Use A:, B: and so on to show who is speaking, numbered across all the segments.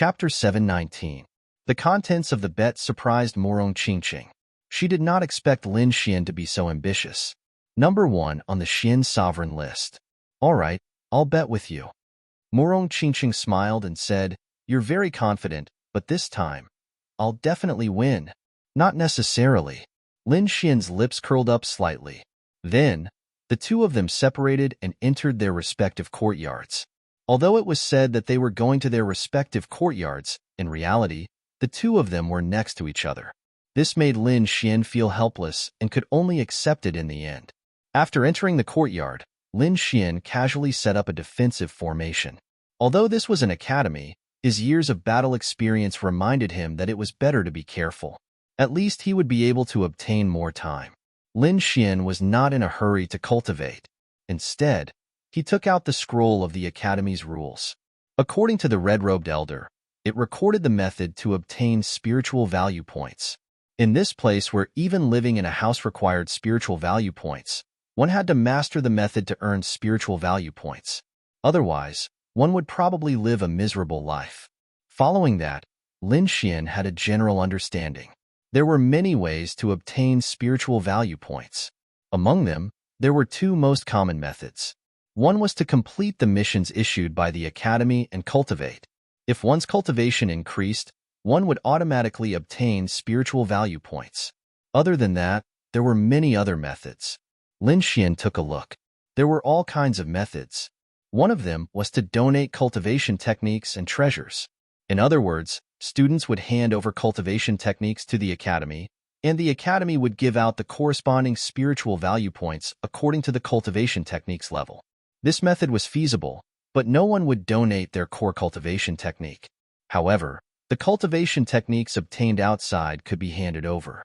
A: Chapter 719. The contents of the bet surprised Morong Qingqing. She did not expect Lin Xian to be so ambitious. Number 1 on the Xian sovereign list. All right, I'll bet with you. Morong Qingqing smiled and said, "You're very confident, but this time, I'll definitely win." Not necessarily. Lin Xian's lips curled up slightly. Then, the two of them separated and entered their respective courtyards. Although it was said that they were going to their respective courtyards, in reality, the two of them were next to each other. This made Lin Xian feel helpless and could only accept it in the end. After entering the courtyard, Lin Xian casually set up a defensive formation. Although this was an academy, his years of battle experience reminded him that it was better to be careful. At least he would be able to obtain more time. Lin Xian was not in a hurry to cultivate. Instead, he took out the scroll of the academy's rules. According to the red-robed elder, it recorded the method to obtain spiritual value points. In this place where even living in a house required spiritual value points, one had to master the method to earn spiritual value points. Otherwise, one would probably live a miserable life. Following that, Lin Xian had a general understanding. There were many ways to obtain spiritual value points. Among them, there were two most common methods. One was to complete the missions issued by the academy and cultivate. If one's cultivation increased, one would automatically obtain spiritual value points. Other than that, there were many other methods. Lin Xian took a look. There were all kinds of methods. One of them was to donate cultivation techniques and treasures. In other words, students would hand over cultivation techniques to the academy, and the academy would give out the corresponding spiritual value points according to the cultivation techniques level. This method was feasible, but no one would donate their core cultivation technique. However, the cultivation techniques obtained outside could be handed over.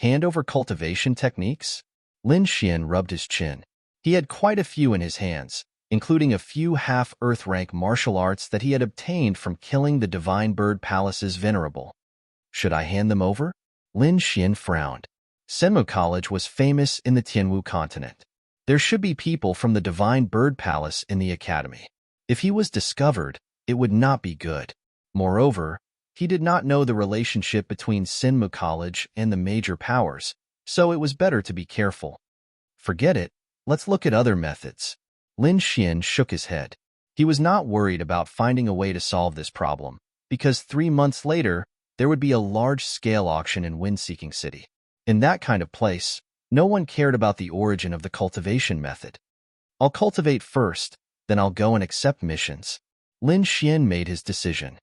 A: Hand over cultivation techniques? Lin Xian rubbed his chin. He had quite a few in his hands, including a few half-earth rank martial arts that he had obtained from killing the Divine Bird Palace's venerable. Should I hand them over? Lin Xian frowned. Senmu College was famous in the Tianwu continent. There should be people from the Divine Bird Palace in the academy. If he was discovered, it would not be good. Moreover, he did not know the relationship between Senmu College and the major powers, so it was better to be careful. Forget it, let's look at other methods. Lin Xian shook his head. He was not worried about finding a way to solve this problem, because 3 months later, there would be a large-scale auction in Wind-Seeking City. In that kind of place, no one cared about the origin of the cultivation method. I'll cultivate first, then I'll go and accept missions. Lin Xian made his decision.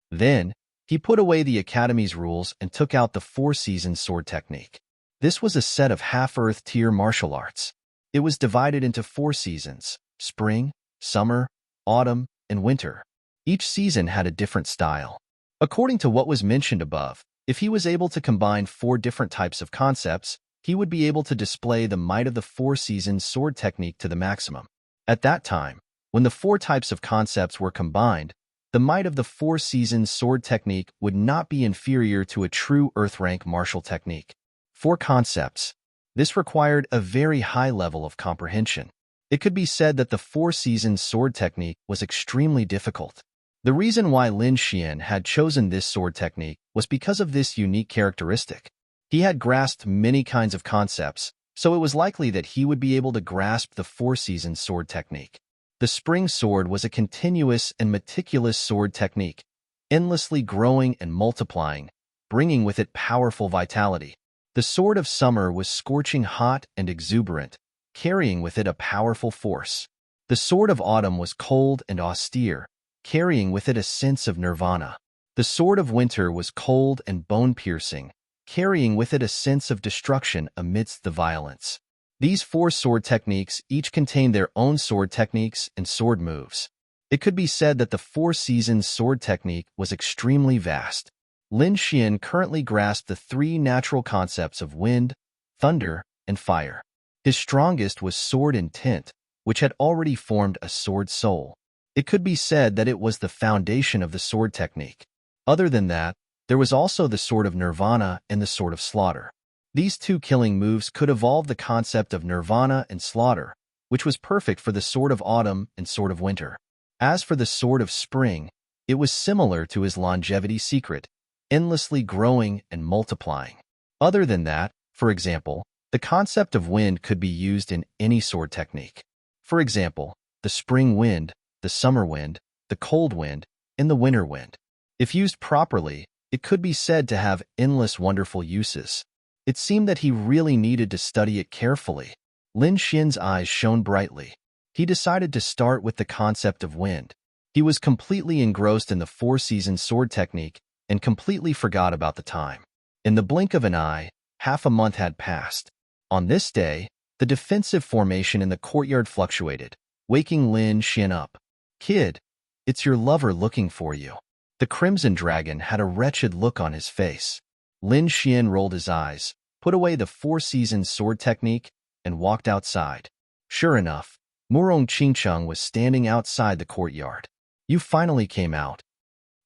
A: Then, he put away the academy's rules and took out the 4-season sword technique. This was a set of half-earth tier martial arts. It was divided into 4 seasons: spring, summer, autumn, and winter. Each season had a different style. According to what was mentioned above, if he was able to combine 4 different types of concepts, he would be able to display the might of the 4-season sword technique to the maximum. At that time, when the 4 types of concepts were combined, the might of the 4-season sword technique would not be inferior to a true earth-rank martial technique. 4 concepts. This required a very high level of comprehension. It could be said that the 4-season sword technique was extremely difficult. The reason why Lin Xian had chosen this sword technique was because of this unique characteristic. He had grasped many kinds of concepts, so it was likely that he would be able to grasp the 4-season sword technique. The spring sword was a continuous and meticulous sword technique, endlessly growing and multiplying, bringing with it powerful vitality. The sword of summer was scorching hot and exuberant, carrying with it a powerful force. The sword of autumn was cold and austere, carrying with it a sense of nirvana. The sword of winter was cold and bone-piercing, carrying with it a sense of destruction amidst the violence. These 4 sword techniques each contained their own sword techniques and sword moves. It could be said that the 4-season sword technique was extremely vast. Lin Xian currently grasped the 3 natural concepts of wind, thunder, and fire. His strongest was sword intent, which had already formed a sword soul. It could be said that it was the foundation of the sword technique. Other than that, there was also the sword of nirvana and the sword of slaughter. These 2 killing moves could evolve the concept of nirvana and slaughter, which was perfect for the sword of autumn and sword of winter. As for the sword of spring, It was similar to his longevity secret, endlessly growing and multiplying. Other than that, for example, the concept of wind could be used in any sword technique. For example, the spring wind, the summer wind, the cold wind, and the winter wind. If used properly, it could be said to have endless wonderful uses. It seemed that he really needed to study it carefully. Lin Xian's eyes shone brightly. He decided to start with the concept of wind. He was completely engrossed in the four-season sword technique and completely forgot about the time. In the blink of an eye, half a month had passed. On this day, the defensive formation in the courtyard fluctuated, waking Lin Xian up. "Kid, it's your lover looking for you." The Crimson Dragon had a wretched look on his face. Lin Xian rolled his eyes, put away the four-season sword technique, and walked outside. Sure enough, Murong Qingcheng was standing outside the courtyard. "You finally came out.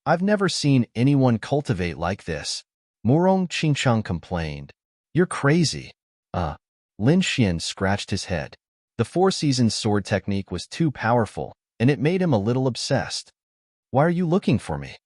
A: I've never seen anyone cultivate like this," Murong Qingcheng complained. "You're crazy." Lin Xian scratched his head. The four-season sword technique was too powerful, and it made him a little obsessed. "Why are you looking for me?"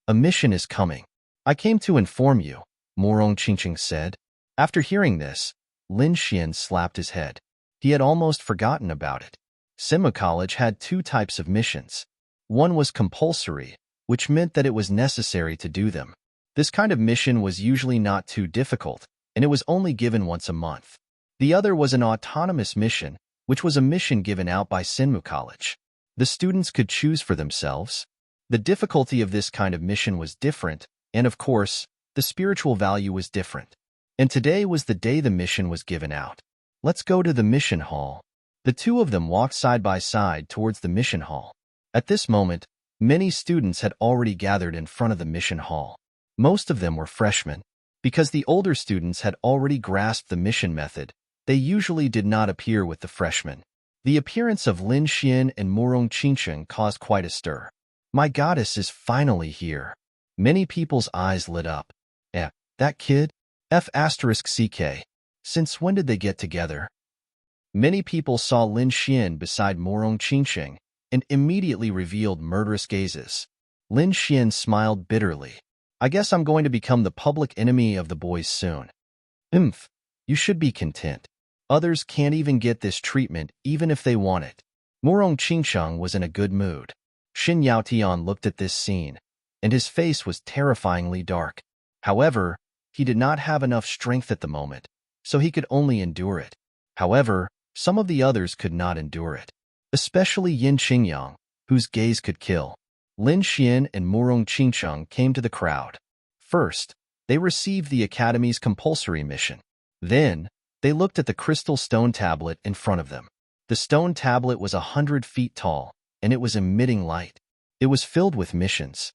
A: "A mission is coming. I came to inform you," Murong Qingcheng said. After hearing this, Lin Xian slapped his head. He had almost forgotten about it. Senmu College had two types of missions. One was compulsory, which meant that it was necessary to do them. This kind of mission was usually not too difficult, and it was only given once a month. The other was an autonomous mission, which was a mission given out by Senmu College. The students could choose for themselves. The difficulty of this kind of mission was different, and of course, the spiritual value was different. And today was the day the mission was given out. "Let's go to the mission hall." The two of them walked side by side towards the mission hall. At this moment, many students had already gathered in front of the mission hall. Most of them were freshmen. Because the older students had already grasped the mission method, they usually did not appear with the freshmen. The appearance of Lin Xian and Murong Qingcheng caused quite a stir. "My goddess is finally here." Many people's eyes lit up. That kid? F***CK. Since when did they get together?" Many people saw Lin Xian beside Murong Qingcheng and immediately revealed murderous gazes. Lin Xian smiled bitterly. "I guess I'm going to become the public enemy of the boys soon." You should be content. Others can't even get this treatment even if they want it." Murong Qingcheng was in a good mood. Xin Yaotian looked at this scene, and his face was terrifyingly dark. However, he did not have enough strength at the moment, so he could only endure it. However, some of the others could not endure it, especially Yin Qingyang, whose gaze could kill. Lin Xian and Murong Qingcheng came to the crowd. First, they received the Academy's compulsory mission. Then, they looked at the crystal stone tablet in front of them. The stone tablet was 100 feet tall, and it was emitting light. It was filled with missions.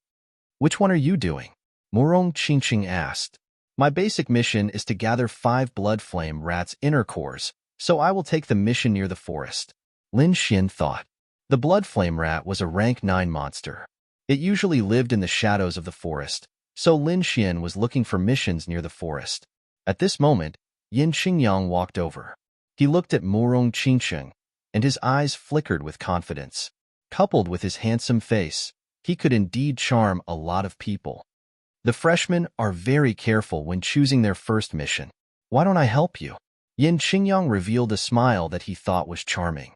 A: "Which one are you doing?" Murong Qingcheng asked. "My basic mission is to gather 5 blood flame rats' inner cores, so I will take the mission near the forest." Lin Xian thought. The blood flame rat was a rank 9 monster. It usually lived in the shadows of the forest, so Lin Xian was looking for missions near the forest. At this moment, Yin Qingyang walked over. He looked at Murong Qingcheng, and his eyes flickered with confidence. Coupled with his handsome face, he could indeed charm a lot of people. The freshmen are very careful when choosing their first mission. "Why don't I help you?" Yin Qingyang revealed a smile that he thought was charming.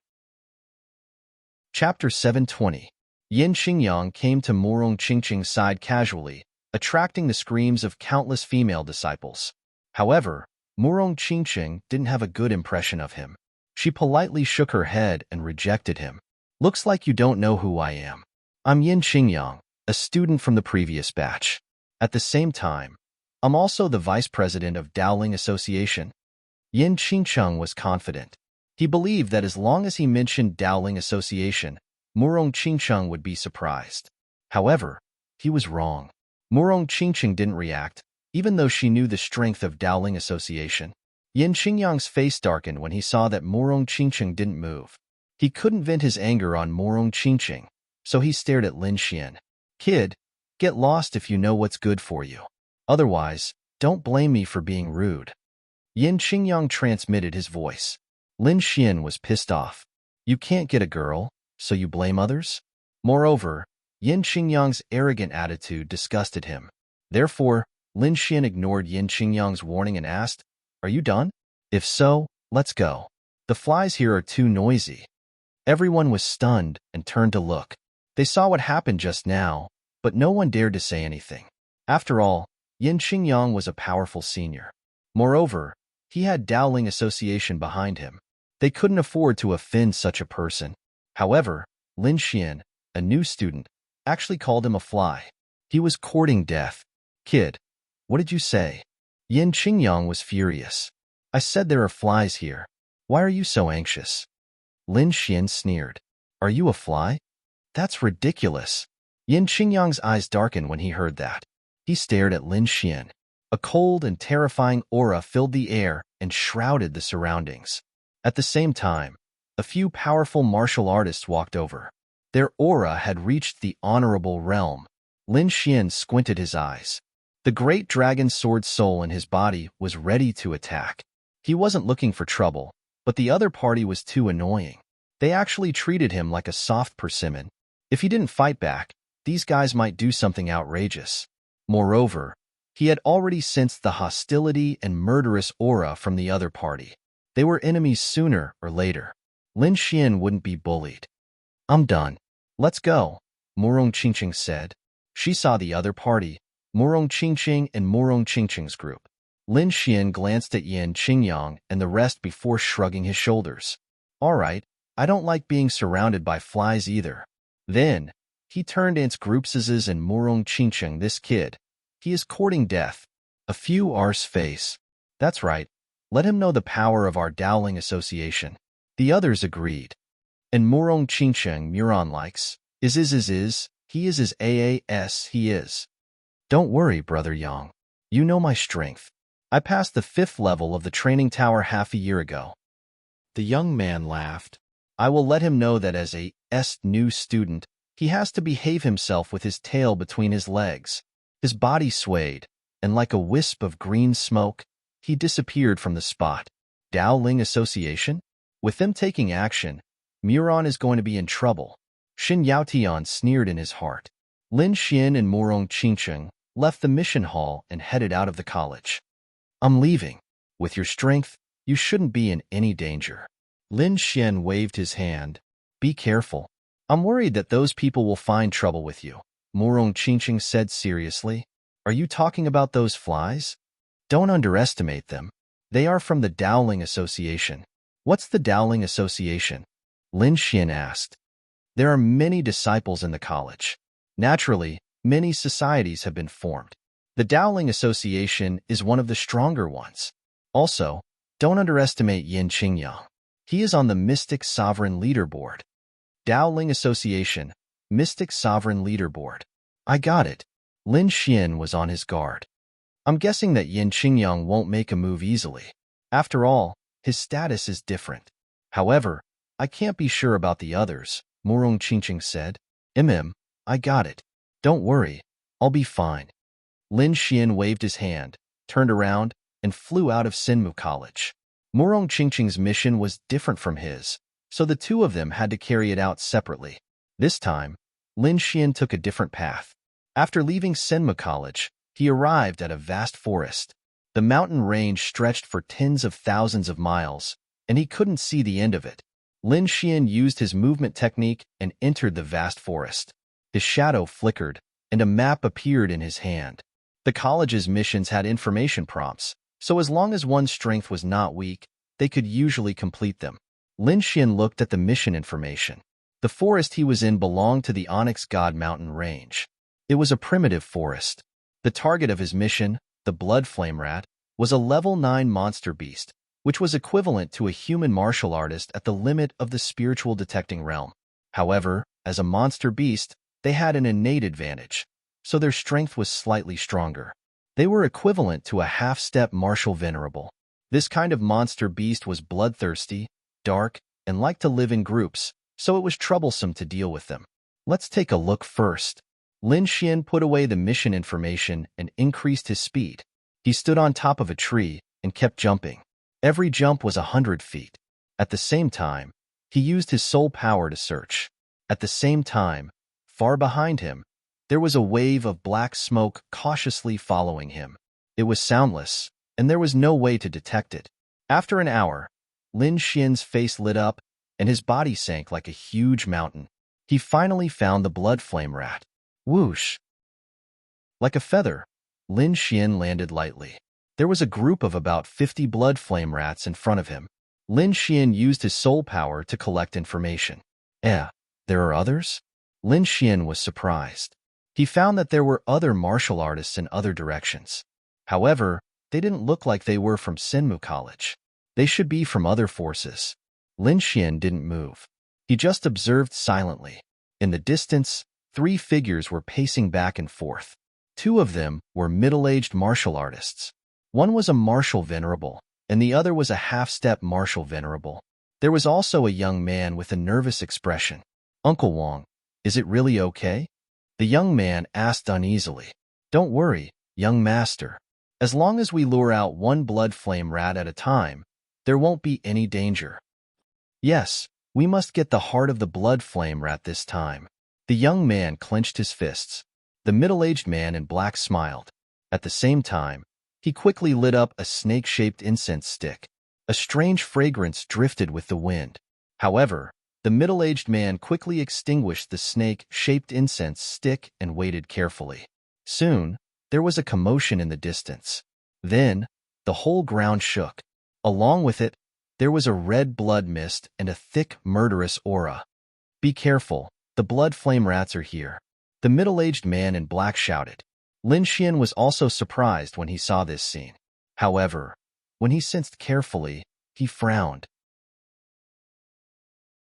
A: Chapter 720. Yin Qingyang came to Murong Qingcheng's side casually, attracting the screams of countless female disciples. However, Murong Qingcheng didn't have a good impression of him. She politely shook her head and rejected him. "Looks like you don't know who I am. I'm Yin Qingyang, a student from the previous batch. At the same time, I'm also the vice president of Dowling Association." Yin Qingcheng was confident. He believed that as long as he mentioned Dowling Association, Murong Qingcheng would be surprised. However, he was wrong. Murong Qingcheng didn't react, even though she knew the strength of Dowling Association. Yin Qingyang's face darkened when he saw that Murong Qingcheng didn't move. He couldn't vent his anger on Murong Qingcheng, so he stared at Lin Xian. "Kid, get lost if you know what's good for you. Otherwise, don't blame me for being rude." Yin Qingyang transmitted his voice. Lin Xian was pissed off. "You can't get a girl, so you blame others?" Moreover, Yin Qingyang's arrogant attitude disgusted him. Therefore, Lin Xian ignored Yin Qingyang's warning and asked, "Are you done? If so, let's go. The flies here are too noisy." Everyone was stunned and turned to look. They saw what happened just now, but no one dared to say anything. After all, Yin Qingyang was a powerful senior. Moreover, he had Dowling Association behind him. They couldn't afford to offend such a person. However, Lin Xian, a new student, actually called him a fly. He was courting death. "Kid, what did you say?" Yin Qingyang was furious. "I said there are flies here. Why are you so anxious?" Lin Xian sneered. "Are you a fly? That's ridiculous." Yin Qingyang's eyes darkened when he heard that. He stared at Lin Xian. A cold and terrifying aura filled the air and shrouded the surroundings. At the same time, a few powerful martial artists walked over. Their aura had reached the honorable realm. Lin Xian squinted his eyes. The great dragon sword soul in his body was ready to attack. He wasn't looking for trouble, but the other party was too annoying. They actually treated him like a soft persimmon. If he didn't fight back, these guys might do something outrageous. Moreover, he had already sensed the hostility and murderous aura from the other party. They were enemies sooner or later. Lin Xian wouldn't be bullied. "I'm done. Let's go," Murong Qingqing said. She saw the other party, Murong Qingqing and Murong Qingqing's group. Lin Xian glanced at Yin Qingyang and the rest before shrugging his shoulders. "All right, I don't like being surrounded by flies either." Then, he turned to its groupses and Murong Qingqing. "This kid, he is courting death." A few arse face. "That's right. Let him know the power of our Dowling Association." The others agreed. And Murong Qingqing Muron likes. He is his aas, he is. "Don't worry, Brother Yang. You know my strength. I passed the 5th level of the training tower half a year ago." The young man laughed. "I will let him know that as a new student, he has to behave himself with his tail between his legs." His body swayed, and like a wisp of green smoke, he disappeared from the spot. Dowling Association? With them taking action, Muron is going to be in trouble. Xin Yaotian sneered in his heart. Lin Xian and Murong Qingqing left the mission hall and headed out of the college. "I'm leaving. With your strength, you shouldn't be in any danger." Lin Xian waved his hand. "Be careful. I'm worried that those people will find trouble with you," Murong Qingqing said seriously. "Are you talking about those flies? Don't underestimate them. They are from the Dowling Association." "What's the Dowling Association?" Lin Xian asked. "There are many disciples in the college. Naturally, many societies have been formed. The Dowling Association is one of the stronger ones. Also, don't underestimate Yin Qingyang. He is on the Mystic Sovereign Leaderboard." Dowling Association, Mystic Sovereign Leaderboard. "I got it." Lin Xian was on his guard. "I'm guessing that Yin Qingyang won't make a move easily. After all, his status is different. However, I can't be sure about the others," Murong Qingqing said. I got it. Don't worry, I'll be fine." Lin Xian waved his hand, turned around, and flew out of Sinmu College. Murong Qingqing's mission was different from his, so the two of them had to carry it out separately. This time, Lin Xian took a different path. After leaving Sinmu College, he arrived at a vast forest. The mountain range stretched for tens of thousands of miles, and he couldn't see the end of it. Lin Xian used his movement technique and entered the vast forest. His shadow flickered, and a map appeared in his hand. The college's missions had information prompts, so as long as one's strength was not weak, they could usually complete them. Lin Xian looked at the mission information. The forest he was in belonged to the Onyx God Mountain Range. It was a primitive forest. The target of his mission, the Blood Flame Rat, was a level 9 monster beast, which was equivalent to a human martial artist at the limit of the spiritual detecting realm. However, as a monster beast, they had an innate advantage, so their strength was slightly stronger. They were equivalent to a half-step martial venerable. This kind of monster beast was bloodthirsty, dark, and liked to live in groups, so it was troublesome to deal with them. Let's take a look first. Lin Xian put away the mission information and increased his speed. He stood on top of a tree and kept jumping. Every jump was 100 feet. At the same time, he used his soul power to search. At the same time, Far behind him, there was a wave of black smoke cautiously following him. It was soundless, and there was no way to detect it. After an hour, Lin Xian's face lit up, and his body sank like a huge mountain. He finally found the blood flame rat. Whoosh! Like a feather, Lin Xian landed lightly. There was a group of about 50 blood flame rats in front of him. Lin Xian used his soul power to collect information. There are others? Lin Xian was surprised. He found that there were other martial artists in other directions. However, they didn't look like they were from Senmu College. They should be from other forces. Lin Xian didn't move. He just observed silently. In the distance, 3 figures were pacing back and forth. 2 of them were middle-aged martial artists. One was a martial venerable, and the other was a half-step martial venerable. There was also a young man with a nervous expression. Uncle Wang, is it really okay? The young man asked uneasily. Don't worry, young master. As long as we lure out one blood flame rat at a time, there won't be any danger. Yes, we must get the heart of the blood flame rat this time. The young man clenched his fists. The middle-aged man in black smiled. At the same time, he quickly lit up a snake-shaped incense stick. A strange fragrance drifted with the wind. However, the middle-aged man quickly extinguished the snake-shaped incense stick and waited carefully. Soon, there was a commotion in the distance. Then, the whole ground shook. Along with it, there was a red blood mist and a thick, murderous aura. Be careful, the blood flame rats are here. The middle-aged man in black shouted. Lin Xian was also surprised when he saw this scene. However, when he sensed carefully, he frowned.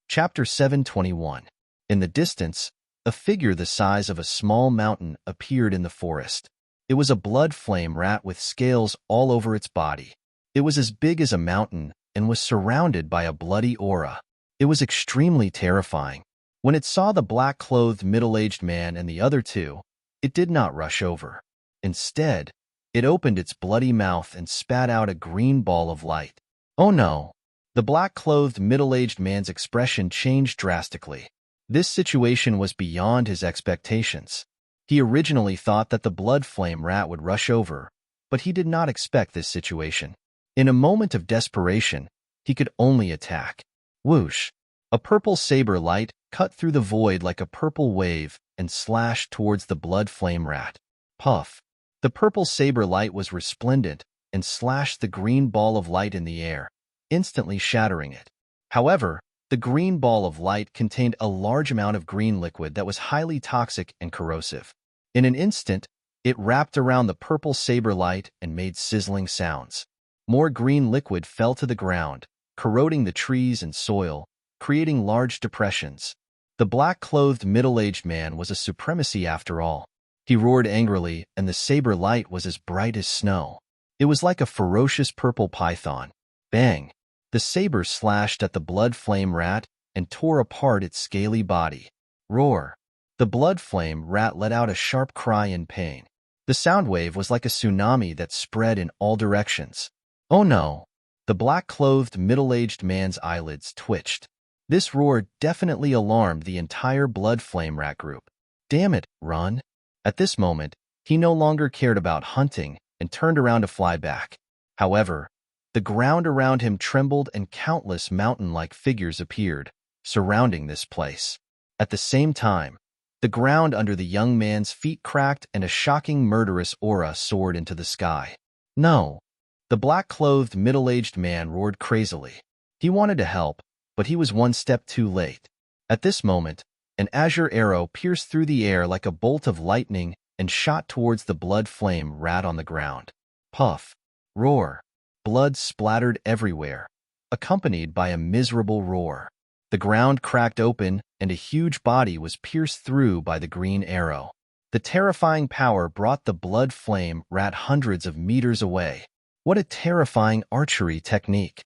A: Chapter 721. In the distance, a figure the size of a small mountain appeared in the forest. It was a blood flame rat with scales all over its body. It was as big as a mountain and was surrounded by a bloody aura. It was extremely terrifying. When it saw the black-clothed middle-aged man and the other 2, it did not rush over. Instead, it opened its bloody mouth and spat out a green ball of light. Oh no! The black-clothed middle-aged man's expression changed drastically. This situation was beyond his expectations. He originally thought that the blood flame rat would rush over, but he did not expect this situation. In a moment of desperation, he could only attack. Whoosh! A purple saber light cut through the void like a purple wave and slashed towards the blood flame rat. Puff! The purple saber light was resplendent and slashed the green ball of light in the air, instantly shattering it. However, the green ball of light contained a large amount of green liquid that was highly toxic and corrosive. In an instant, it wrapped around the purple saber light and made sizzling sounds. More green liquid fell to the ground, corroding the trees and soil, creating large depressions. The black-clothed middle-aged man was a supremacy after all. He roared angrily, and the saber light was as bright as snow. It was like a ferocious purple python. Bang! The saber slashed at the blood flame rat and tore apart its scaly body. Roar! The blood flame rat let out a sharp cry in pain. The sound wave was like a tsunami that spread in all directions. Oh no! The black-clothed middle-aged man's eyelids twitched. This roar definitely alarmed the entire blood flame rat group. Damn it, run! At this moment, he no longer cared about hunting and turned around to fly back. However, the ground around him trembled and countless mountain-like figures appeared, surrounding this place. At the same time, the ground under the young man's feet cracked and a shocking murderous aura soared into the sky. No! The black-clothed middle-aged man roared crazily. He wanted to help, but he was one step too late. At this moment, an azure arrow pierced through the air like a bolt of lightning and shot towards the blood flame rat on the ground. Puff! Roar! Blood splattered everywhere, accompanied by a miserable roar. The ground cracked open and a huge body was pierced through by the green arrow. The terrifying power brought the blood flame rat hundreds of meters away. What a terrifying archery technique!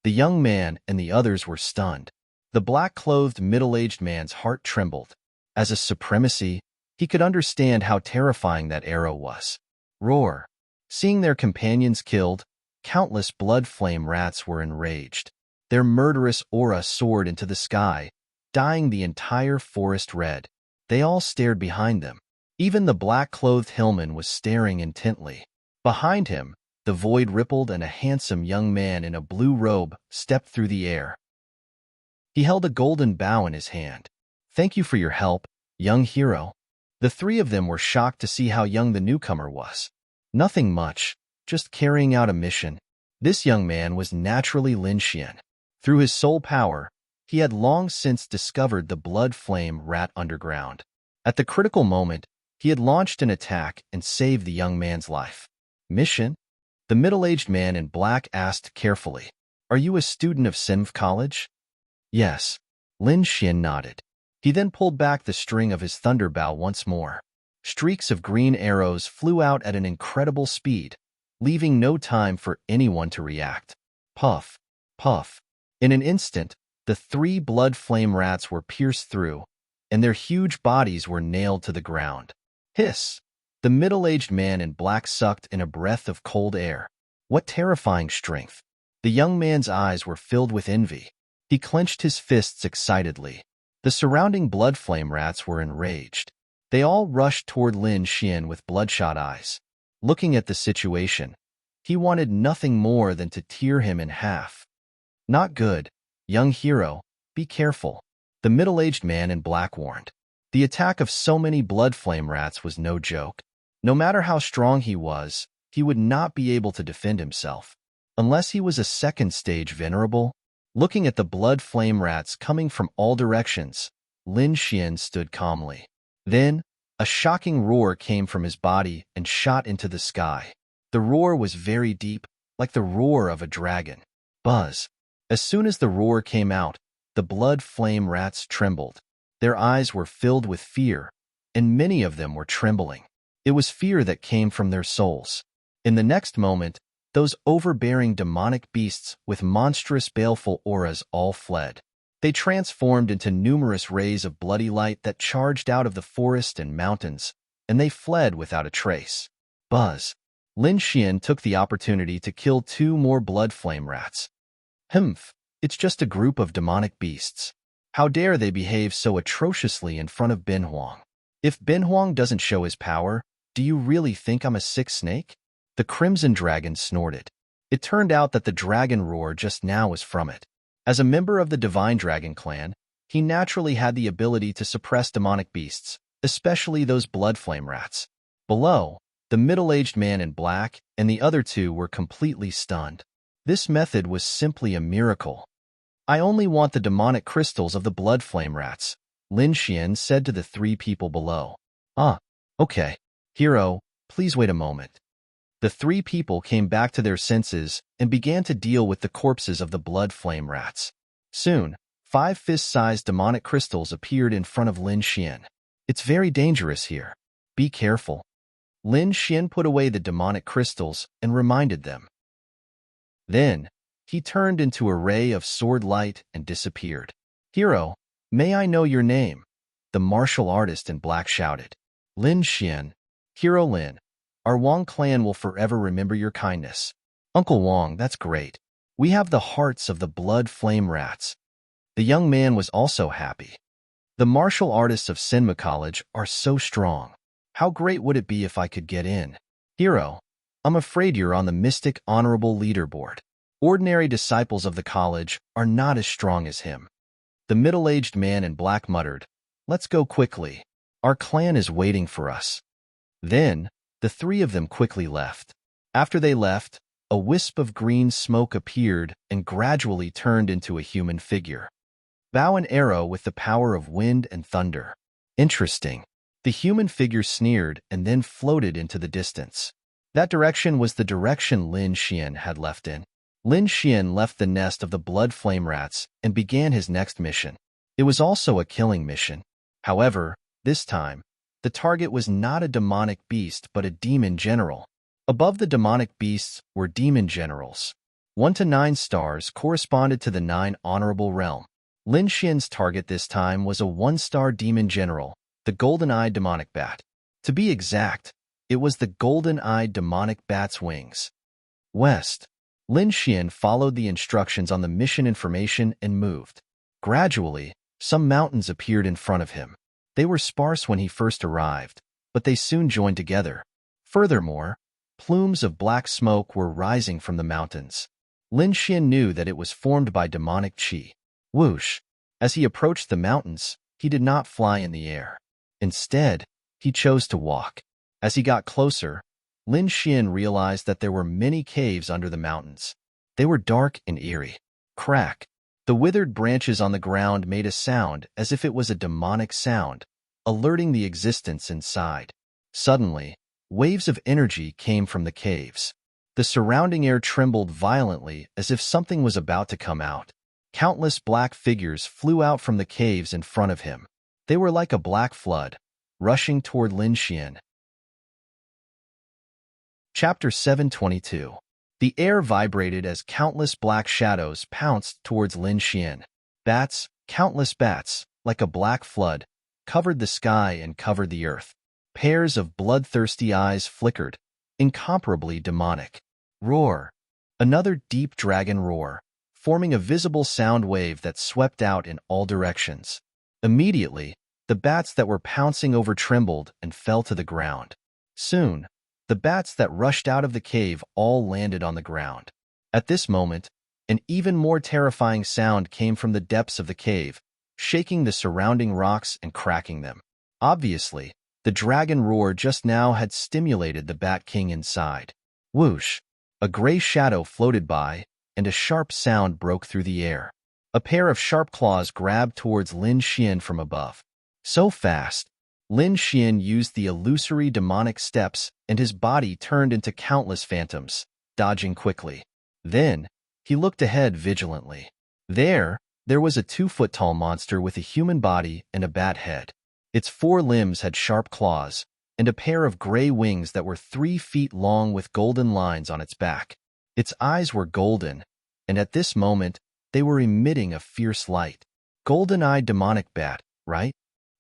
A: The young man and the others were stunned. The black-clothed middle-aged man's heart trembled. As a supremacy, he could understand how terrifying that arrow was. Roar! Seeing their companions killed, countless blood flame rats were enraged. Their murderous aura soared into the sky, dyeing the entire forest red. They all stared behind them. Even the black-clothed hillman was staring intently. Behind him, the void rippled and a handsome young man in a blue robe stepped through the air. He held a golden bow in his hand. "Thank you for your help, young hero." The three of them were shocked to see how young the newcomer was. Nothing much, just carrying out a mission. This young man was naturally Lin Xian. Through his soul power, he had long since discovered the blood flame rat underground. At the critical moment, he had launched an attack and saved the young man's life. "Mission?" The middle-aged man in black asked carefully. "Are you a student of Sinv College?" "Yes." Lin Xian nodded. He then pulled back the string of his thunder bow once more. Streaks of green arrows flew out at an incredible speed, leaving no time for anyone to react. Puff, puff. In an instant, the three blood flame rats were pierced through, and their huge bodies were nailed to the ground. Hiss! The middle-aged man in black sucked in a breath of cold air. What terrifying strength! The young man's eyes were filled with envy. He clenched his fists excitedly. The surrounding blood flame rats were enraged. They all rushed toward Lin Xian with bloodshot eyes. Looking at the situation, he wanted nothing more than to tear him in half. "Not good, young hero, be careful," the middle-aged man in black warned. The attack of so many blood flame rats was no joke. No matter how strong he was, he would not be able to defend himself. Unless he was a second-stage venerable. Looking at the blood flame rats coming from all directions, Lin Xian stood calmly. Then, a shocking roar came from his body and shot into the sky. The roar was very deep, like the roar of a dragon. Buzz. As soon as the roar came out, the blood flame rats trembled. Their eyes were filled with fear, and many of them were trembling. It was fear that came from their souls. In the next moment, those overbearing demonic beasts with monstrous baleful auras all fled. They transformed into numerous rays of bloody light that charged out of the forest and mountains, and they fled without a trace. Buzz. Lin Xian took the opportunity to kill 2 more blood flame rats. "Humph, it's just a group of demonic beasts. How dare they behave so atrociously in front of Ben Huang? If Ben Huang doesn't show his power, do you really think I'm a sick snake?" The Crimson Dragon snorted. It turned out that the dragon roar just now was from it. As a member of the Divine Dragon clan, he naturally had the ability to suppress demonic beasts, especially those blood flame rats. Below, the middle-aged man in black and the other 2 were completely stunned. This method was simply a miracle. "I only want the demonic crystals of the blood flame rats," Lin Xian said to the 3 people below. "Ah, okay. Hero, please wait a moment." The 3 people came back to their senses and began to deal with the corpses of the blood flame rats. Soon, 5 fist-sized demonic crystals appeared in front of Lin Xian. "It's very dangerous here. Be careful." Lin Xian put away the demonic crystals and reminded them. Then, he turned into a ray of sword light and disappeared. "Hero, may I know your name?" the martial artist in black shouted. "Lin Xian. Hero Lin. Our Wang clan will forever remember your kindness." "Uncle Wang, that's great. We have the hearts of the blood flame rats." The young man was also happy. "The martial artists of Sinma College are so strong. How great would it be if I could get in?" "Hero, I'm afraid you're on the Mystic Honorable Leaderboard. Ordinary disciples of the college are not as strong as him." The middle-aged man in black muttered, "Let's go quickly. Our clan is waiting for us." Then, the 3 of them quickly left. After they left, a wisp of green smoke appeared and gradually turned into a human figure. Bow and arrow with the power of wind and thunder. Interesting. The human figure sneered and then floated into the distance. That direction was the direction Lin Xian had left in. Lin Xian left the nest of the blood flame rats and began his next mission. It was also a killing mission. However, this time, the target was not a demonic beast but a demon general. Above the demonic beasts were demon generals. 1 to 9 stars corresponded to the 9 honorable realm. Lin Xian's target this time was a 1-star demon general, the golden-eyed demonic bat. To be exact, it was the golden-eyed demonic bat's wings. West. Lin Xian followed the instructions on the mission information and moved. Gradually, some mountains appeared in front of him. They were sparse when he first arrived, but they soon joined together. Furthermore, plumes of black smoke were rising from the mountains. Lin Xian knew that it was formed by demonic qi. Whoosh! As he approached the mountains, he did not fly in the air. Instead, he chose to walk. As he got closer, Lin Xian realized that there were many caves under the mountains. They were dark and eerie. Crack! The withered branches on the ground made a sound as if it was a demonic sound, alerting the existence inside. Suddenly, waves of energy came from the caves. The surrounding air trembled violently as if something was about to come out. Countless black figures flew out from the caves in front of him. They were like a black flood, rushing toward Lin Xian. Chapter 722. The air vibrated as countless black shadows pounced towards Lin Xian. Bats, countless bats, like a black flood, covered the sky and covered the earth. Pairs of bloodthirsty eyes flickered, incomparably demonic. Roar! Another deep dragon roar, forming a visible sound wave that swept out in all directions. Immediately, the bats that were pouncing over trembled and fell to the ground. Soon, the bats that rushed out of the cave all landed on the ground. At this moment, an even more terrifying sound came from the depths of the cave, shaking the surrounding rocks and cracking them. Obviously, the dragon roar just now had stimulated the Bat King inside. Whoosh! A gray shadow floated by, and a sharp sound broke through the air. A pair of sharp claws grabbed towards Lin Xian from above. So fast, Lin Xian used the illusory demonic steps and his body turned into countless phantoms, dodging quickly. Then, he looked ahead vigilantly. There was a 2-foot-tall monster with a human body and a bat head. Its 4 limbs had sharp claws, and a pair of gray wings that were 3 feet long with golden lines on its back. Its eyes were golden, and at this moment, they were emitting a fierce light. Golden-eyed demonic bat, right?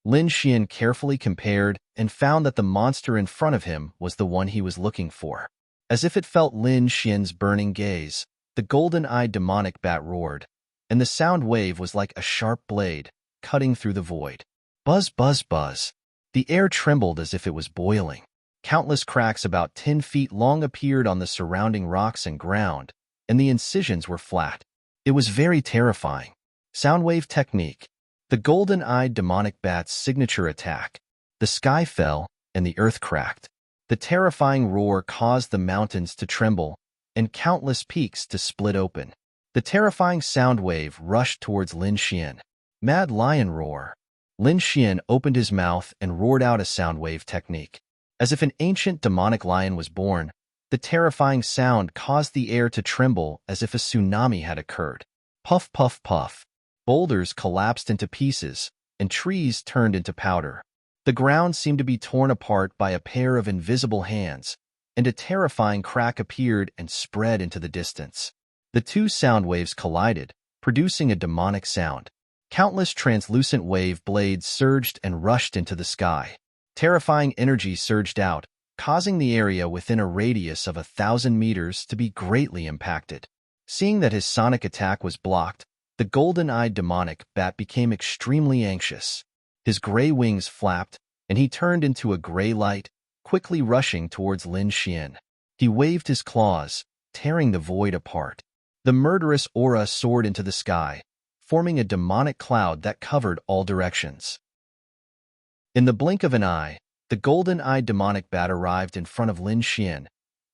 A: Lin Xian carefully compared and found that the monster in front of him was the one he was looking for. As if it felt Lin Xian's burning gaze, the golden-eyed demonic bat roared, and the sound wave was like a sharp blade, cutting through the void. Buzz, buzz, buzz. The air trembled as if it was boiling. Countless cracks about 10 feet long appeared on the surrounding rocks and ground, and the incisions were flat. It was very terrifying. Soundwave technique. The golden-eyed demonic bat's signature attack. The sky fell, and the earth cracked. The terrifying roar caused the mountains to tremble, and countless peaks to split open. The terrifying sound wave rushed towards Lin Xian. Mad lion roar. Lin Xian opened his mouth and roared out a sound wave technique. As if an ancient demonic lion was born, the terrifying sound caused the air to tremble as if a tsunami had occurred. Puff, puff, puff. Boulders collapsed into pieces, and trees turned into powder. The ground seemed to be torn apart by a pair of invisible hands, and a terrifying crack appeared and spread into the distance. The 2 sound waves collided, producing a demonic sound. Countless translucent wave blades surged and rushed into the sky. Terrifying energy surged out, causing the area within a radius of 1,000 meters to be greatly impacted. Seeing that his sonic attack was blocked, the golden-eyed demonic bat became extremely anxious. His gray wings flapped, and he turned into a gray light, quickly rushing towards Lin Xian. He waved his claws, tearing the void apart. The murderous aura soared into the sky, forming a demonic cloud that covered all directions. In the blink of an eye, the golden-eyed demonic bat arrived in front of Lin Xian,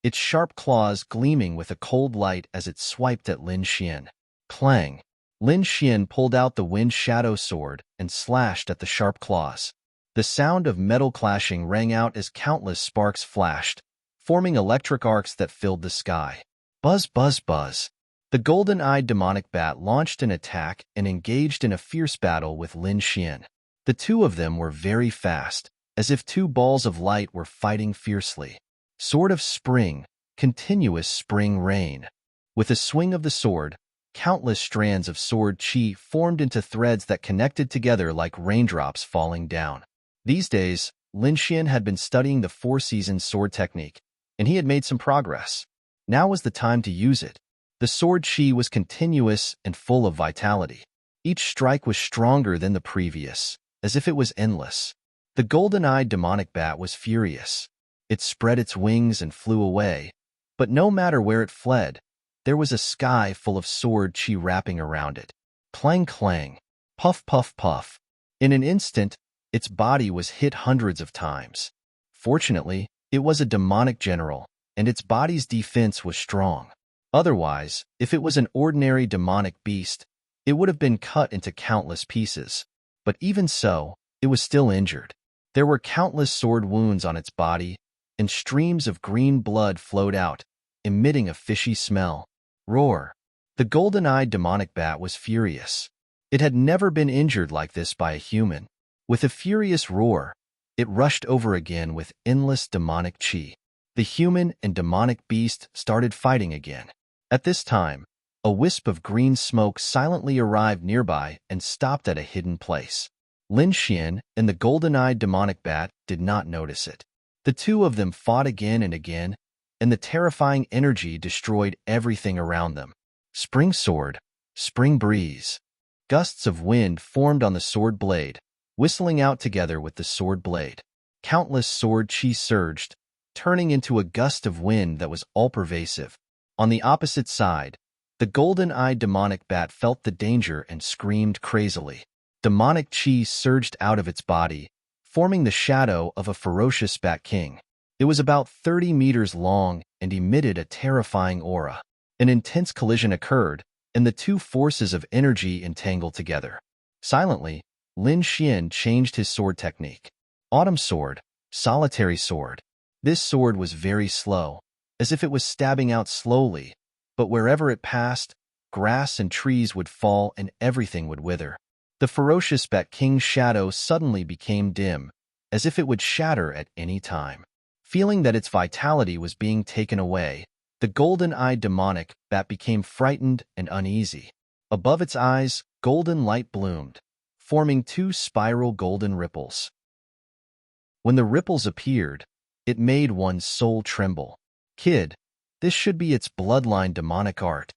A: its sharp claws gleaming with a cold light as it swiped at Lin Xian. Clang! Lin Xian pulled out the wind shadow sword and slashed at the sharp claws. The sound of metal clashing rang out as countless sparks flashed, forming electric arcs that filled the sky. Buzz, buzz, buzz. The golden-eyed demonic bat launched an attack and engaged in a fierce battle with Lin Xian. The 2 of them were very fast, as if 2 balls of light were fighting fiercely. Sword of spring, continuous spring rain. With a swing of the sword, countless strands of sword qi formed into threads that connected together like raindrops falling down. These days, Lin Xian had been studying the 4-seasons sword technique, and he had made some progress. Now was the time to use it. The sword qi was continuous and full of vitality. Each strike was stronger than the previous. as if it was endless. The golden-eyed demonic bat was furious. It spread its wings and flew away, but no matter where it fled, there was a sky full of sword chi wrapping around it. Clang clang, puff puff puff. In an instant, its body was hit hundreds of times. Fortunately, it was a demonic general, and its body's defense was strong. Otherwise, if it was an ordinary demonic beast, it would have been cut into countless pieces. But even so, it was still injured. There were countless sword wounds on its body, and streams of green blood flowed out, emitting a fishy smell. Roar! The golden-eyed demonic bat was furious. It had never been injured like this by a human. With a furious roar, it rushed over again with endless demonic chi. The human and demonic beast started fighting again. At this time, a wisp of green smoke silently arrived nearby and stopped at a hidden place. Lin Xian and the golden-eyed demonic bat did not notice it. The two of them fought again and again, and the terrifying energy destroyed everything around them. Spring sword, spring breeze. Gusts of wind formed on the sword blade, whistling out together with the sword blade. Countless sword chi surged, turning into a gust of wind that was all-pervasive. On the opposite side, the golden-eyed demonic bat felt the danger and screamed crazily. Demonic chi surged out of its body, forming the shadow of a ferocious bat king. It was about 30 meters long and emitted a terrifying aura. An intense collision occurred, and the two forces of energy entangled together. Silently, Lin Xian changed his sword technique. Autumn sword, solitary sword. This sword was very slow, as if it was stabbing out slowly, but wherever it passed, grass and trees would fall and everything would wither. The ferocious Bat King's shadow suddenly became dim, as if it would shatter at any time. Feeling that its vitality was being taken away, the golden-eyed demonic bat became frightened and uneasy. Above its eyes, golden light bloomed, forming two spiral golden ripples. When the ripples appeared, it made one's soul tremble. Kid, this should be its bloodline demonic art.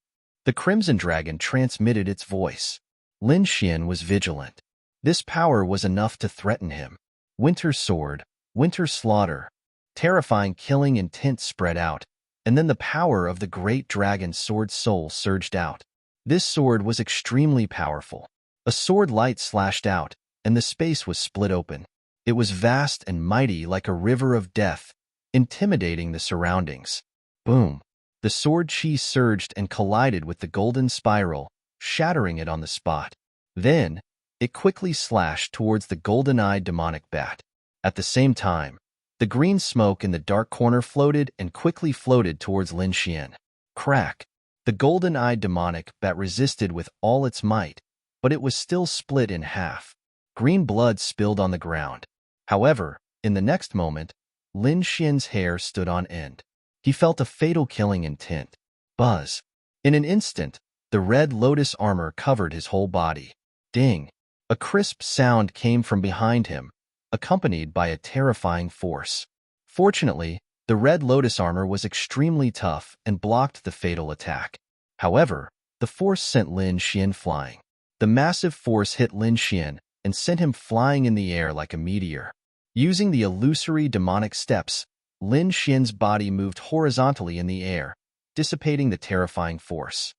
A: The Crimson Dragon transmitted its voice. Lin Xian was vigilant. This power was enough to threaten him. Winter sword, winter slaughter. Terrifying killing intent spread out, and then the power of the great dragon sword soul surged out. This sword was extremely powerful. A sword light slashed out, and the space was split open. It was vast and mighty like a river of death, intimidating the surroundings. Boom! The sword chi surged and collided with the golden spiral, shattering it on the spot. Then, it quickly slashed towards the golden-eyed demonic bat. At the same time, the green smoke in the dark corner floated and quickly floated towards Lin Xian. Crack! The golden-eyed demonic bat resisted with all its might, but it was still split in half. Green blood spilled on the ground. However, in the next moment, Lin Xian's hair stood on end. He felt a fatal killing intent. Buzz! In an instant, the red lotus armor covered his whole body. Ding! A crisp sound came from behind him, accompanied by a terrifying force. Fortunately, the red lotus armor was extremely tough and blocked the fatal attack. However, the force sent Lin Xian flying. The massive force hit Lin Xian and sent him flying in the air like a meteor. Using the illusory demonic steps, Lin Xian's body moved horizontally in the air, dissipating the terrifying force.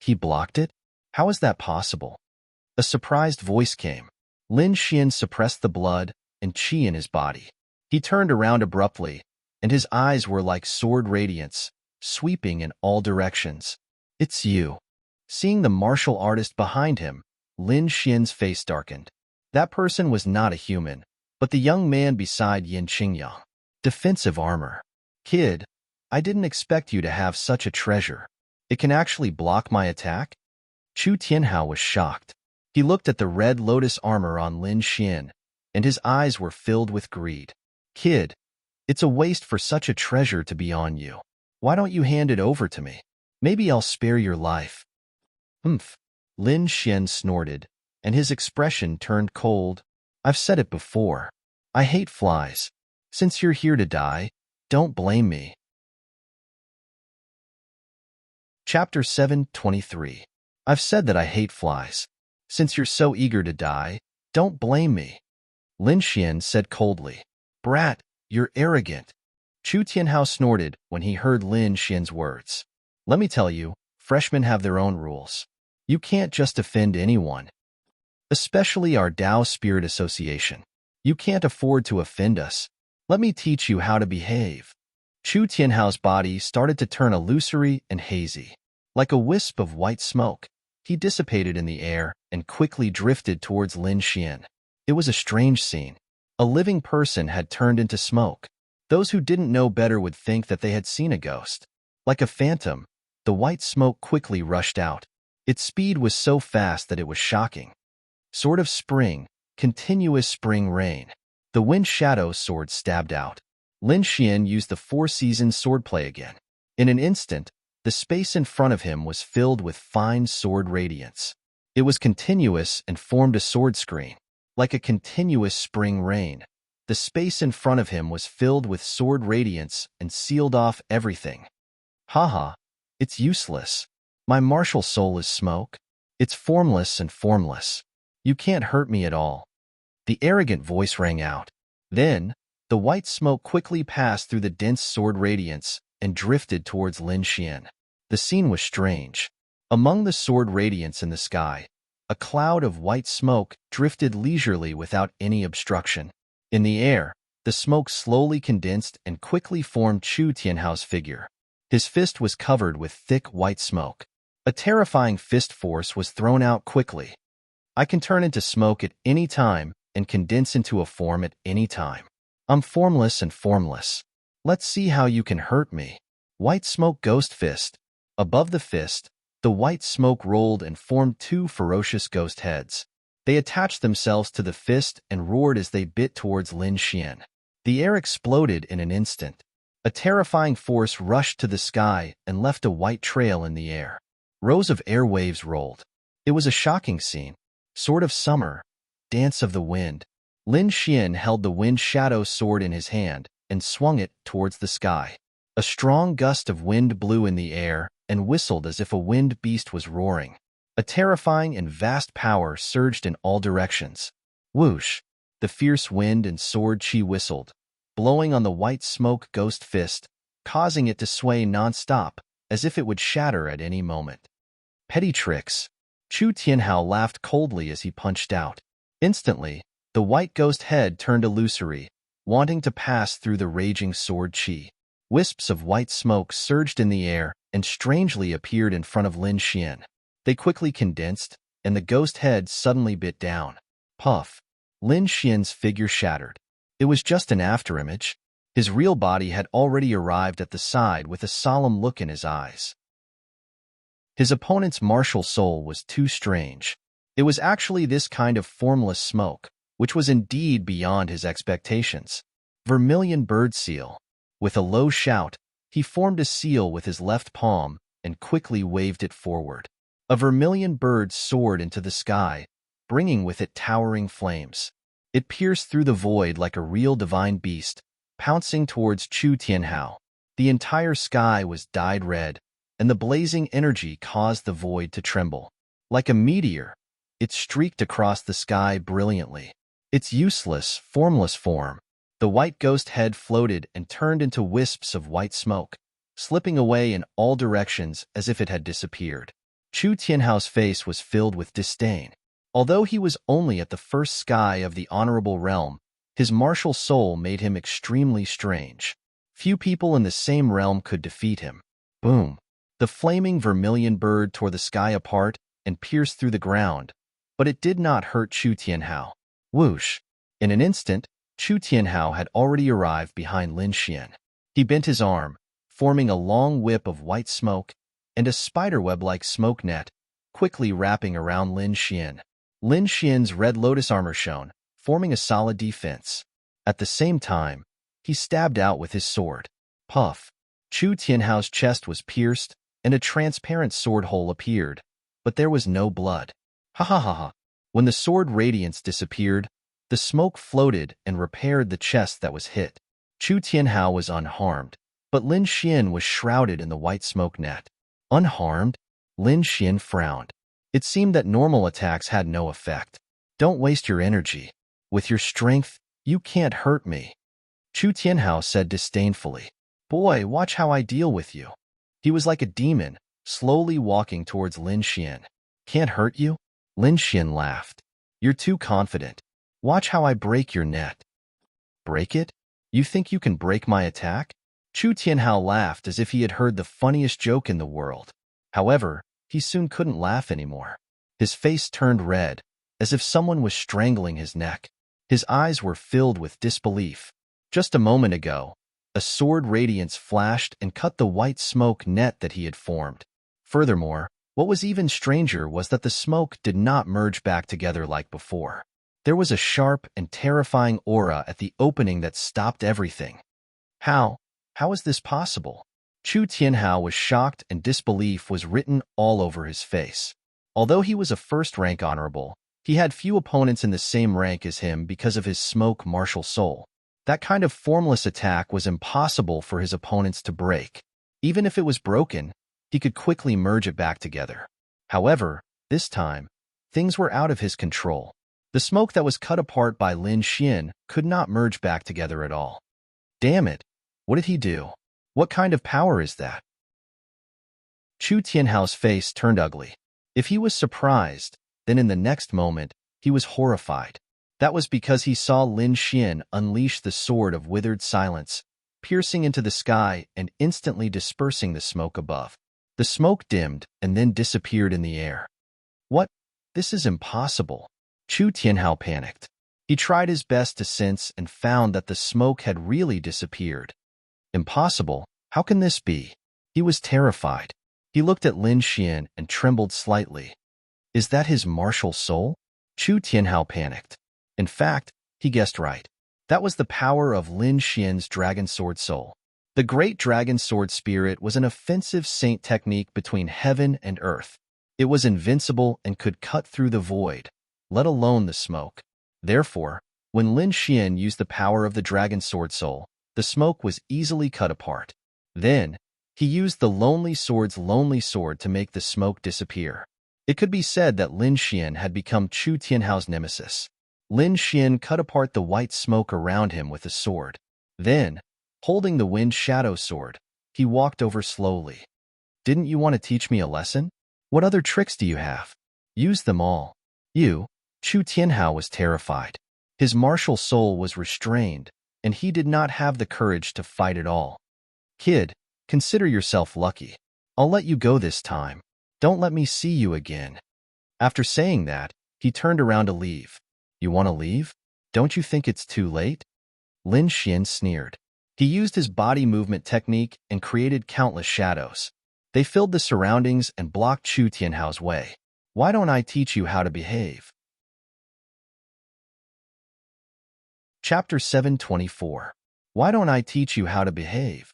A: He blocked it? How is that possible? A surprised voice came. Lin Xian suppressed the blood and qi in his body. He turned around abruptly, and his eyes were like sword radiance, sweeping in all directions. It's you. Seeing the martial artist behind him, Lin Xian's face darkened. That person was not a human, but the young man beside Yin Qingyang. Defensive armor. Kid, I didn't expect you to have such a treasure. It can actually block my attack? Chu Tianhao was shocked. He looked at the red lotus armor on Lin Xian, and his eyes were filled with greed. Kid, it's a waste for such a treasure to be on you. Why don't you hand it over to me? Maybe I'll spare your life. Humph. Lin Xian snorted, and his expression turned cold. I've said it before. I hate flies. Since you're here to die, don't blame me. Chapter 7:23. I've said that I hate flies. Since you're so eager to die, Don't blame me, Lin Xian said coldly. Brat, you're arrogant. Chu Tianhao snorted when he heard Lin Xian's words. Let me tell you, freshmen have their own rules. You can't just offend anyone, especially our Tao Spirit Association. You can't afford to offend us. Let me teach you how to behave. Chu Tianhao's body started to turn illusory and hazy. Like a wisp of white smoke, he dissipated in the air and quickly drifted towards Lin Xian. It was a strange scene. A living person had turned into smoke. Those who didn't know better would think that they had seen a ghost. Like a phantom, the white smoke quickly rushed out. Its speed was so fast that it was shocking. Sword of spring, continuous spring rain. The wind shadow sword stabbed out. Lin Xian used the four-season swordplay again. In an instant, the space in front of him was filled with fine sword radiance. It was continuous and formed a sword screen. Like a continuous spring rain, the space in front of him was filled with sword radiance and sealed off everything. Haha, it's useless. My martial soul is smoke. It's formless and formless. You can't hurt me at all. The arrogant voice rang out. Then, the white smoke quickly passed through the dense sword radiance and drifted towards Lin Xian. The scene was strange. Among the sword radiance in the sky, a cloud of white smoke drifted leisurely without any obstruction. In the air, the smoke slowly condensed and quickly formed Chu Tianhao's figure. His fist was covered with thick white smoke. A terrifying fist force was thrown out quickly. I can turn into smoke at any time and condense into a form at any time. I'm formless and formless. Let's see how you can hurt me. White smoke ghost fist. Above the fist, the white smoke rolled and formed two ferocious ghost heads. They attached themselves to the fist and roared as they bit towards Lin Xian. The air exploded in an instant. A terrifying force rushed to the sky and left a white trail in the air. Rows of air waves rolled. It was a shocking scene. Sword of summer, dance of the wind. Lin Xian held the wind shadow sword in his hand and swung it towards the sky. A strong gust of wind blew in the air and whistled as if a wind beast was roaring. A terrifying and vast power surged in all directions. Whoosh! The fierce wind and sword chi whistled, blowing on the white smoke ghost fist, causing it to sway non-stop, as if it would shatter at any moment. Petty tricks. Chu Tianhao laughed coldly as he punched out. Instantly, the white ghost head turned illusory, wanting to pass through the raging sword chi. Wisps of white smoke surged in the air and strangely appeared in front of Lin Xian. They quickly condensed, and the ghost head suddenly bit down. Puff! Lin Xian's figure shattered. It was just an afterimage. His real body had already arrived at the side with a solemn look in his eyes. His opponent's martial soul was too strange. It was actually this kind of formless smoke, which was indeed beyond his expectations. Vermilion bird seal. With a low shout, he formed a seal with his left palm and quickly waved it forward. A vermilion bird soared into the sky, bringing with it towering flames. It pierced through the void like a real divine beast, pouncing towards Chu Tianhao. The entire sky was dyed red, and the blazing energy caused the void to tremble. Like a meteor, it streaked across the sky brilliantly. Its useless, formless form, the white ghost head floated and turned into wisps of white smoke, slipping away in all directions as if it had disappeared. Chu Tianhao's face was filled with disdain. Although he was only at the first sky of the honorable realm, his martial soul made him extremely strange. Few people in the same realm could defeat him. Boom! The flaming vermilion bird tore the sky apart and pierced through the ground, but it did not hurt Chu Tianhao. Whoosh! In an instant, Chu Tianhao had already arrived behind Lin Xian. He bent his arm, forming a long whip of white smoke and a spiderweb-like smoke net, quickly wrapping around Lin Xian. Lin Xian's red lotus armor shone, forming a solid defense. At the same time, he stabbed out with his sword. Puff! Chu Tianhao's chest was pierced, and a transparent sword hole appeared, but there was no blood. Ha ha ha ha! When the sword radiance disappeared, the smoke floated and repaired the chest that was hit. Chu Tianhao was unharmed, but Lin Xian was shrouded in the white smoke net. Unharmed? Lin Xian frowned. It seemed that normal attacks had no effect. Don't waste your energy. With your strength, you can't hurt me. Chu Tianhao said disdainfully. Boy, watch how I deal with you. He was like a demon, slowly walking towards Lin Xian. Can't hurt you? Lin Xian laughed. You're too confident. Watch how I break your net. Break it? You think you can break my attack? Chu Tianhao laughed as if he had heard the funniest joke in the world. However, he soon couldn't laugh anymore. His face turned red, as if someone was strangling his neck. His eyes were filled with disbelief. Just a moment ago, a sword radiance flashed and cut the white smoke net that he had formed. Furthermore, what was even stranger was that the smoke did not merge back together like before. There was a sharp and terrifying aura at the opening that stopped everything. How? How is this possible? Chu Tianhao was shocked and disbelief was written all over his face. Although he was a first-rank honorable, he had few opponents in the same rank as him because of his smoke martial soul. That kind of formless attack was impossible for his opponents to break. Even if it was broken, he could quickly merge it back together. However, this time, things were out of his control. The smoke that was cut apart by Lin Xian could not merge back together at all. Damn it! What did he do? What kind of power is that? Chu Tianhao's face turned ugly. If he was surprised, then in the next moment, he was horrified. That was because he saw Lin Xian unleash the sword of withered silence, piercing into the sky and instantly dispersing the smoke above. The smoke dimmed and then disappeared in the air. What? This is impossible. Chu Tianhao panicked. He tried his best to sense and found that the smoke had really disappeared. Impossible? How can this be? He was terrified. He looked at Lin Xian and trembled slightly. Is that his martial soul? Chu Tianhao panicked. In fact, he guessed right. That was the power of Lin Xian's dragon sword soul. The great dragon sword spirit was an offensive saint technique between heaven and earth. It was invincible and could cut through the void, let alone the smoke. Therefore, when Lin Xian used the power of the dragon sword soul, the smoke was easily cut apart. Then, he used the lonely sword's lonely sword to make the smoke disappear. It could be said that Lin Xian had become Chu Tianhao's nemesis. Lin Xian cut apart the white smoke around him with a sword. Then, holding the wind shadow sword, he walked over slowly. Didn't you want to teach me a lesson? What other tricks do you have? Use them all. You, Chu Tianhao was terrified. His martial soul was restrained, and he did not have the courage to fight at all. Kid, consider yourself lucky. I'll let you go this time. Don't let me see you again. After saying that, he turned around to leave. You want to leave? Don't you think it's too late? Lin Xian sneered. He used his body movement technique and created countless shadows. They filled the surroundings and blocked Chu Tianhao's way. Why don't I teach you how to behave? Chapter 724. Why don't I teach you how to behave?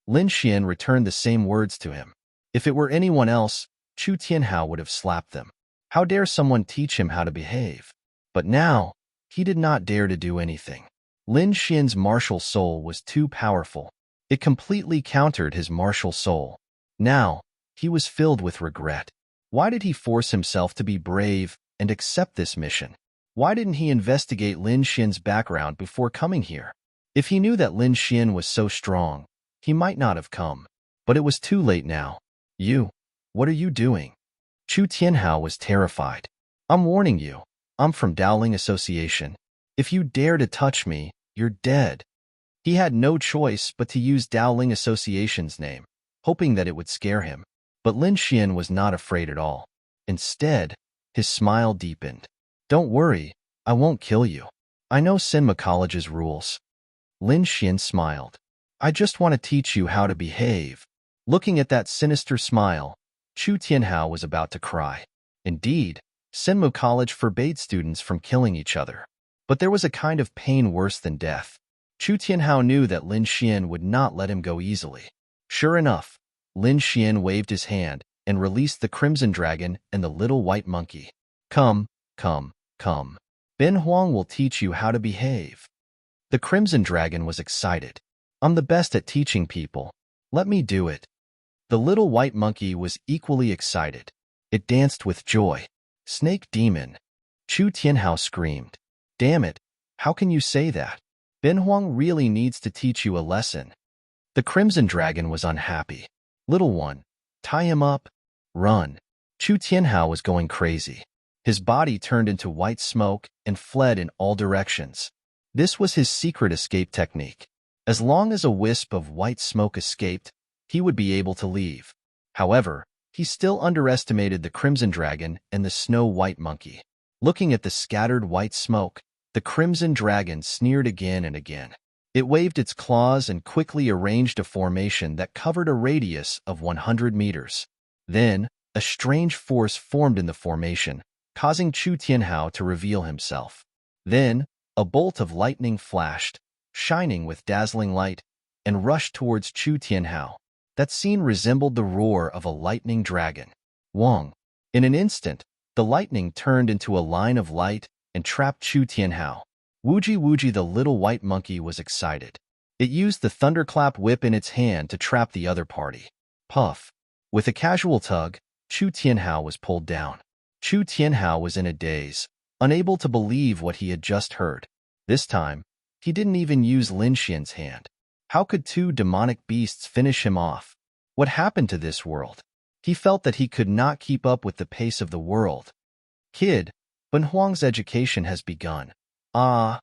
A: Lin Xian returned the same words to him. If it were anyone else, Chu Tianhao would have slapped them. How dare someone teach him how to behave? But now, he did not dare to do anything. Lin Xian's martial soul was too powerful. It completely countered his martial soul. Now, he was filled with regret. Why did he force himself to be brave and accept this mission? Why didn't he investigate Lin Xian's background before coming here? If he knew that Lin Xian was so strong, he might not have come. But it was too late now. You, what are you doing? Chu Tianhao was terrified. I'm warning you. I'm from Dowling Association. If you dare to touch me, you're dead. He had no choice but to use Dowling Association's name, hoping that it would scare him. But Lin Xian was not afraid at all. Instead, his smile deepened. Don't worry, I won't kill you. I know Sinma College's rules. Lin Xian smiled. I just want to teach you how to behave. Looking at that sinister smile, Chu Tianhao was about to cry. Indeed, Sinmu College forbade students from killing each other. But there was a kind of pain worse than death. Chu Tianhao knew that Lin Xian would not let him go easily. Sure enough, Lin Xian waved his hand and released the Crimson Dragon and the little white monkey. Come, come, come. Ben Huang will teach you how to behave. The Crimson Dragon was excited. I'm the best at teaching people. Let me do it. The little white monkey was equally excited. It danced with joy. Snake Demon. Chu Tianhao screamed. Damn it, how can you say that? Ben Huang really needs to teach you a lesson. The Crimson Dragon was unhappy. Little one, tie him up. Run. Chu Tianhao was going crazy. His body turned into white smoke and fled in all directions. This was his secret escape technique. As long as a wisp of white smoke escaped, he would be able to leave. However, he still underestimated the Crimson Dragon and the Snow-White Monkey. Looking at the scattered white smoke, the Crimson Dragon sneered again and again. It waved its claws and quickly arranged a formation that covered a radius of 100 meters. Then, a strange force formed in the formation, causing Chu Tianhao to reveal himself. Then, a bolt of lightning flashed, shining with dazzling light, and rushed towards Chu Tianhao. That scene resembled the roar of a lightning dragon. Wong. In an instant, the lightning turned into a line of light and trapped Chu Tianhao. Wuji the little white monkey was excited. It used the thunderclap whip in its hand to trap the other party. Puff. With a casual tug, Chu Tianhao was pulled down. Chu Tianhao was in a daze, unable to believe what he had just heard. This time, he didn't even use Lin Xian's hand. How could two demonic beasts finish him off? What happened to this world? He felt that he could not keep up with the pace of the world. Kid, Ben Huang's education has begun. Ah.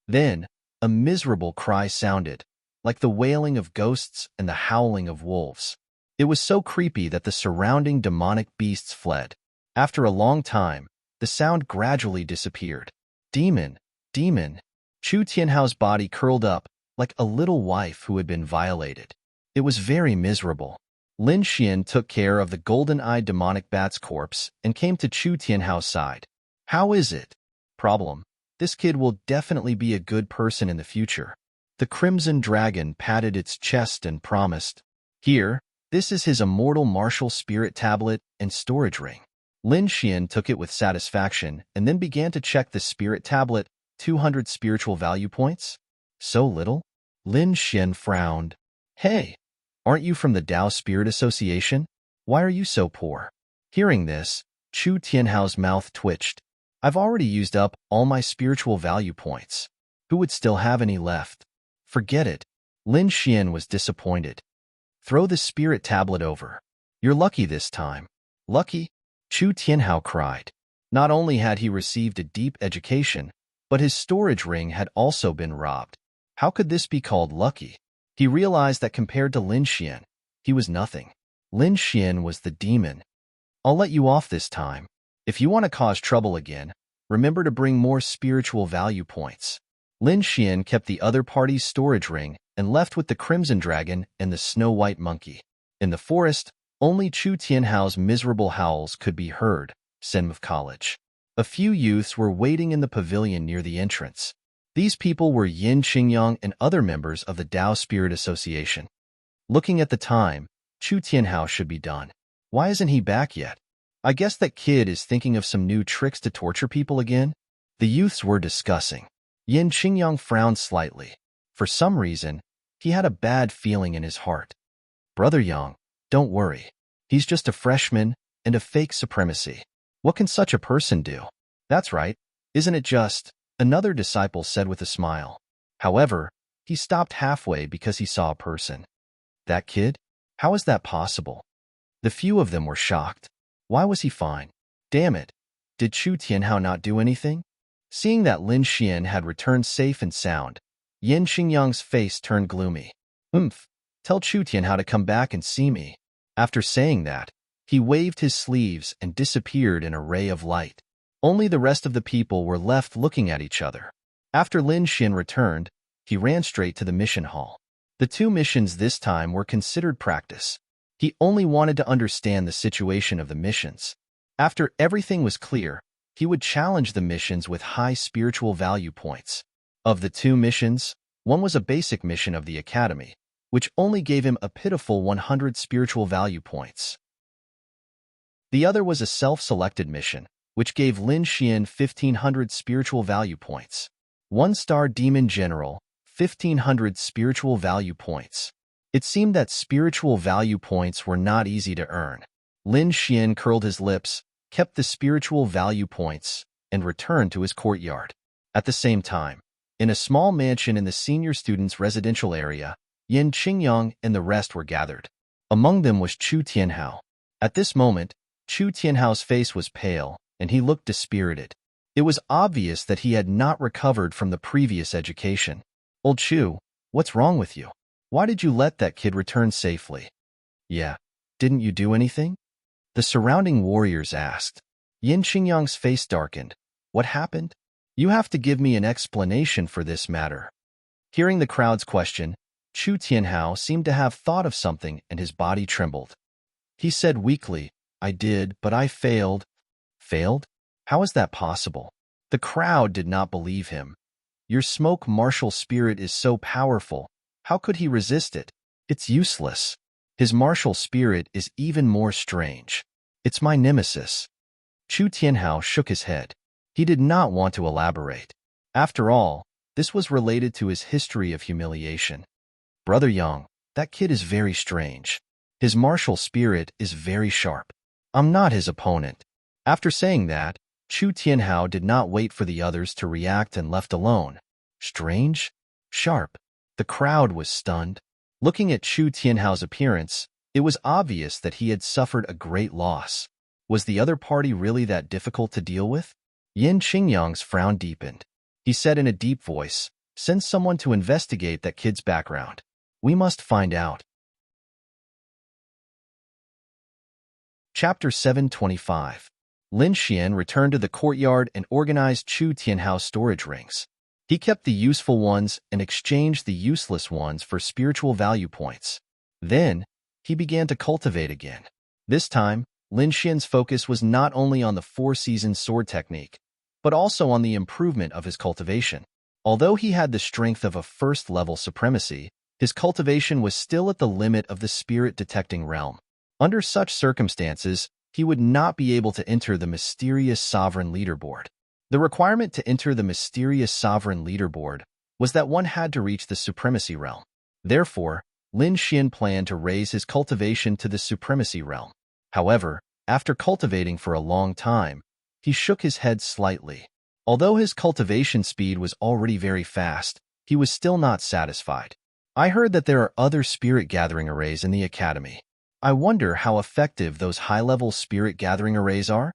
A: Then, a miserable cry sounded, like the wailing of ghosts and the howling of wolves. It was so creepy that the surrounding demonic beasts fled. After a long time, the sound gradually disappeared. Demon, demon. Chu Tianhao's body curled up, like a little wife who had been violated. It was very miserable. Lin Xian took care of the golden-eyed demonic bat's corpse and came to Chu Tianhao's side. How is it? Problem. This kid will definitely be a good person in the future. The Crimson Dragon patted its chest and promised. Here, this is his immortal martial spirit tablet and storage ring. Lin Xian took it with satisfaction and then began to check the spirit tablet, 200 spiritual value points. So little? Lin Xian frowned. Hey, aren't you from the Tao Spirit Association? Why are you so poor? Hearing this, Chu Tianhao's mouth twitched. I've already used up all my spiritual value points. Who would still have any left? Forget it. Lin Xian was disappointed. Throw the spirit tablet over. You're lucky this time. Lucky? Chu Tianhao cried. Not only had he received a deep education, but his storage ring had also been robbed. How could this be called lucky? He realized that compared to Lin Xian, he was nothing. Lin Xian was the demon. I'll let you off this time. If you want to cause trouble again, remember to bring more spiritual value points. Lin Xian kept the other party's storage ring and left with the Crimson Dragon and the Snow-White Monkey. In the forest, only Chu Tianhao's miserable howls could be heard. Senmove College. A few youths were waiting in the pavilion near the entrance. These people were Yin Qingyang and other members of the Tao Spirit Association. Looking at the time, Chu Tianhao should be done. Why isn't he back yet? I guess that kid is thinking of some new tricks to torture people again? The youths were discussing. Yin Qingyang frowned slightly. For some reason, he had a bad feeling in his heart. Brother Yang, don't worry. He's just a freshman and a fake supremacy. What can such a person do? That's right, isn't it just? Another disciple said with a smile. However, he stopped halfway because he saw a person. That kid? How is that possible? The few of them were shocked. Why was he fine? Damn it. Did Chu Tianhao not do anything? Seeing that Lin Xian had returned safe and sound, Yin Qingyang's face turned gloomy. Tell Chu Tianhao to come back and see me. After saying that, he waved his sleeves and disappeared in a ray of light. Only the rest of the people were left looking at each other. After Lin Xian returned, he ran straight to the mission hall. The two missions this time were considered practice. He only wanted to understand the situation of the missions. After everything was clear, he would challenge the missions with high spiritual value points. Of the two missions, one was a basic mission of the academy, which only gave him a pitiful 100 spiritual value points. The other was a self-selected mission, which gave Lin Xian 1,500 spiritual value points. One-star Demon General, 1,500 spiritual value points. It seemed that spiritual value points were not easy to earn. Lin Xian curled his lips, kept the spiritual value points, and returned to his courtyard. At the same time, in a small mansion in the senior students' residential area, Yin Qingyang and the rest were gathered. Among them was Chu Tianhao. At this moment, Chu Tianhao's face was pale, and he looked dispirited. It was obvious that he had not recovered from the previous education. "Old Chu, what's wrong with you? Why did you let that kid return safely?" "Yeah, didn't you do anything?" the surrounding warriors asked. Yin Qingyang's face darkened. "What happened? You have to give me an explanation for this matter." Hearing the crowd's question, Chu Tianhao seemed to have thought of something and his body trembled. He said weakly, "I did, but I failed." "Failed? How is that possible?" The crowd did not believe him. "Your smoke martial spirit is so powerful. How could he resist it? It's useless. His martial spirit is even more strange. It's my nemesis." Chu Tianhao shook his head. He did not want to elaborate. After all, this was related to his history of humiliation. "Brother Yang, that kid is very strange. His martial spirit is very sharp. I'm not his opponent." After saying that, Chu Tianhao did not wait for the others to react and left alone. Strange? Sharp? The crowd was stunned. Looking at Chu Tianhao's appearance, it was obvious that he had suffered a great loss. Was the other party really that difficult to deal with? Yin Qingyang's frown deepened. He said in a deep voice, "Send someone to investigate that kid's background. We must find out." Chapter 725. Lin Xian returned to the courtyard and organized Chu Tianhao's storage rings. He kept the useful ones and exchanged the useless ones for spiritual value points. Then, he began to cultivate again. This time, Lin Xian's focus was not only on the four-season sword technique, but also on the improvement of his cultivation. Although he had the strength of a first-level supremacy, his cultivation was still at the limit of the spirit-detecting realm. Under such circumstances, he would not be able to enter the mysterious sovereign leaderboard. The requirement to enter the mysterious sovereign leaderboard was that one had to reach the supremacy realm. Therefore, Lin Xian planned to raise his cultivation to the supremacy realm. However, after cultivating for a long time, he shook his head slightly. Although his cultivation speed was already very fast, he was still not satisfied. "I heard that there are other spirit gathering arrays in the academy. I wonder how effective those high-level spirit gathering arrays are?"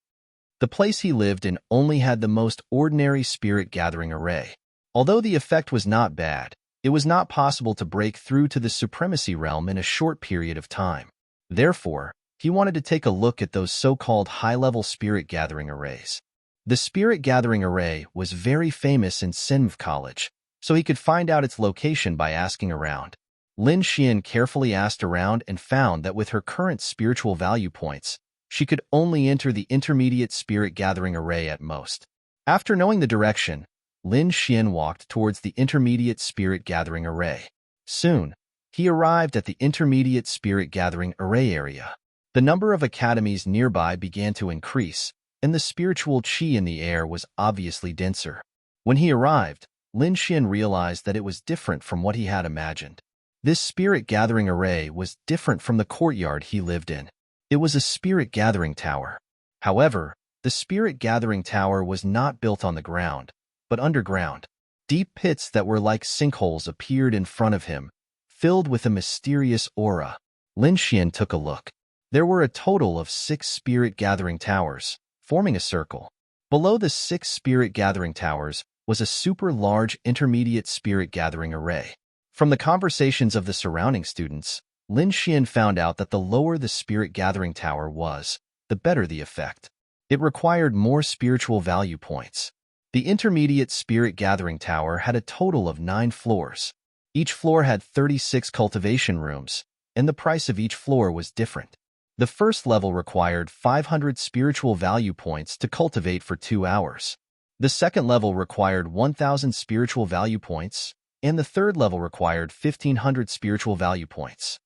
A: The place he lived in only had the most ordinary spirit gathering array. Although the effect was not bad, it was not possible to break through to the supremacy realm in a short period of time. Therefore, he wanted to take a look at those so-called high-level spirit gathering arrays. The spirit gathering array was very famous in Sinv College, so he could find out its location by asking around. Lin Xian carefully asked around and found that with her current spiritual value points, she could only enter the intermediate spirit gathering array at most. After knowing the direction, Lin Xian walked towards the intermediate spirit gathering array. Soon, he arrived at the intermediate spirit gathering array area. The number of academies nearby began to increase, and the spiritual qi in the air was obviously denser. When he arrived, Lin Xian realized that it was different from what he had imagined. This spirit gathering array was different from the courtyard he lived in. It was a spirit gathering tower. However, the spirit gathering tower was not built on the ground, but underground. Deep pits that were like sinkholes appeared in front of him, filled with a mysterious aura. Lin Xian took a look. There were a total of 6 spirit gathering towers, forming a circle. Below the 6 spirit gathering towers was a super large intermediate spirit gathering array. From the conversations of the surrounding students, Lin Xian found out that the lower the spirit gathering tower was, the better the effect. It required more spiritual value points. The intermediate spirit gathering tower had a total of 9 floors. Each floor had 36 cultivation rooms, and the price of each floor was different. The first level required 500 spiritual value points to cultivate for 2 hours. The second level required 1,000 spiritual value points, and the third level required 1,500 spiritual value points.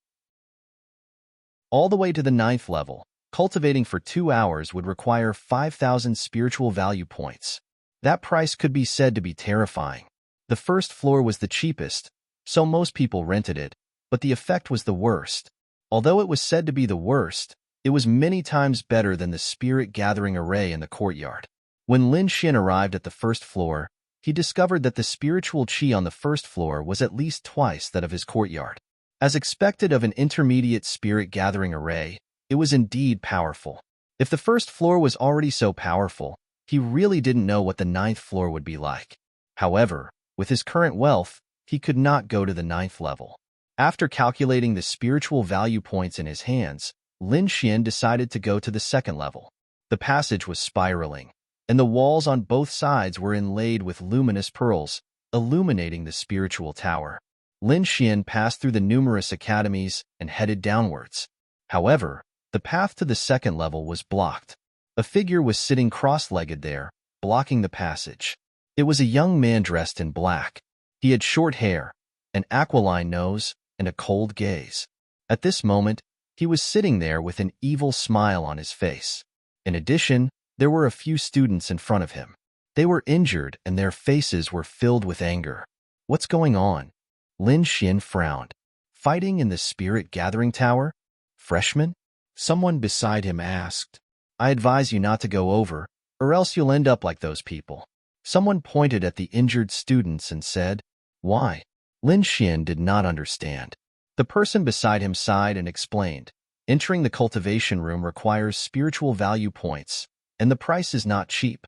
A: All the way to the 9th level, cultivating for 2 hours would require 5,000 spiritual value points. That price could be said to be terrifying. The first floor was the cheapest, so most people rented it, but the effect was the worst. Although it was said to be the worst, It was many times better than the spirit-gathering array in the courtyard. When Lin Xin arrived at the first floor, he discovered that the spiritual qi on the first floor was at least twice that of his courtyard. As expected of an intermediate spirit-gathering array, it was indeed powerful. If the first floor was already so powerful, he really didn't know what the ninth floor would be like. However, with his current wealth, he could not go to the ninth level. After calculating the spiritual value points in his hands, Lin Xian decided to go to the second level. The passage was spiraling, and the walls on both sides were inlaid with luminous pearls, illuminating the spiritual tower. Lin Xian passed through the numerous academies and headed downwards. However, the path to the second level was blocked. A figure was sitting cross-legged there, blocking the passage. It was a young man dressed in black. He had short hair, an aquiline nose, and a cold gaze. At this moment, he was sitting there with an evil smile on his face. In addition, there were a few students in front of him. They were injured and their faces were filled with anger. What's going on? Lin Xian frowned. Fighting in the spirit-gathering tower? Freshman? Someone beside him asked. I advise you not to go over, or else you'll end up like those people. Someone pointed at the injured students and said, Why? Lin Xian did not understand. The person beside him sighed and explained, Entering the cultivation room requires spiritual value points, and the price is not cheap.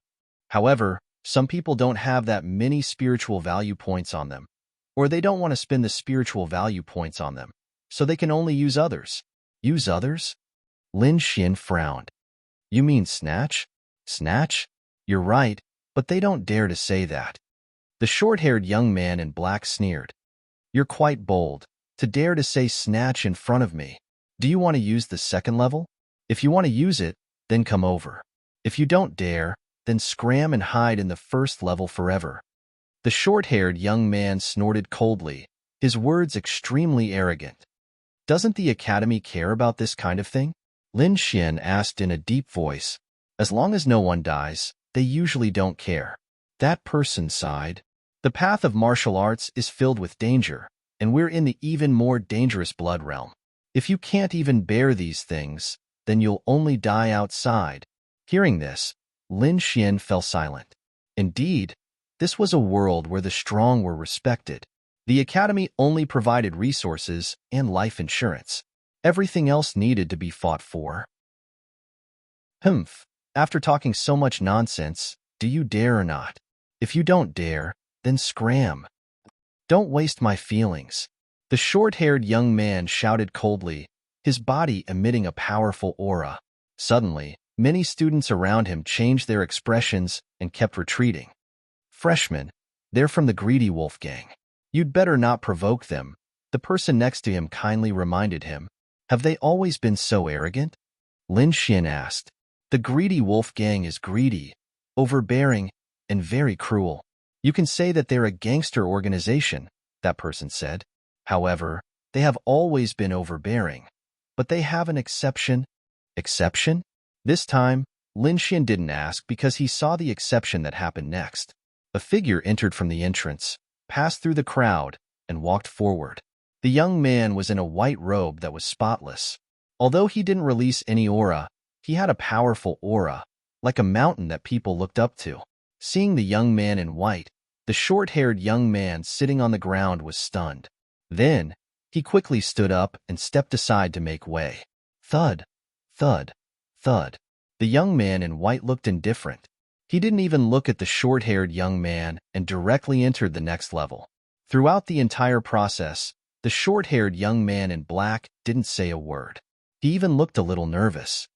A: However, some people don't have that many spiritual value points on them, or they don't want to spend the spiritual value points on them, so they can only use others. Use others? Lin Xian frowned. You mean snatch? Snatch? You're right, but they don't dare to say that. The short-haired young man in black sneered. You're quite bold, to dare to say snatch in front of me. Do you want to use the second level? If you want to use it, then come over. If you don't dare, then scram and hide in the first level forever. The short-haired young man snorted coldly, his words extremely arrogant. Doesn't the academy care about this kind of thing? Lin Xian asked in a deep voice. As long as no one dies, they usually don't care. That person sighed. The path of martial arts is filled with danger, and we're in the even more dangerous blood realm. If you can't even bear these things, then you'll only die outside. Hearing this, Lin Xian fell silent. Indeed, this was a world where the strong were respected. The academy only provided resources and life insurance. Everything else needed to be fought for. Humph. After talking so much nonsense, do you dare or not? If you don't dare, then scram. Don't waste my feelings. The short-haired young man shouted coldly, his body emitting a powerful aura. Suddenly, many students around him changed their expressions and kept retreating. Freshmen, they're from the greedy wolf gang. You'd better not provoke them, the person next to him kindly reminded him. Have they always been so arrogant? Lin Xian asked. The greedy wolf gang is greedy, overbearing, and very cruel. You can say that they're a gangster organization, that person said. However, they have always been overbearing. But they have an exception. Exception? This time, Lin Xian didn't ask because he saw the exception that happened next. A figure entered from the entrance, passed through the crowd, and walked forward. The young man was in a white robe that was spotless. Although he didn't release any aura, he had a powerful aura, like a mountain that people looked up to. Seeing the young man in white, the short-haired young man sitting on the ground was stunned. Then, he quickly stood up and stepped aside to make way. Thud, thud, thud. The young man in white looked indifferent. He didn't even look at the short-haired young man and directly entered the next level. Throughout the entire process, the short-haired young man in black didn't say a word. He even looked a little nervous.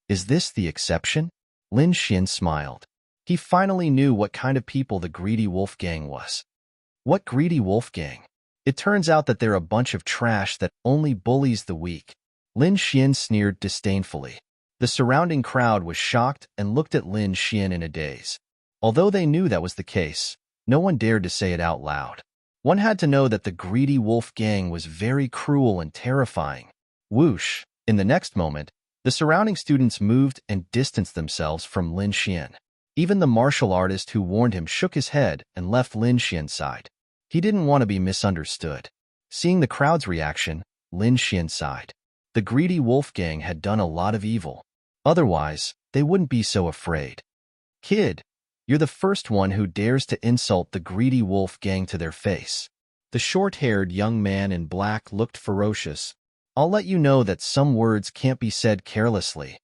A: Is this the exception? Lin Xian smiled. He finally knew what kind of people the greedy wolf gang was. What greedy wolf gang? It turns out that they're a bunch of trash that only bullies the weak. Lin Xian sneered disdainfully. The surrounding crowd was shocked and looked at Lin Xian in a daze. Although they knew that was the case, no one dared to say it out loud. One had to know that the greedy wolf gang was very cruel and terrifying. Whoosh! In the next moment, the surrounding students moved and distanced themselves from Lin Xian. Even the martial artist who warned him shook his head and left Lin Xian's side. He didn't want to be misunderstood. Seeing the crowd's reaction, Lin Xian sighed. The greedy wolf gang had done a lot of evil. Otherwise, they wouldn't be so afraid. Kid, you're the first one who dares to insult the greedy wolf gang to their face. The short-haired young man in black looked ferocious. I'll let you know that some words can't be said carelessly.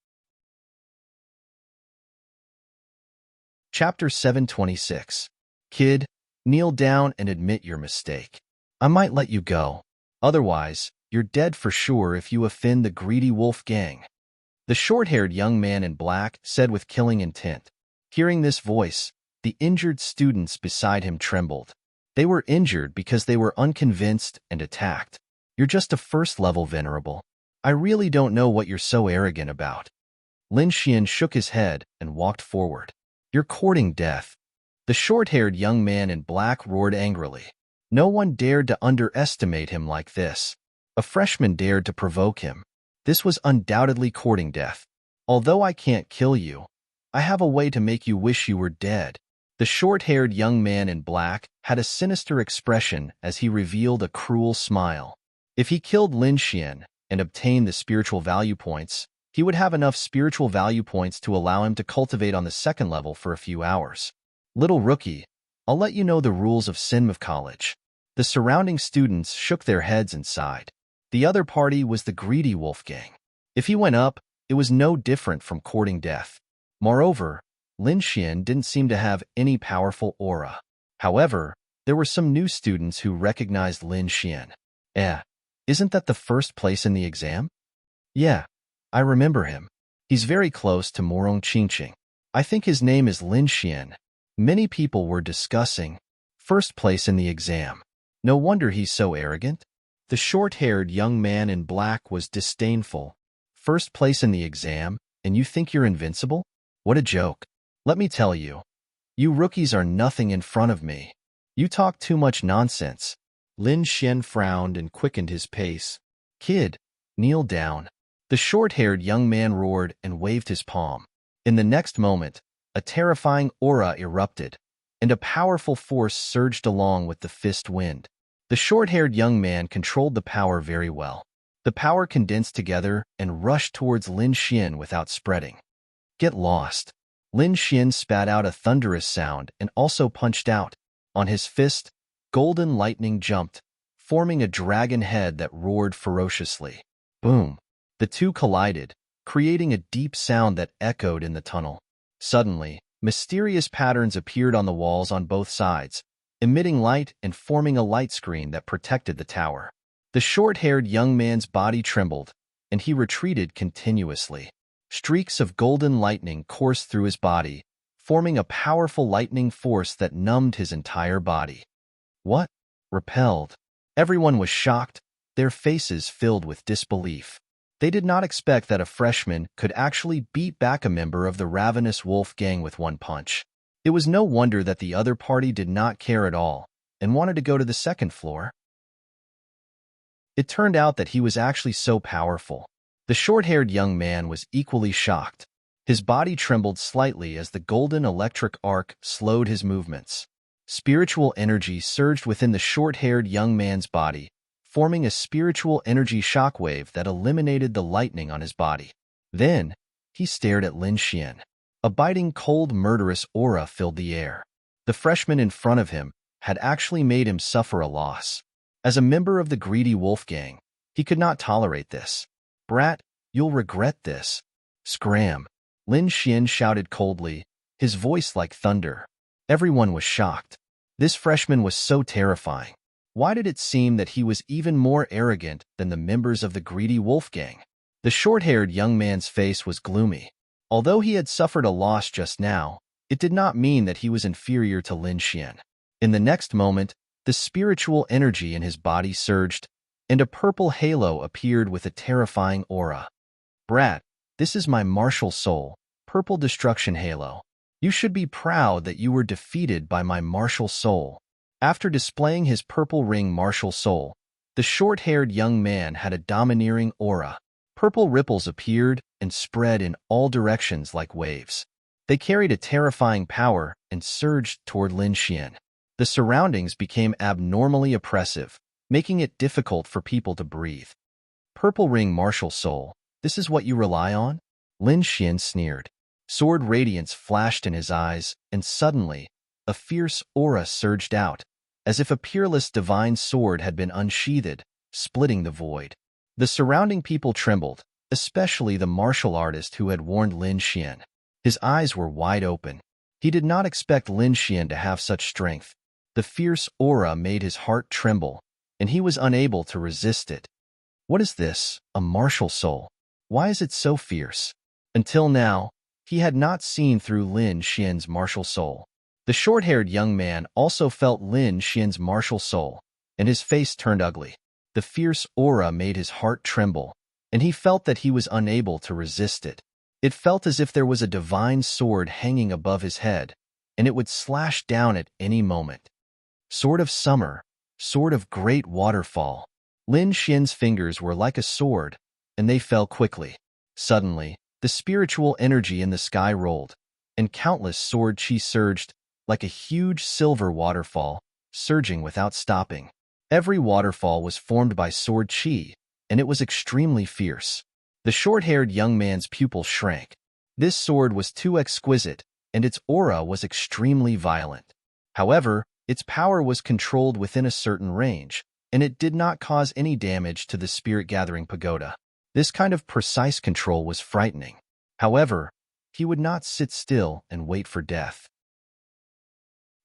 A: Chapter 726. Kid, kneel down and admit your mistake. I might let you go. Otherwise, you're dead for sure if you offend the greedy wolf gang. The short-haired young man in black said with killing intent. Hearing this voice, the injured students beside him trembled. They were injured because they were unconvinced and attacked. You're just a first-level venerable. I really don't know what you're so arrogant about. Lin Xian shook his head and walked forward. You're courting death. The short-haired young man in black roared angrily. No one dared to underestimate him like this. A freshman dared to provoke him. This was undoubtedly courting death. Although I can't kill you, I have a way to make you wish you were dead. The short-haired young man in black had a sinister expression as he revealed a cruel smile. If he killed Lin Xian and obtained the spiritual value points, he would have enough spiritual value points to allow him to cultivate on the second level for a few hours. Little rookie, I'll let you know the rules of Sinmov College. The surrounding students shook their heads and sighed. The other party was the greedy wolf gang. If he went up, it was no different from courting death. Moreover, Lin Xian didn't seem to have any powerful aura. However, there were some new students who recognized Lin Xian. Isn't that the first place in the exam? Yeah, I remember him. He's very close to Morong Qingqing. I think his name is Lin Xian. Many people were discussing first place in the exam. No wonder he's so arrogant. The short-haired young man in black was disdainful. First place in the exam, and you think you're invincible? What a joke. Let me tell you, you rookies are nothing in front of me. You talk too much nonsense. Lin Xian frowned and quickened his pace. Kid, kneel down. The short-haired young man roared and waved his palm. In the next moment, a terrifying aura erupted, and a powerful force surged along with the fist wind. The short-haired young man controlled the power very well. The power condensed together and rushed towards Lin Xian without spreading. Get lost. Lin Xian spat out a thunderous sound and also punched out. On his fist, golden lightning jumped, forming a dragon head that roared ferociously. Boom! The two collided, creating a deep sound that echoed in the tunnel. Suddenly, mysterious patterns appeared on the walls on both sides, emitting light and forming a light screen that protected the tower. The short-haired young man's body trembled, and he retreated continuously. Streaks of golden lightning coursed through his body, forming a powerful lightning force that numbed his entire body. What? Repelled. Everyone was shocked, their faces filled with disbelief. They did not expect that a freshman could actually beat back a member of the ravenous wolf gang with one punch. It was no wonder that the other party did not care at all and wanted to go to the second floor. It turned out that he was actually so powerful. The short-haired young man was equally shocked. His body trembled slightly as the golden electric arc slowed his movements. Spiritual energy surged within the short-haired young man's body, forming a spiritual energy shockwave that eliminated the lightning on his body. Then, he stared at Lin Xian. A biting, cold, murderous aura filled the air. The freshman in front of him had actually made him suffer a loss. As a member of the greedy wolf gang, he could not tolerate this. Brat, you'll regret this. Scram! Lin Xian shouted coldly, his voice like thunder. Everyone was shocked. This freshman was so terrifying. Why did it seem that he was even more arrogant than the members of the greedy wolf gang? The short-haired young man's face was gloomy. Although he had suffered a loss just now, it did not mean that he was inferior to Lin Xian. In the next moment, the spiritual energy in his body surged, and a purple halo appeared with a terrifying aura. Brat, this is my martial soul, purple destruction halo. You should be proud that you were defeated by my martial soul. After displaying his purple ring martial soul, the short-haired young man had a domineering aura. Purple ripples appeared and spread in all directions like waves. They carried a terrifying power and surged toward Lin Xian. The surroundings became abnormally oppressive, making it difficult for people to breathe. purple ring martial soul, this is what you rely on? Lin Xian sneered. Sword radiance flashed in his eyes, and suddenly, a fierce aura surged out, as if a peerless divine sword had been unsheathed, splitting the void. The surrounding people trembled, especially the martial artist who had warned Lin Xian. His eyes were wide open. He did not expect Lin Xian to have such strength. The fierce aura made his heart tremble, and he was unable to resist it. What is this, a martial soul? Why is it so fierce? Until now, he had not seen through Lin Xian's martial soul. The short-haired young man also felt Lin Xian's martial soul, and his face turned ugly. The fierce aura made his heart tremble, and he felt that he was unable to resist it. It felt as if there was a divine sword hanging above his head, and it would slash down at any moment. Sword of summer, sword of great waterfall. Lin Xian's fingers were like a sword, and they fell quickly. Suddenly, the spiritual energy in the sky rolled, and countless sword chi surged, like a huge silver waterfall, surging without stopping. Every waterfall was formed by sword chi, and it was extremely fierce. The short-haired young man's pupil shrank. This sword was too exquisite, and its aura was extremely violent. However, its power was controlled within a certain range, and it did not cause any damage to the spirit-gathering pagoda. This kind of precise control was frightening. However, he would not sit still and wait for death.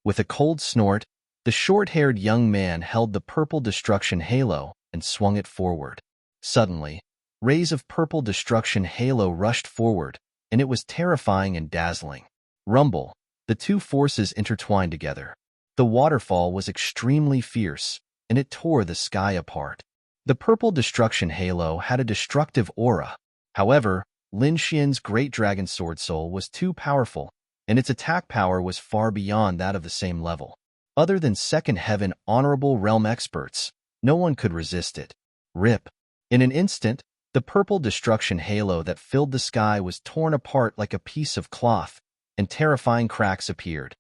A: With a cold snort, the short-haired young man held the purple destruction halo and swung it forward. Suddenly, rays of purple destruction halo rushed forward, and it was terrifying and dazzling. Rumble, the two forces intertwined together. The waterfall was extremely fierce, and it tore the sky apart. The purple destruction halo had a destructive aura. However, Lin Xian's great dragon sword soul was too powerful, and its attack power was far beyond that of the same level. Other than second heaven honorable realm experts, no one could resist it. Rip. In an instant, the purple destruction halo that filled the sky was torn apart like a piece of cloth, and terrifying cracks appeared.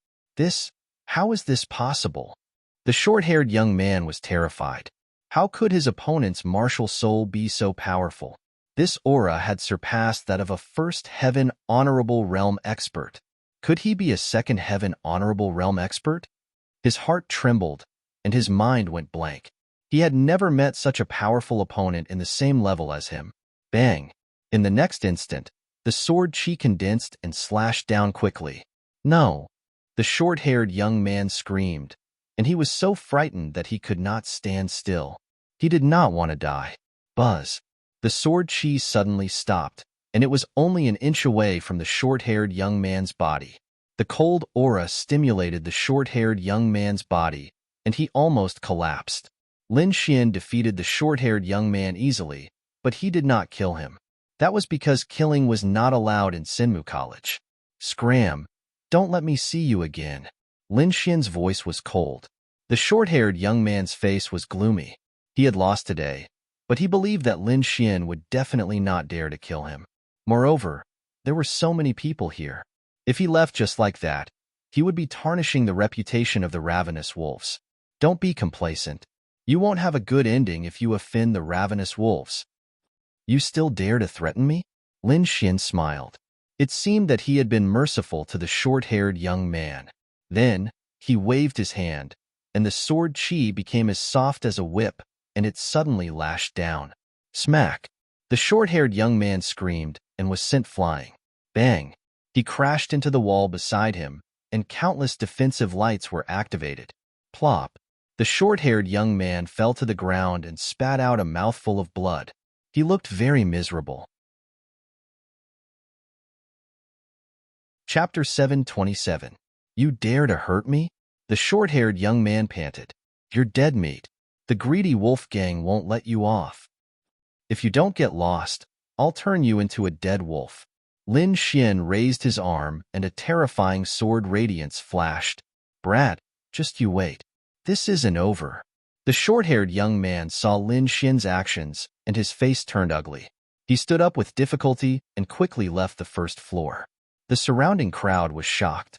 A: How is this possible? The short-haired young man was terrified. How could his opponent's martial soul be so powerful? This aura had surpassed that of a first heaven honorable realm expert. Could he be a second heaven honorable realm expert? His heart trembled, and his mind went blank. He had never met such a powerful opponent in the same level as him. Bang! In the next instant, the sword chi condensed and slashed down quickly. No! The short-haired young man screamed, and he was so frightened that he could not stand still. He did not want to die. Buzz! The sword chi suddenly stopped, and it was only an inch away from the short-haired young man's body. The cold aura stimulated the short-haired young man's body, and he almost collapsed. Lin Xian defeated the short-haired young man easily, but he did not kill him. That was because killing was not allowed in Sinmu College. Scram! Don't let me see you again. Lin Xian's voice was cold. The short-haired young man's face was gloomy. He had lost today, but he believed that Lin Xian would definitely not dare to kill him. Moreover, there were so many people here. If he left just like that, he would be tarnishing the reputation of the ravenous wolves. Don't be complacent. You won't have a good ending if you offend the ravenous wolves. You still dare to threaten me? Lin Xian smiled. It seemed that he had been merciful to the short-haired young man. Then, he waved his hand, and the sword chi became as soft as a whip, and it suddenly lashed down. Smack! The short-haired young man screamed and was sent flying. Bang! He crashed into the wall beside him, and countless defensive lights were activated. Plop! The short-haired young man fell to the ground and spat out a mouthful of blood. He looked very miserable. Chapter 727. You dare to hurt me? The short-haired young man panted. You're dead meat. The greedy wolf gang won't let you off. If you don't get lost, I'll turn you into a dead wolf. Lin Xian raised his arm, and a terrifying sword radiance flashed. Brat, just you wait. This isn't over. The short-haired young man saw Lin Xian's actions, and his face turned ugly. He stood up with difficulty and quickly left the first floor. The surrounding crowd was shocked.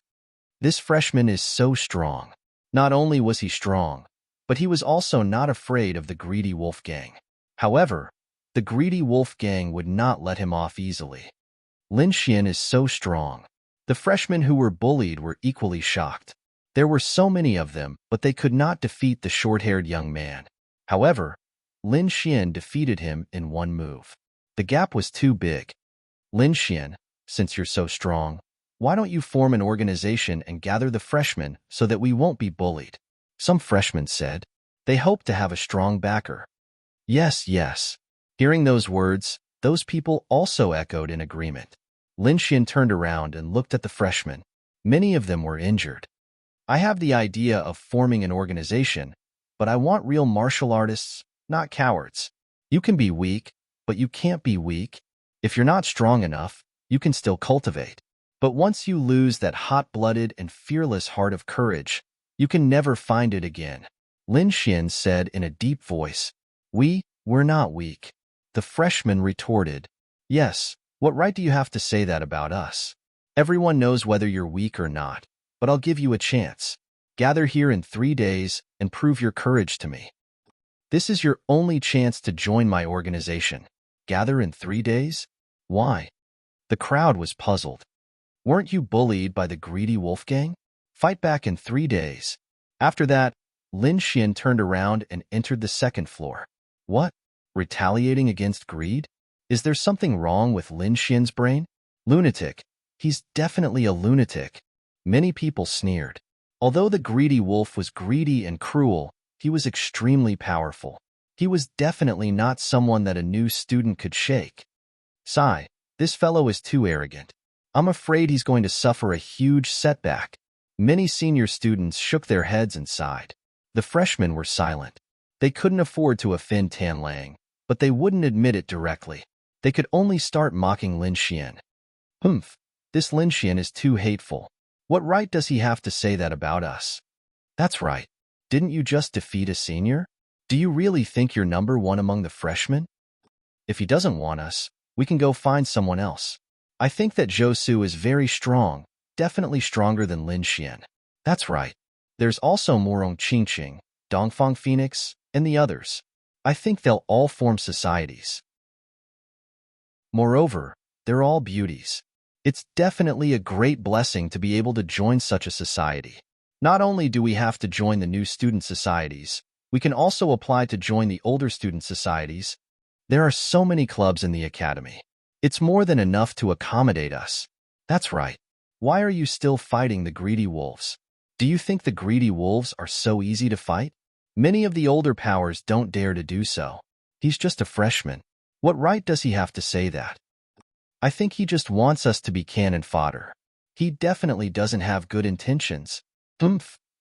A: This freshman is so strong. Not only was he strong, but he was also not afraid of the greedy wolf gang. However, The greedy wolf gang would not let him off easily. Lin Xian is so strong. The freshmen who were bullied were equally shocked. There were so many of them, but they could not defeat the short-haired young man. However, Lin Xian defeated him in one move. The gap was too big. Lin Xian, since you're so strong, why don't you form an organization and gather the freshmen so that we won't be bullied? Some freshmen said. They hoped to have a strong backer. Yes, yes. Hearing those words, those people also echoed in agreement. Lin Xian turned around and looked at the freshmen. Many of them were injured. I have the idea of forming an organization, but I want real martial artists, not cowards. You can be weak, but you can't be weak. If you're not strong enough, you can still cultivate. But once you lose that hot-blooded and fearless heart of courage, you can never find it again. Lin Xian said in a deep voice. We're not weak. The freshman retorted. Yes, what right do you have to say that about us? Everyone knows whether you're weak or not, but I'll give you a chance. Gather here in 3 days and prove your courage to me. This is your only chance to join my organization. Gather in 3 days? Why? The crowd was puzzled. Weren't you bullied by the greedy wolf gang? Fight back in 3 days. After that, Lin Xian turned around and entered the second floor. What? Retaliating against greed? Is there something wrong with Lin Xian's brain? Lunatic. He's definitely a lunatic. Many people sneered. Although the greedy wolf was greedy and cruel, he was extremely powerful. He was definitely not someone that a new student could shake. Sigh, this fellow is too arrogant. I'm afraid he's going to suffer a huge setback. Many senior students shook their heads and sighed. The freshmen were silent. They couldn't afford to offend Tan Lang, but they wouldn't admit it directly. They could only start mocking Lin Xian. Humph, this Lin Xian is too hateful. What right does he have to say that about us? That's right. Didn't you just defeat a senior? Do you really think you're number one among the freshmen? If he doesn't want us, we can go find someone else. I think that Zhou Su is very strong, definitely stronger than Lin Xian. That's right. There's also Morong Qingqing, Dongfang Phoenix, and the others. I think they'll all form societies. Moreover, they're all beauties. It's definitely a great blessing to be able to join such a society. Not only do we have to join the new student societies, we can also apply to join the older student societies. There are so many clubs in the academy. It's more than enough to accommodate us. That's right. Why are you still fighting the greedy wolves? Do you think the greedy wolves are so easy to fight? Many of the older powers don't dare to do so. He's just a freshman. What right does he have to say that? I think he just wants us to be cannon fodder. He definitely doesn't have good intentions.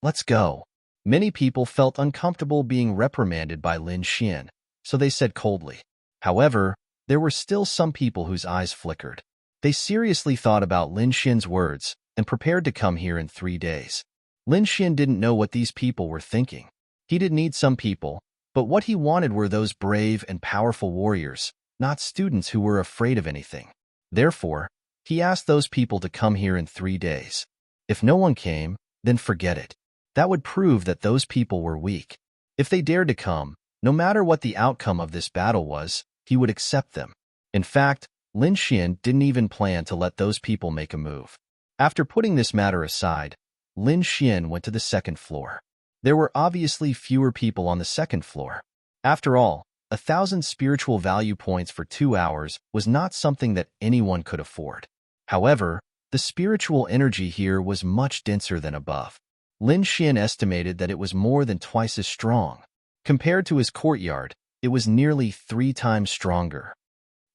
A: Let's go. Many people felt uncomfortable being reprimanded by Lin Xian, so they said coldly. However, there were still some people whose eyes flickered. They seriously thought about Lin Xian's words and prepared to come here in 3 days. Lin Xian didn't know what these people were thinking. He did need some people, but what he wanted were those brave and powerful warriors, not students who were afraid of anything. Therefore, he asked those people to come here in 3 days. If no one came, then forget it. That would prove that those people were weak. If they dared to come, no matter what the outcome of this battle was, he would accept them. In fact, Lin Xian didn't even plan to let those people make a move. After putting this matter aside, Lin Xian went to the second floor. There were obviously fewer people on the second floor. After all, 1,000 spiritual value points for 2 hours was not something that anyone could afford. However, the spiritual energy here was much denser than above. Lin Xian estimated that it was more than twice as strong. Compared to his courtyard, it was nearly 3 times stronger.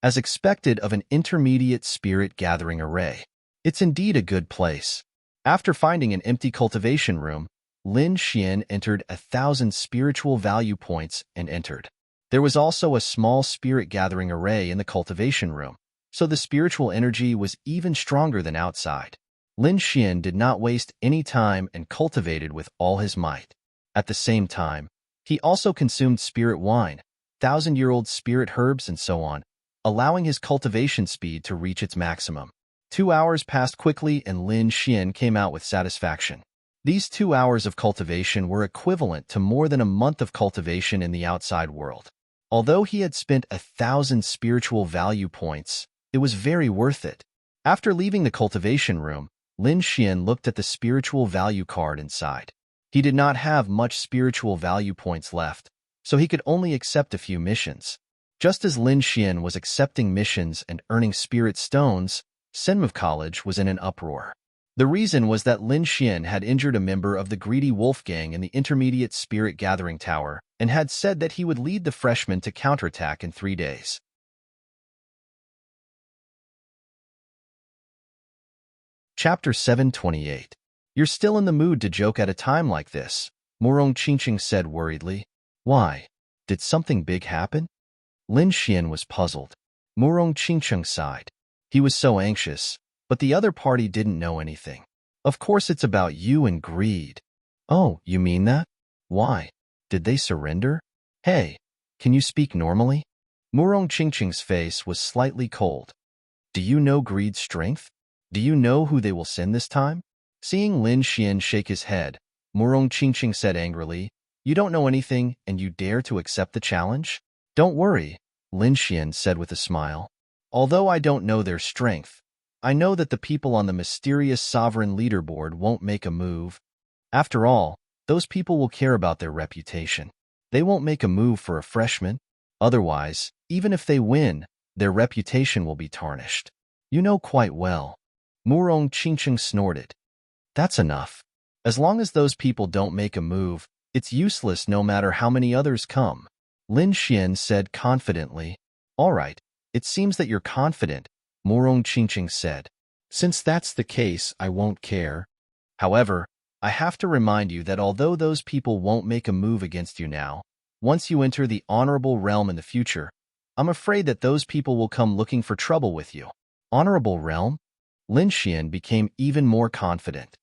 A: As expected of an intermediate spirit gathering array, it's indeed a good place. After finding an empty cultivation room, Lin Xian entered 1,000 spiritual value points and entered. There was also a small spirit gathering array in the cultivation room, so the spiritual energy was even stronger than outside. Lin Xian did not waste any time and cultivated with all his might. At the same time, he also consumed spirit wine, 1,000-year-old spirit herbs, and so on, allowing his cultivation speed to reach its maximum. 2 hours passed quickly and Lin Xian came out with satisfaction. These 2 hours of cultivation were equivalent to more than a month of cultivation in the outside world. Although he had spent 1,000 spiritual value points, it was very worth it. After leaving the cultivation room, Lin Xian looked at the spiritual value card inside. He did not have much spiritual value points left, so he could only accept a few missions. Just as Lin Xian was accepting missions and earning spirit stones, Senmove College was in an uproar. The reason was that Lin Xian had injured a member of the Greedy Wolf Gang in the Intermediate Spirit Gathering Tower and had said that he would lead the freshmen to counterattack in 3 days. Chapter 728. You're still in the mood to joke at a time like this, Morong Qingqing said worriedly. Why? Did something big happen? Lin Xian was puzzled. Morong Qingqing sighed. He was so anxious, but the other party didn't know anything. Of course it's about you and greed. Oh, you mean that? Why? Did they surrender? Hey, can you speak normally? Morong Qingqing's face was slightly cold. Do you know greed's strength? Do you know who they will send this time? Seeing Lin Xian shake his head, Morong Qingqing said angrily, You don't know anything and you dare to accept the challenge? Don't worry, Lin Xian said with a smile. Although I don't know their strength, I know that the people on the mysterious sovereign leaderboard won't make a move. After all, those people will care about their reputation. They won't make a move for a freshman. Otherwise, even if they win, their reputation will be tarnished. You know quite well. Morong Qingqing snorted. That's enough. As long as those people don't make a move, it's useless no matter how many others come. Lin Xian said confidently. All right, it seems that you're confident, Morong Qingqing said. Since that's the case, I won't care. However, I have to remind you that although those people won't make a move against you now, once you enter the honorable realm in the future, I'm afraid that those people will come looking for trouble with you. Honorable realm? Lin Xian became even more confident.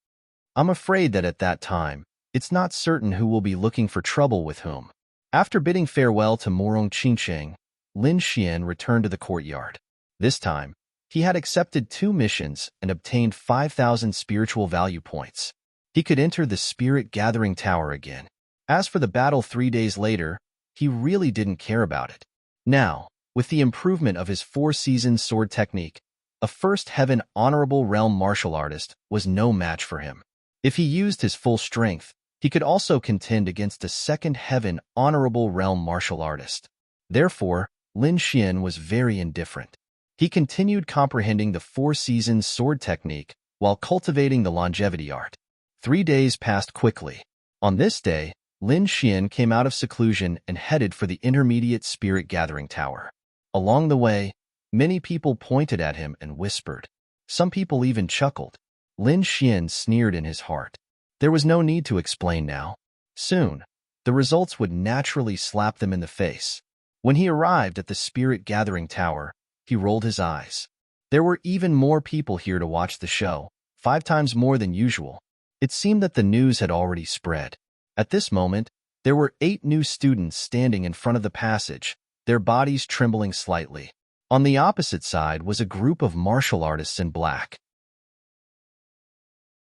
A: I'm afraid that at that time, it's not certain who will be looking for trouble with whom. After bidding farewell to Morong Qingqing, Lin Xian returned to the courtyard. This time, he had accepted 2 missions and obtained 5,000 spiritual value points. He could enter the Spirit Gathering Tower again. As for the battle 3 days later, he really didn't care about it. Now, with the improvement of his 4-season sword technique, a First Heaven Honorable Realm martial artist was no match for him. If he used his full strength, he could also contend against a Second Heaven Honorable Realm martial artist. Therefore, Lin Xian was very indifferent. He continued comprehending the 4-season sword technique while cultivating the longevity art. 3 days passed quickly. On this day, Lin Xian came out of seclusion and headed for the Intermediate Spirit Gathering Tower. Along the way, many people pointed at him and whispered. Some people even chuckled. Lin Xian sneered in his heart. There was no need to explain now. Soon, the results would naturally slap them in the face. When he arrived at the Spirit Gathering Tower, he rolled his eyes. There were even more people here to watch the show, 5 times more than usual. It seemed that the news had already spread. At this moment, there were 8 new students standing in front of the passage, their bodies trembling slightly. On the opposite side was a group of martial artists in black.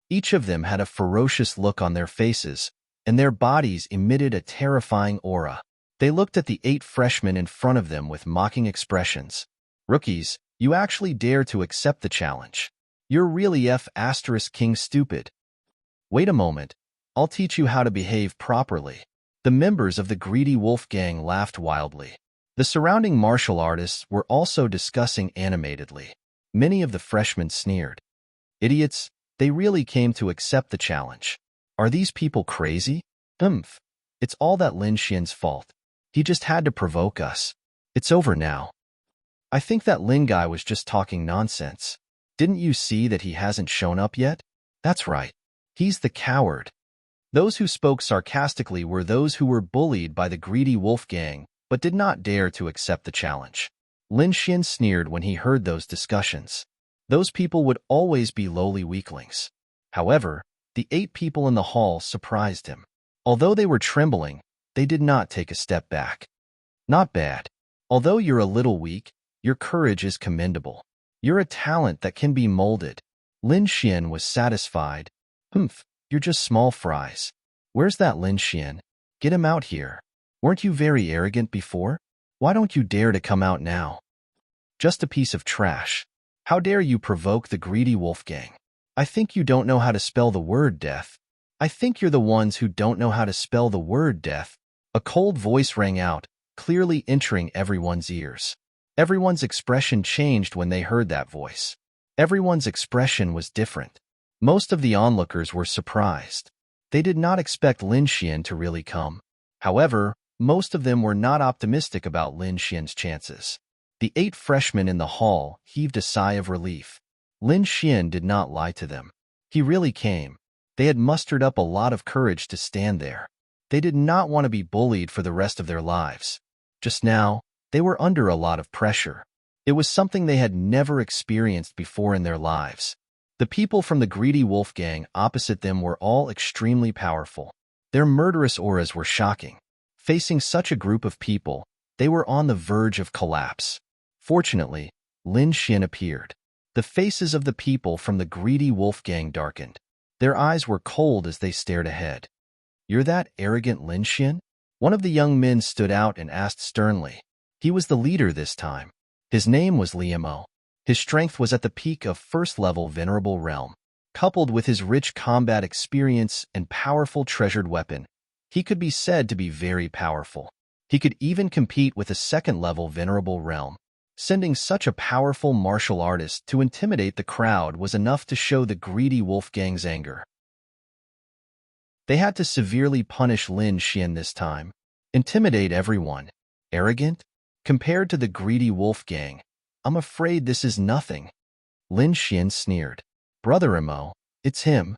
A: Each of them had a ferocious look on their faces, and their bodies emitted a terrifying aura. They looked at the 8 freshmen in front of them with mocking expressions. Rookies, you actually dare to accept the challenge. You're really King stupid. Wait a moment. I'll teach you how to behave properly. The members of the Greedy Wolf Gang laughed wildly. The surrounding martial artists were also discussing animatedly. Many of the freshmen sneered. Idiots, they really came to accept the challenge. Are these people crazy? It's all that Lin Xian's fault. He just had to provoke us. It's over now. I think that Lin guy was just talking nonsense. Didn't you see that he hasn't shown up yet? That's right. He's the coward. Those who spoke sarcastically were those who were bullied by the Greedy Wolf Gang, but did not dare to accept the challenge. Lin Xian sneered when he heard those discussions. Those people would always be lowly weaklings. However, the 8 people in the hall surprised him. Although they were trembling, they did not take a step back. Not bad. Although you're a little weak, your courage is commendable. You're a talent that can be molded. Lin Xian was satisfied. You're just small fries. Where's that Lin Xian? Get him out here. Weren't you very arrogant before? Why don't you dare to come out now? Just a piece of trash. How dare you provoke the greedy Wolfgang? I think you don't know how to spell the word death. I think you're the ones who don't know how to spell the word death. A cold voice rang out, clearly entering everyone's ears. Everyone's expression changed when they heard that voice. Everyone's expression was different. Most of the onlookers were surprised. They did not expect Lin Xian to really come. However, most of them were not optimistic about Lin Xian's chances. The 8 freshmen in the hall heaved a sigh of relief. Lin Xian did not lie to them. He really came. They had mustered up a lot of courage to stand there. They did not want to be bullied for the rest of their lives. Just now, they were under a lot of pressure. It was something they had never experienced before in their lives. The people from the greedy Wolfgang opposite them were all extremely powerful. Their murderous auras were shocking. Facing such a group of people, they were on the verge of collapse. Fortunately, Lin Xian appeared. The faces of the people from the greedy Wolfgang darkened. Their eyes were cold as they stared ahead. "You're that arrogant Lin Xian?" One of the young men stood out and asked sternly. He was the leader this time. His name was Liamo. His strength was at the peak of first-level Venerable Realm. Coupled with his rich combat experience and powerful treasured weapon, he could be said to be very powerful. He could even compete with a second-level Venerable Realm. Sending such a powerful martial artist to intimidate the crowd was enough to show the greedy Wolfgang's anger. They had to severely punish Lin Xian this time. Intimidate everyone. Arrogant? Compared to the greedy Wolfgang, I'm afraid this is nothing. Lin Xian sneered. "Brother Imo, it's him."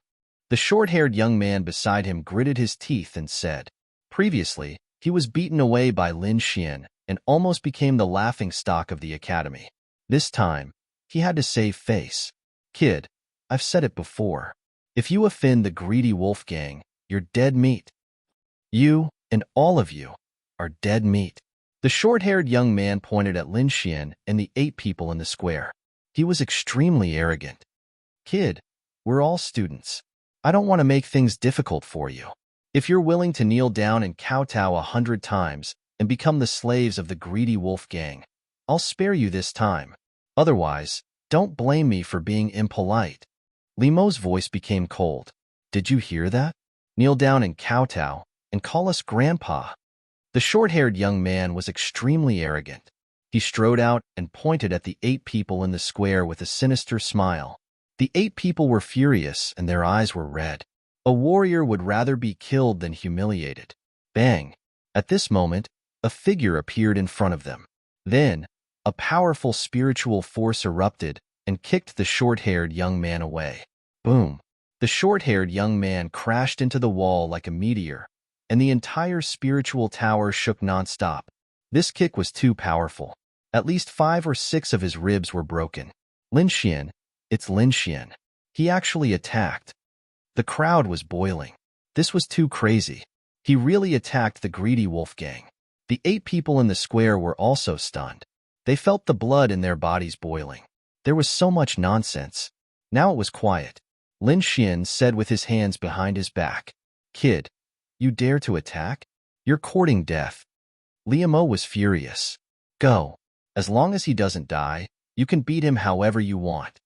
A: The short-haired young man beside him gritted his teeth and said. Previously, he was beaten away by Lin Xian and almost became the laughingstock of the academy. This time, he had to save face. "Kid, I've said it before. If you offend the greedy Wolfgang, you're dead meat. You, and all of you, are dead meat." The short-haired young man pointed at Lin Xian and the 8 people in the square. He was extremely arrogant. "Kid, we're all students. I don't want to make things difficult for you. If you're willing to kneel down and kowtow 100 times and become the slaves of the greedy Wolfgang, I'll spare you this time. Otherwise, don't blame me for being impolite." Limo's voice became cold. "Did you hear that? Kneel down and kowtow, and call us grandpa." The short-haired young man was extremely arrogant. He strode out and pointed at the 8 people in the square with a sinister smile. The 8 people were furious and their eyes were red. A warrior would rather be killed than humiliated. Bang! At this moment, a figure appeared in front of them. Then, a powerful spiritual force erupted and kicked the short-haired young man away. Boom! The short-haired young man crashed into the wall like a meteor, and the entire spiritual tower shook non-stop. This kick was too powerful. At least 5 or 6 of his ribs were broken. Lin Xian, it's Lin Xian. He actually attacked. The crowd was boiling. This was too crazy. He really attacked the greedy Wolfgang. The 8 people in the square were also stunned. They felt the blood in their bodies boiling. There was so much nonsense. Now it was quiet. Lin Xian said with his hands behind his back, "Kid, you dare to attack? You're courting death." Liamo was furious. "Go. As long as he doesn't die, you can beat him however you want."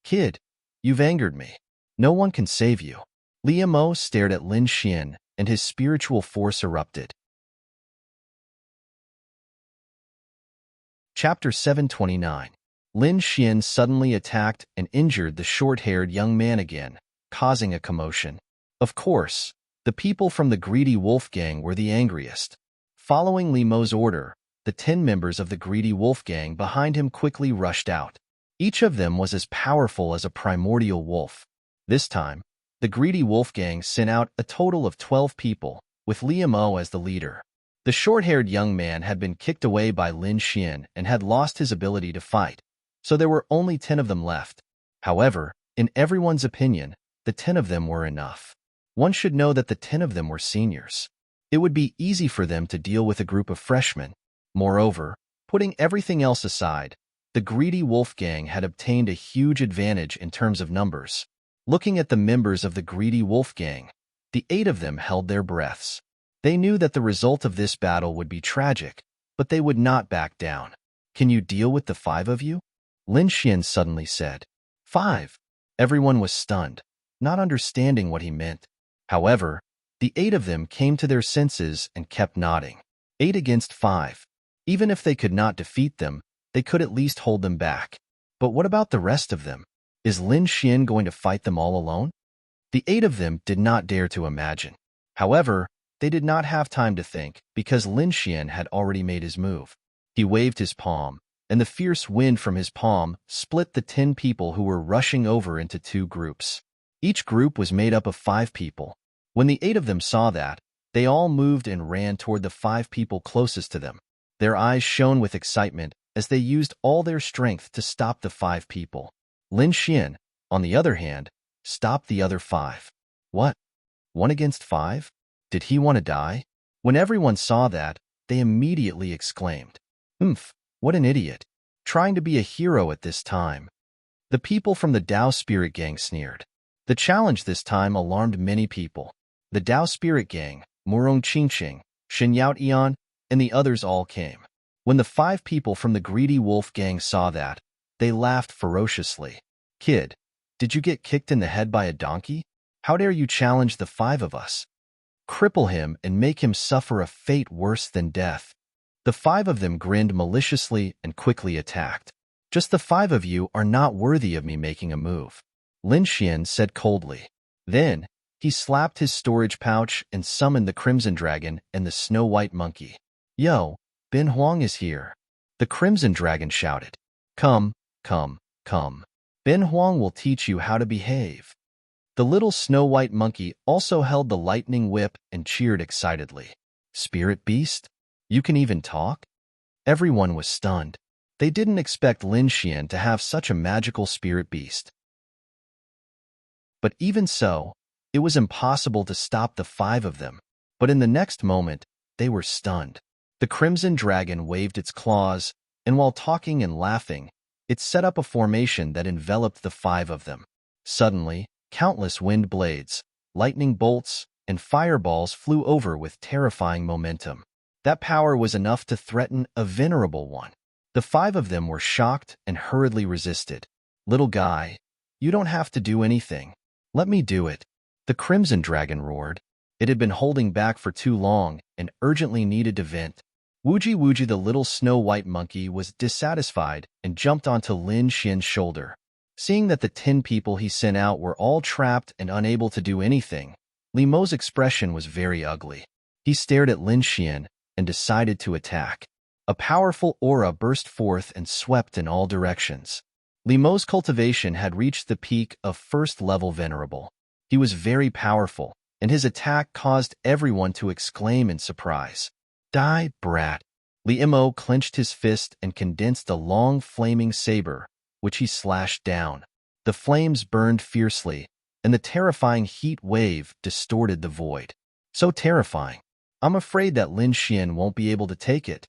A: "Kid, you've angered me. No one can save you." Liamo stared at Lin Xian and his spiritual force erupted. Chapter 729. Lin Xian suddenly attacked and injured the short-haired young man again, causing a commotion. Of course, the people from the greedy Wolfgang were the angriest. Following Liamo's order, the 10 members of the greedy Wolfgang behind him quickly rushed out. Each of them was as powerful as a primordial wolf. This time, the greedy Wolfgang sent out a total of 12 people, with Liamo as the leader. The short-haired young man had been kicked away by Lin Xian and had lost his ability to fight, so there were only 10 of them left. However, in everyone's opinion, the 10 of them were enough. One should know that the 10 of them were seniors. It would be easy for them to deal with a group of freshmen. Moreover, putting everything else aside, the greedy Wolfgang had obtained a huge advantage in terms of numbers. Looking at the members of the greedy Wolfgang, the 8 of them held their breaths. They knew that the result of this battle would be tragic, but they would not back down. Can you deal with the 5 of you? Lin Xian suddenly said. 5. Everyone was stunned, not understanding what he meant. However, the 8 of them came to their senses and kept nodding. 8 against 5. Even if they could not defeat them, they could at least hold them back. But what about the rest of them? Is Lin Xian going to fight them all alone? The 8 of them did not dare to imagine. However, they did not have time to think because Lin Xian had already made his move. He waved his palm, and the fierce wind from his palm split the 10 people who were rushing over into 2 groups. Each group was made up of 5 people. When the 8 of them saw that, they all moved and ran toward the 5 people closest to them. Their eyes shone with excitement as they used all their strength to stop the 5 people. Lin Xian, on the other hand, stopped the other 5. What? 1 against 5? Did he want to die? When everyone saw that, they immediately exclaimed, "Oomph, what an idiot. Trying to be a hero at this time." The people from the Dao Spirit Gang sneered. The challenge this time alarmed many people. The Dao Spirit Gang, Murong Qingqing, Xinyao Ian, and the others all came. When the 5 people from the Greedy Wolf Gang saw that, they laughed ferociously. "Kid, did you get kicked in the head by a donkey? How dare you challenge the 5 of us? Cripple him and make him suffer a fate worse than death." The 5 of them grinned maliciously and quickly attacked. "Just the 5 of you are not worthy of me making a move," Lin Xian said coldly. Then, he slapped his storage pouch and summoned the Crimson Dragon and the Snow White Monkey. "Yo, Ben Huang is here." The Crimson Dragon shouted. Come, come, come. Ben Huang will teach you how to behave." The little Snow White Monkey also held the lightning whip and cheered excitedly. "Spirit Beast? You can even talk?" Everyone was stunned. They didn't expect Lin Xian to have such a magical spirit beast. But even so, it was impossible to stop the 5 of them. But in the next moment, they were stunned. The Crimson Dragon waved its claws, and while talking and laughing, it set up a formation that enveloped the 5 of them. Suddenly, countless wind blades, lightning bolts, and fireballs flew over with terrifying momentum. That power was enough to threaten a venerable one. The 5 of them were shocked and hurriedly resisted. "Little guy, you don't have to do anything. Let me do it," the Crimson Dragon roared. It had been holding back for too long and urgently needed to vent. Wooji, the little Snow White Monkey, was dissatisfied and jumped onto Lin Xian's shoulder. Seeing that the 10 people he sent out were all trapped and unable to do anything, Li Mo's expression was very ugly. He stared at Lin Xian and decided to attack. A powerful aura burst forth and swept in all directions. Li Mo's cultivation had reached the peak of first-level venerable. He was very powerful, and his attack caused everyone to exclaim in surprise. "Die, brat." Li Mo clenched his fist and condensed a long flaming saber, which he slashed down. The flames burned fiercely, and the terrifying heat wave distorted the void. So terrifying. I'm afraid that Lin Xian won't be able to take it.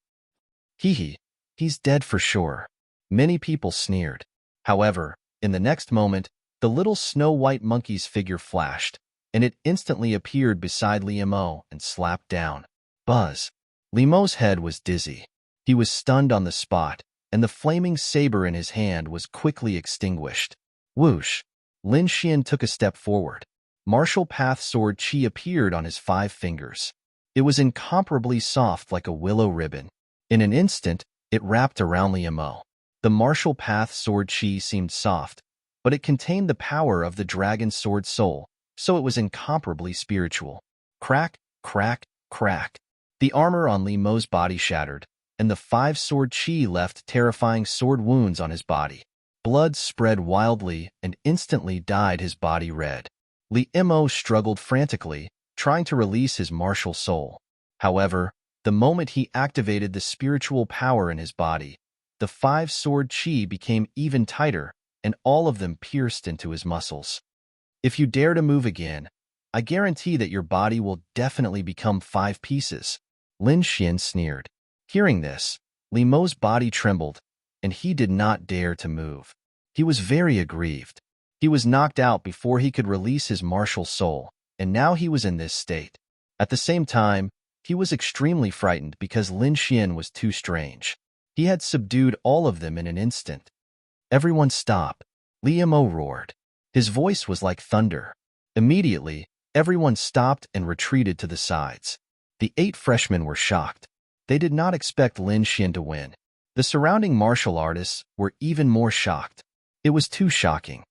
A: He's dead for sure. Many people sneered. However, in the next moment, the little Snow White Monkey's figure flashed, and it instantly appeared beside Li Mo and slapped down. Buzz. Li Mo's head was dizzy. He was stunned on the spot, and the flaming saber in his hand was quickly extinguished. Whoosh! Lin Xian took a step forward. Martial Path Sword Qi appeared on his 5 fingers. It was incomparably soft like a willow ribbon. In an instant, it wrapped around Li Mo. The Martial Path Sword Qi seemed soft, but it contained the power of the Dragon Sword Soul, so it was incomparably spiritual. Crack, crack, crack. The armor on Li Mo's body shattered, and the 5 sword Qi left terrifying sword wounds on his body. Blood spread wildly and instantly dyed his body red. Li Mo struggled frantically, trying to release his martial soul. However, the moment he activated the spiritual power in his body, the 5 sword Qi became even tighter, and all of them pierced into his muscles. "If you dare to move again, I guarantee that your body will definitely become 5 pieces," Lin Xian sneered. Hearing this, Li Mo's body trembled, and he did not dare to move. He was very aggrieved. He was knocked out before he could release his martial soul, and now he was in this state. At the same time, He was extremely frightened because Lin Xian was too strange. He had subdued all of them in an instant. Everyone stop, Li Mo roared. His voice was like thunder. Immediately, everyone stopped and retreated to the sides. The 8 freshmen were shocked. They did not expect Lin Xian to win. The surrounding martial artists were even more shocked. It was too shocking.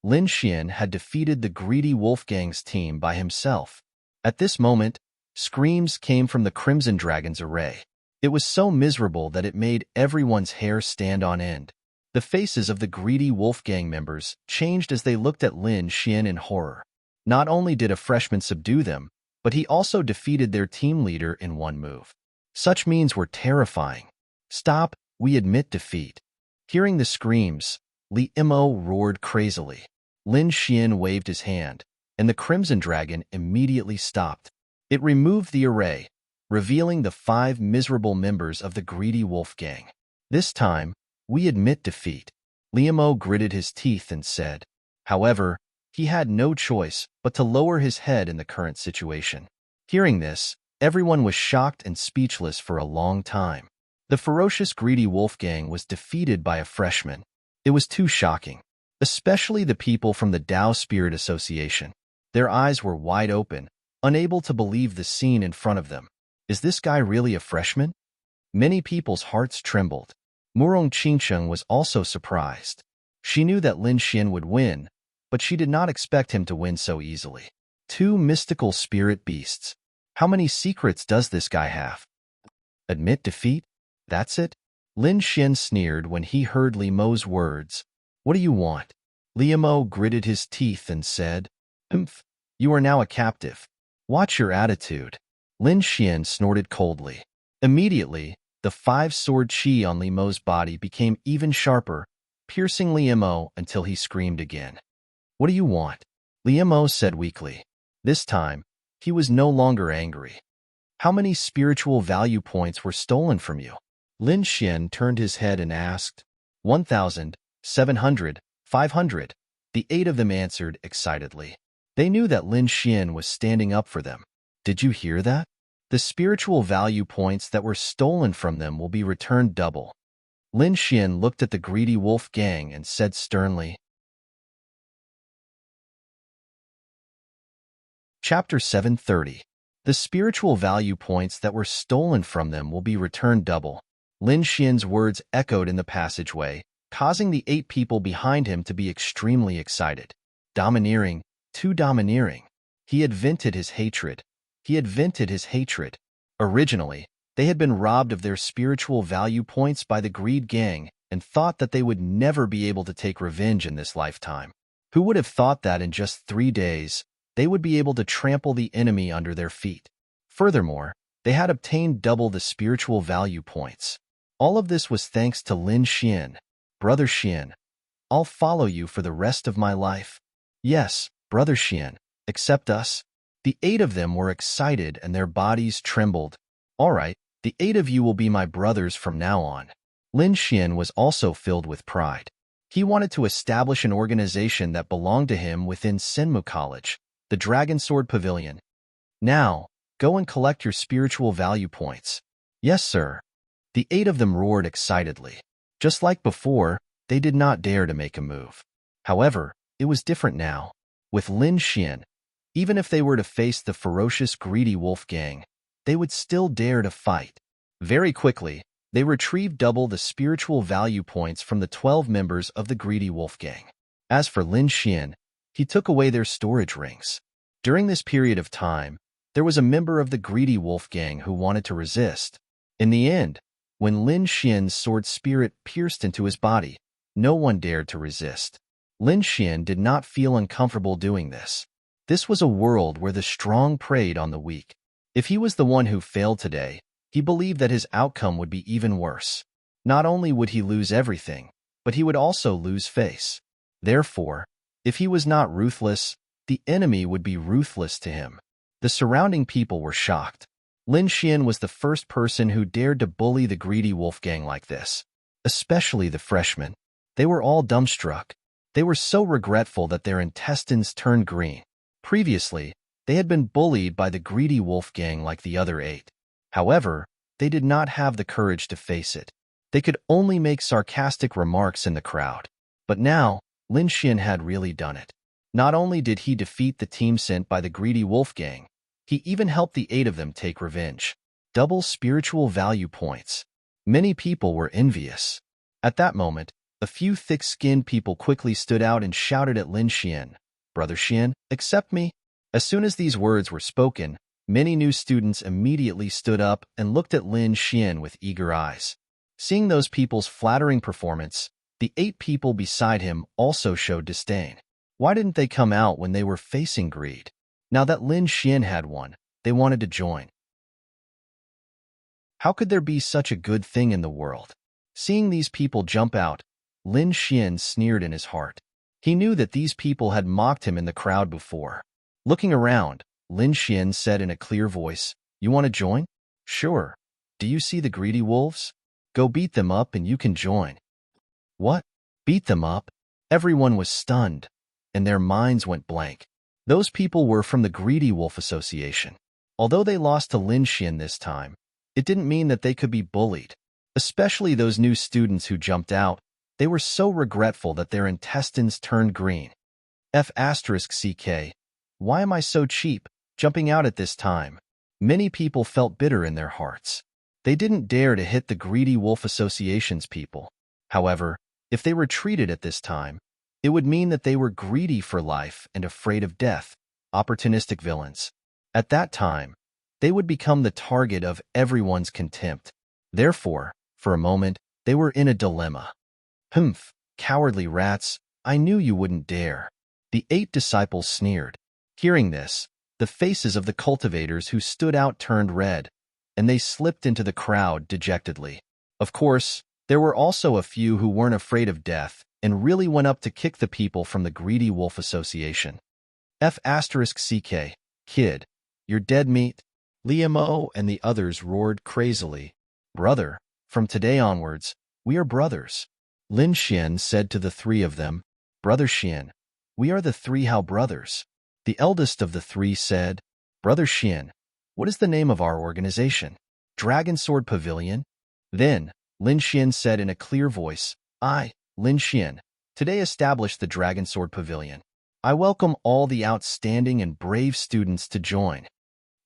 A: Lin Xian had defeated the greedy Wolfgang's team by himself. At this moment, screams came from the Crimson Dragon's array. It was so miserable that it made everyone's hair stand on end. The faces of the greedy Wolfgang members changed as they looked at Lin Xian in horror. Not only did a freshman subdue them, but he also defeated their team leader in one move. Such means were terrifying. Stop, we admit defeat. Hearing the screams, Li Mo roared crazily. Lin Xian waved his hand, and the Crimson Dragon immediately stopped. It removed the array, revealing the 5 miserable members of the greedy Wolfgang. This time, we admit defeat. Li Mo gritted his teeth and said. However, he had no choice but to lower his head in the current situation. Hearing this, everyone was shocked and speechless for a long time. The ferocious greedy Wolfgang was defeated by a freshman. It was too shocking, especially the people from the Tao Spirit Association. Their eyes were wide open, unable to believe the scene in front of them. Is this guy really a freshman? Many people's hearts trembled. Murong Qingcheng was also surprised. She knew that Lin Xian would win, but she did not expect him to win so easily. 2 mystical spirit beasts. How many secrets does this guy have? Admit defeat? That's it? Lin Xian sneered when he heard Li Mo's words. What do you want? Li Mo gritted his teeth and said, Humph, you are now a captive. Watch your attitude. Lin Xian snorted coldly. Immediately, the 5-sword chi on Li Mo's body became even sharper, piercing Li Mo until he screamed again. What do you want? Li Mo said weakly. This time, he was no longer angry. How many spiritual value points were stolen from you? Lin Xian turned his head and asked. 1,000, 700, 500. The 8 of them answered excitedly. They knew that Lin Xian was standing up for them. Did you hear that? The spiritual value points that were stolen from them will be returned double. Lin Xian looked at the greedy wolf gang and said sternly. Chapter 730. The spiritual value points that were stolen from them will be returned double. Lin Xian's words echoed in the passageway, causing the 8 people behind him to be extremely excited. Domineering, too domineering. He had vented his hatred. Originally, they had been robbed of their spiritual value points by the greed gang and thought that they would never be able to take revenge in this lifetime. Who would have thought that in just 3 days, they would be able to trample the enemy under their feet? Furthermore, they had obtained double the spiritual value points. All of this was thanks to Lin Xian. Brother Xian, I'll follow you for the rest of my life. Yes, Brother Xian, accept us. The 8 of them were excited and their bodies trembled. All right, the 8 of you will be my brothers from now on. Lin Xian was also filled with pride. He wanted to establish an organization that belonged to him within Senmu College, the Dragon Sword Pavilion. Now, go and collect your spiritual value points. Yes, sir. The 8 of them roared excitedly. Just like before, they did not dare to make a move. However, it was different now. With Lin Xian, even if they were to face the ferocious greedy wolf gang, they would still dare to fight. Very quickly, they retrieved double the spiritual value points from the 12 members of the greedy wolf gang. As for Lin Xian, he took away their storage rings. During this period of time, there was a member of the greedy wolf gang who wanted to resist. In the end, when Lin Xian's sword spirit pierced into his body, no one dared to resist. Lin Xian did not feel uncomfortable doing this. This was a world where the strong preyed on the weak. If he was the one who failed today, he believed that his outcome would be even worse. Not only would he lose everything, but he would also lose face. Therefore, if he was not ruthless, the enemy would be ruthless to him. The surrounding people were shocked. Lin Xian was the first person who dared to bully the greedy wolf gang like this. Especially the freshmen. They were all dumbstruck. They were so regretful that their intestines turned green. Previously, They had been bullied by the greedy wolf gang like the other 8. However, they did not have the courage to face it. They could only make sarcastic remarks in the crowd. But now, Lin Xian had really done it. Not only did he defeat the team sent by the greedy wolf gang, he even helped the 8 of them take revenge. Double spiritual value points. Many people were envious. At that moment, a few thick-skinned people quickly stood out and shouted at Lin Xian, "Brother Xian, accept me." As soon as these words were spoken, many new students immediately stood up and looked at Lin Xian with eager eyes. Seeing those people's flattering performance, the 8 people beside him also showed disdain. Why didn't they come out when they were facing greed? Now that Lin Xian had won, they wanted to join. How could there be such a good thing in the world? Seeing these people jump out, Lin Xian sneered in his heart. He knew that these people had mocked him in the crowd before. Looking around, Lin Xian said in a clear voice, "You want to join? Sure. Do you see the greedy wolves? Go beat them up and you can join." What? Beat them up? Everyone was stunned, and their minds went blank. Those people were from the Greedy Wolf Association. Although they lost to Lin Xian this time, it didn't mean that they could be bullied. Especially those new students who jumped out, they were so regretful that their intestines turned green. F***CK. Why am I so cheap, jumping out at this time? Many people felt bitter in their hearts. They didn't dare to hit the Greedy Wolf Association's people. However, if they retreated at this time, it would mean that they were greedy for life and afraid of death, opportunistic villains. At that time, they would become the target of everyone's contempt. Therefore, for a moment, they were in a dilemma. "Humph, cowardly rats, I knew you wouldn't dare." The 8 disciples sneered. Hearing this, the faces of the cultivators who stood out turned red, and they slipped into the crowd dejectedly. Of course, there were also a few who weren't afraid of death and really went up to kick the people from the Greedy Wolf Association. F***CK, kid, you're dead meat. Liamo and the others roared crazily. "Brother, from today onwards, we are brothers." Lin Xian said to the 3 of them, "Brother Xian, we are the 3 Hao brothers." The eldest of the 3 said, "Brother Xian, what is the name of our organization?" "Dragon Sword Pavilion." Then, Lin Xian said in a clear voice, "I, Lin Xian, today established the Dragon Sword Pavilion. I welcome all the outstanding and brave students to join."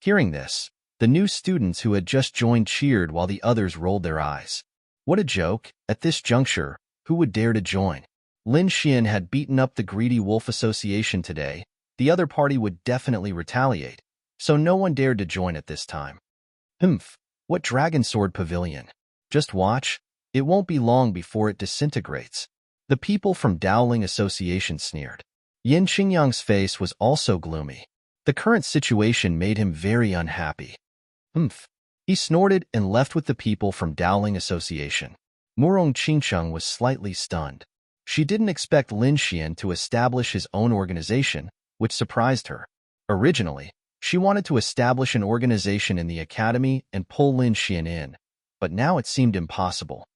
A: Hearing this, the new students who had just joined cheered while the others rolled their eyes. What a joke! At this juncture, who would dare to join? Lin Xian had beaten up the Greedy Wolf Association today. The other party would definitely retaliate, so no one dared to join at this time. Humph, what Dragon Sword Pavilion? Just watch, it won't be long before it disintegrates. The people from Dowling Association sneered. Yin Qingyang's face was also gloomy. The current situation made him very unhappy. Humph. He snorted and left with the people from Dowling Association. Murong Qingcheng was slightly stunned. She didn't expect Lin Xian to establish his own organization, which surprised her. Originally, she wanted to establish an organization in the academy and pull Lin Xian in, but now it seemed impossible.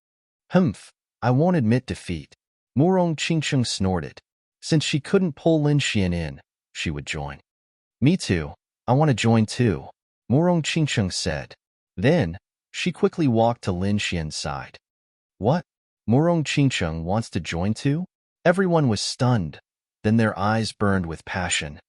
A: Humph, I won't admit defeat. Murong Qingcheng snorted. Since she couldn't pull Lin Xian in, she would join. Me too, I want to join too, Murong Qingcheng said. Then, she quickly walked to Lin Xian's side. What? Murong Qingcheng wants to join too? Everyone was stunned. Then their eyes burned with passion.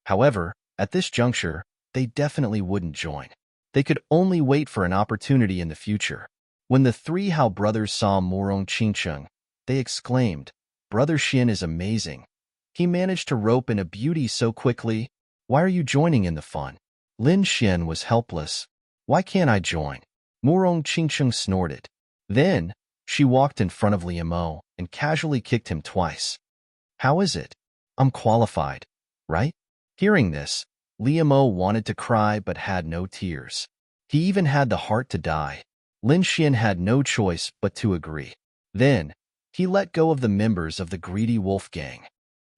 A: However, at this juncture, they definitely wouldn't join. They could only wait for an opportunity in the future. When the 3 Hao brothers saw Murong Qingcheng, they exclaimed, "Brother Xian is amazing. He managed to rope in a beauty so quickly. Why are you joining in the fun?" Lin Xian was helpless. "Why can't I join?" Murong Qingcheng snorted. Then, she walked in front of Liamo and casually kicked him twice. "How is it? I'm qualified, right?" Hearing this, Liamo wanted to cry but had no tears. He even had the heart to die. Lin Xian had no choice but to agree. Then, he let go of the members of the Greedy Wolf Gang.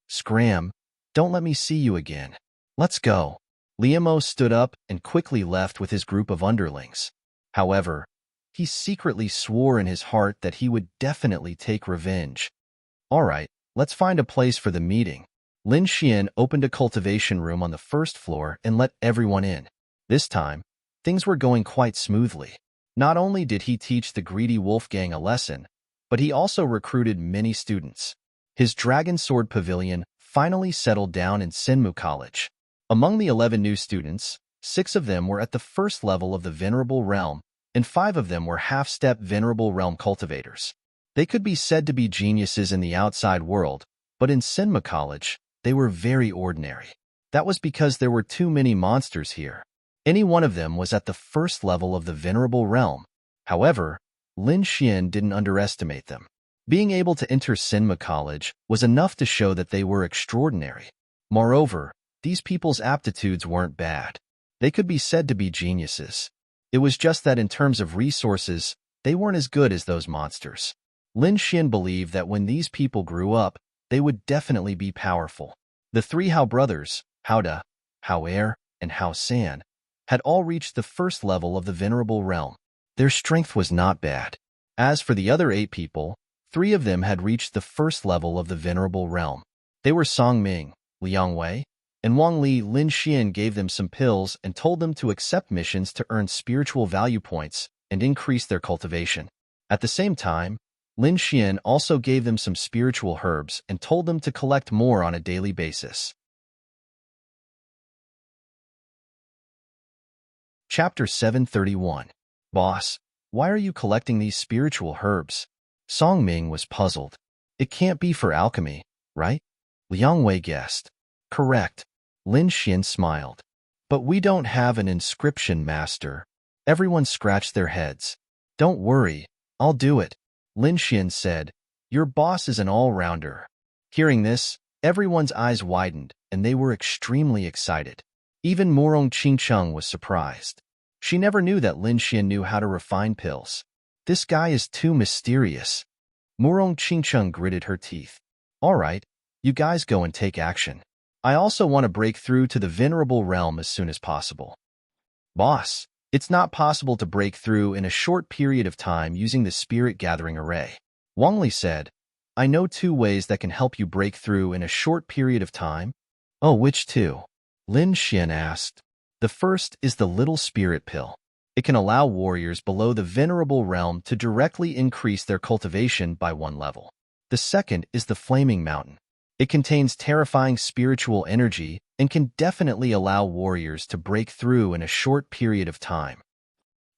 A: "Scram, don't let me see you again. Let's go." Liamo stood up and quickly left with his group of underlings. However, he secretly swore in his heart that he would definitely take revenge. "All right, let's find a place for the meeting." Lin Xian opened a cultivation room on the first floor and let everyone in. This time, things were going quite smoothly. Not only did he teach the greedy Wolfgang a lesson, but he also recruited many students. His Dragon Sword Pavilion finally settled down in Senmu College. Among the 11 new students, 6 of them were at the first level of the Venerable Realm, and 5 of them were half-step Venerable Realm cultivators. They could be said to be geniuses in the outside world, but in Senmu College, they were very ordinary. That was because there were too many monsters here. Any one of them was at the first level of the Venerable Realm. However, Lin Xian didn't underestimate them. Being able to enter Senmu College was enough to show that they were extraordinary. Moreover, these people's aptitudes weren't bad. They could be said to be geniuses. It was just that in terms of resources, they weren't as good as those monsters. Lin Xian believed that when these people grew up, they would definitely be powerful. The 3 Hao brothers, Hao Da, Hao Er, and Hao San, had all reached the first level of the Venerable Realm. Their strength was not bad. As for the other 8 people, 3 of them had reached the first level of the Venerable Realm. They were Song Ming, Liang Wei, and Wang Li. Lin Xian gave them some pills and told them to accept missions to earn spiritual value points and increase their cultivation. At the same time, Lin Xian also gave them some spiritual herbs and told them to collect more on a daily basis. Chapter 731. Boss, why are you collecting these spiritual herbs? Song Ming was puzzled. It can't be for alchemy, right? Liang Wei guessed. Correct. Lin Xian smiled. But we don't have an inscription master. Everyone scratched their heads. Don't worry, I'll do it. Lin Xian said, your boss is an all-rounder. Hearing this, everyone's eyes widened, and they were extremely excited. Even Murong Qingcheng was surprised. She never knew that Lin Xian knew how to refine pills. This guy is too mysterious. Murong Qingcheng gritted her teeth. All right, you guys go and take action. I also want to break through to the Venerable Realm as soon as possible. Boss, it's not possible to break through in a short period of time using the Spirit Gathering Array. Wang Li said, I know 2 ways that can help you break through in a short period of time. Oh, which 2? Lin Xian asked. The first is the Little Spirit Pill. It can allow warriors below the Venerable Realm to directly increase their cultivation by 1 level. The second is the Flaming Mountain. It contains terrifying spiritual energy and can definitely allow warriors to break through in a short period of time.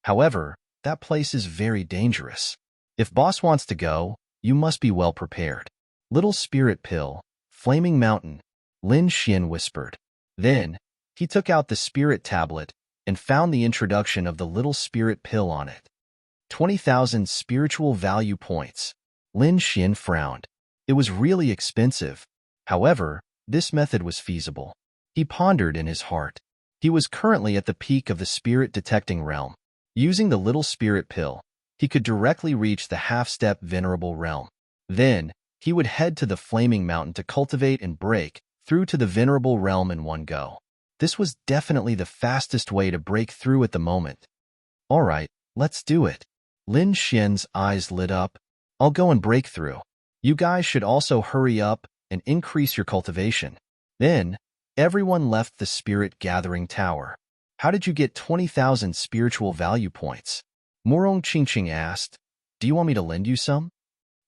A: However, that place is very dangerous. If boss wants to go, you must be well prepared. Little Spirit Pill, Flaming Mountain, Lin Xian whispered. Then, he took out the spirit tablet and found the introduction of the Little Spirit Pill on it. 20,000 spiritual value points. Lin Xian frowned. It was really expensive. However, this method was feasible. He pondered in his heart. He was currently at the peak of the spirit detecting realm. Using the Little Spirit Pill, he could directly reach the half-step Venerable Realm. Then, he would head to the Flaming Mountain to cultivate and break through to the Venerable Realm in one go. This was definitely the fastest way to break through at the moment. All right, let's do it. Lin Xian's eyes lit up. I'll go and break through. You guys should also hurry up and increase your cultivation. Then, everyone left the Spirit Gathering Tower. How did you get 20,000 spiritual value points? Murong Qingqing asked. Do you want me to lend you some?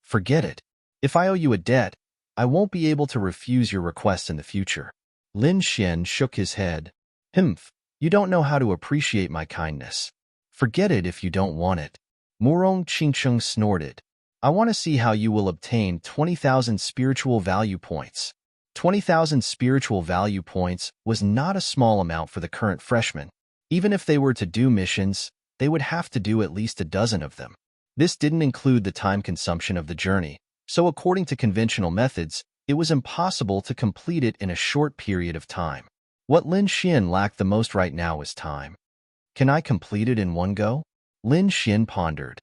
A: Forget it. If I owe you a debt, I won't be able to refuse your requests in the future. Lin Xian shook his head. Humph, you don't know how to appreciate my kindness. Forget it if you don't want it. Murong Qingqing snorted. I want to see how you will obtain 20,000 spiritual value points. 20,000 spiritual value points was not a small amount for the current freshmen. Even if they were to do missions, they would have to do at least a dozen of them. This didn't include the time consumption of the journey, so according to conventional methods, it was impossible to complete it in a short period of time. What Lin Xian lacked the most right now was time. Can I complete it in one go? Lin Xian pondered.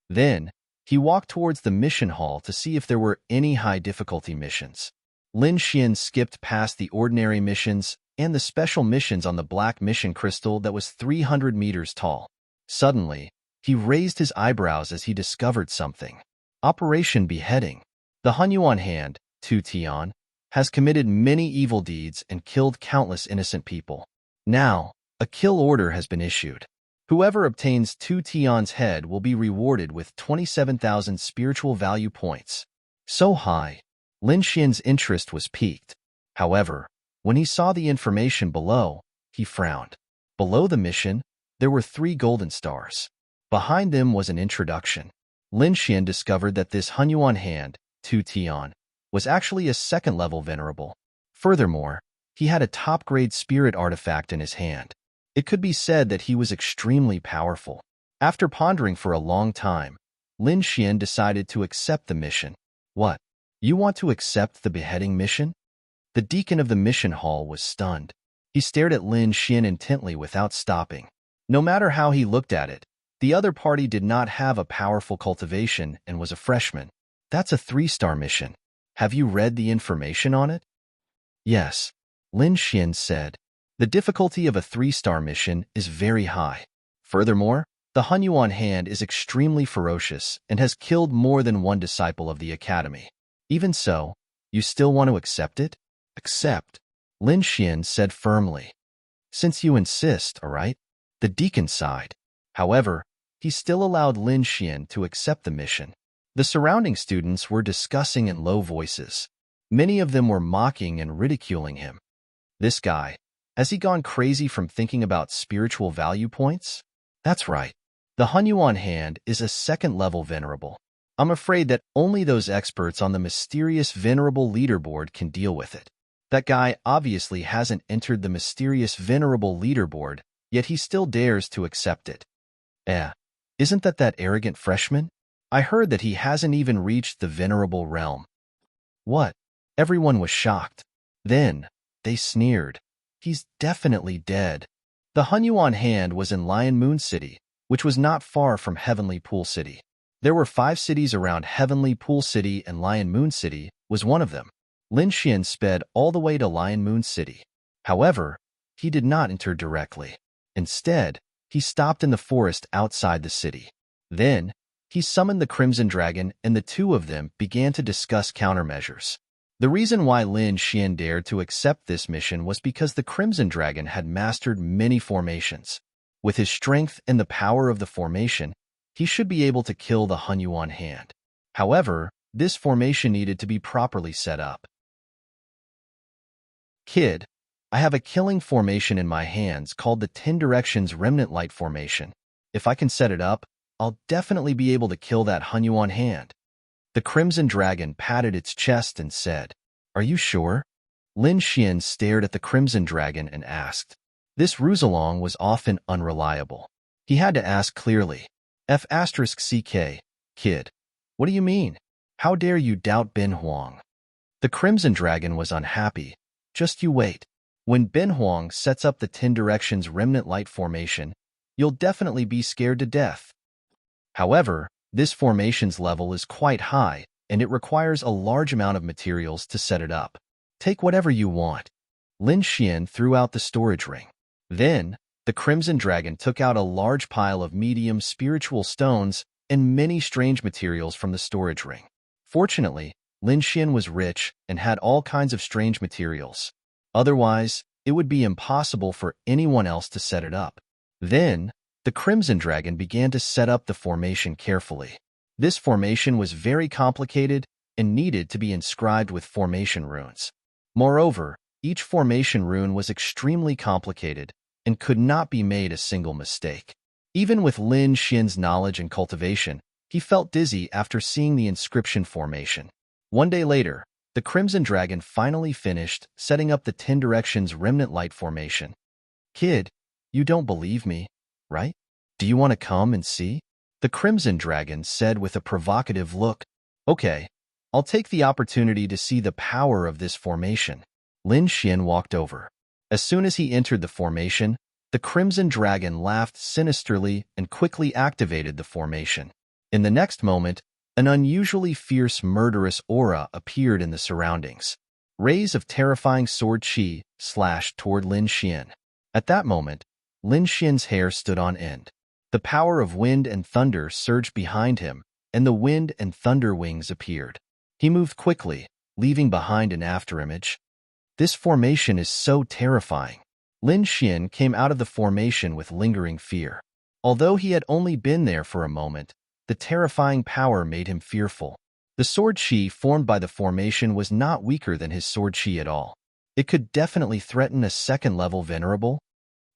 A: Then, he walked towards the mission hall to see if there were any high-difficulty missions. Lin Xian skipped past the ordinary missions and the special missions on the black mission crystal that was 300 meters tall. Suddenly, he raised his eyebrows as he discovered something. Operation Beheading. The Hunyuan hand, Tu Tian, has committed many evil deeds and killed countless innocent people. Now, a kill order has been issued. Whoever obtains Tu Tian's head will be rewarded with 27,000 spiritual value points. So high, Lin Xian's interest was piqued. However, when he saw the information below, he frowned. Below the mission, there were 3 golden stars. Behind them was an introduction. Lin Xian discovered that this Hunyuan hand, Tu Tian, was actually a second-level venerable. Furthermore, he had a top-grade spirit artifact in his hand. It could be said that he was extremely powerful. After pondering for a long time, Lin Xian decided to accept the mission. What? You want to accept the beheading mission? The deacon of the mission hall was stunned. He stared at Lin Xian intently without stopping. No matter how he looked at it, the other party did not have a powerful cultivation and was a freshman. That's a 3-star mission. Have you read the information on it? Yes, Lin Xian said. The difficulty of a 3-star mission is very high. Furthermore, the Hunyuan hand is extremely ferocious and has killed more than one disciple of the academy. Even so, you still want to accept it? Accept, Lin Xian said firmly. Since you insist, all right? The deacon sighed. However, he still allowed Lin Xian to accept the mission. The surrounding students were discussing in low voices. Many of them were mocking and ridiculing him. This guy, has he gone crazy from thinking about spiritual value points? That's right. The Hunyuan hand is a second-level venerable. I'm afraid that only those experts on the mysterious venerable leaderboard can deal with it. That guy obviously hasn't entered the mysterious venerable leaderboard, yet he still dares to accept it. Isn't that arrogant freshman? I heard that he hasn't even reached the venerable realm. What? Everyone was shocked. Then, they sneered. He's definitely dead. The Hunyuan hand was in Lion Moon City, which was not far from Heavenly Pool City. There were 5 cities around Heavenly Pool City, and Lion Moon City was one of them. Lin Xian sped all the way to Lion Moon City. However, he did not enter directly. Instead, he stopped in the forest outside the city. Then, he summoned the Crimson Dragon, and the 2 of them began to discuss countermeasures. The reason why Lin Xian dared to accept this mission was because the Crimson Dragon had mastered many formations. With his strength and the power of the formation, he should be able to kill the Hunyuan hand. However, this formation needed to be properly set up. Kid, I have a killing formation in my hands called the 10 Directions Remnant Light Formation. If I can set it up, I'll definitely be able to kill that Hunyuan hand. The Crimson Dragon patted its chest and said, Are you sure? Lin Xian stared at the Crimson Dragon and asked. This Ruzalong was often unreliable. He had to ask clearly. F***CK, kid. What do you mean? How dare you doubt Ben Huang? The Crimson Dragon was unhappy. Just you wait. When Ben Huang sets up the 10 Directions Remnant Light Formation, you'll definitely be scared to death. However, this formation's level is quite high, and it requires a large amount of materials to set it up. Take whatever you want. Lin Xian threw out the storage ring. Then, the Crimson Dragon took out a large pile of medium spiritual stones and many strange materials from the storage ring. Fortunately, Lin Xian was rich and had all kinds of strange materials. Otherwise, it would be impossible for anyone else to set it up. Then, the Crimson Dragon began to set up the formation carefully. This formation was very complicated and needed to be inscribed with formation runes. Moreover, each formation rune was extremely complicated and could not be made a single mistake. Even with Lin Xian's knowledge and cultivation, he felt dizzy after seeing the inscription formation. One day later, the Crimson Dragon finally finished setting up the 10 Directions Remnant Light Formation. Kid, you don't believe me, right? Do you want to come and see? The Crimson Dragon said with a provocative look. Okay, I'll take the opportunity to see the power of this formation. Lin Xian walked over. As soon as he entered the formation, the Crimson Dragon laughed sinisterly and quickly activated the formation. In the next moment, an unusually fierce, murderous aura appeared in the surroundings. Rays of terrifying sword qi slashed toward Lin Xian. At that moment, Lin Xian's hair stood on end. The power of wind and thunder surged behind him, and the wind and thunder wings appeared. He moved quickly, leaving behind an afterimage. This formation is so terrifying. Lin Xian came out of the formation with lingering fear. Although he had only been there for a moment, the terrifying power made him fearful. The sword chi formed by the formation was not weaker than his sword chi at all. It could definitely threaten a second-level venerable.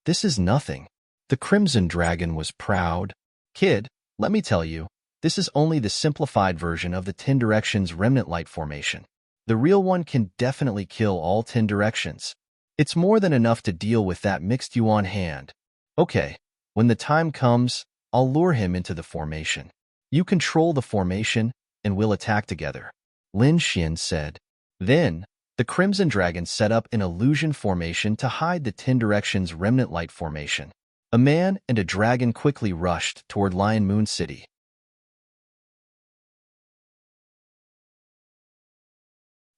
A: This is nothing. The Crimson Dragon was proud. Kid, let me tell you, this is only the simplified version of the 10 Directions Remnant Light formation. The real one can definitely kill all 10 directions. It's more than enough to deal with that mixed yuan hand. Okay, when the time comes, I'll lure him into the formation. You control the formation, and we'll attack together, Lin Xian said. Then, the Crimson Dragon set up an illusion formation to hide the 10 Directions Remnant Light formation. A man and a dragon quickly rushed toward Lion Moon City.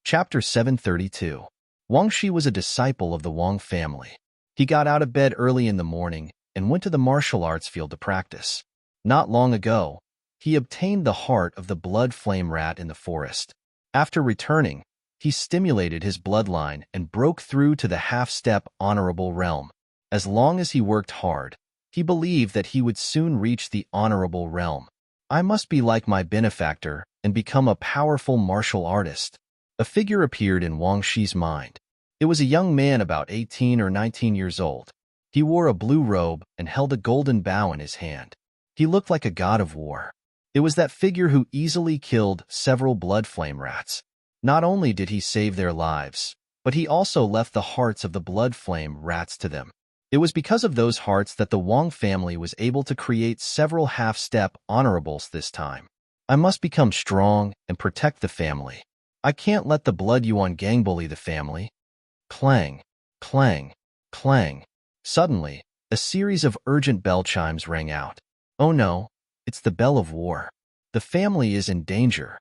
A: Chapter 732. Wang Shi was a disciple of the Wang family. He got out of bed early in the morning and went to the martial arts field to practice. Not long ago, he obtained the heart of the blood flame rat in the forest. After returning, he stimulated his bloodline and broke through to the half-step honorable realm. As long as he worked hard, he believed that he would soon reach the honorable realm. I must be like my benefactor and become a powerful martial artist. A figure appeared in Wang Shi's mind. It was a young man about 18 or 19 years old. He wore a blue robe and held a golden bow in his hand. He looked like a god of war. It was that figure who easily killed several blood flame rats. Not only did he save their lives, but he also left the hearts of the blood flame rats to them. It was because of those hearts that the Wang family was able to create several half-step honorables this time. I must become strong and protect the family. I can't let the Blood Yuan gang bully the family. Clang, clang, clang. Suddenly, a series of urgent bell chimes rang out. Oh no, it's the bell of war. The family is in danger.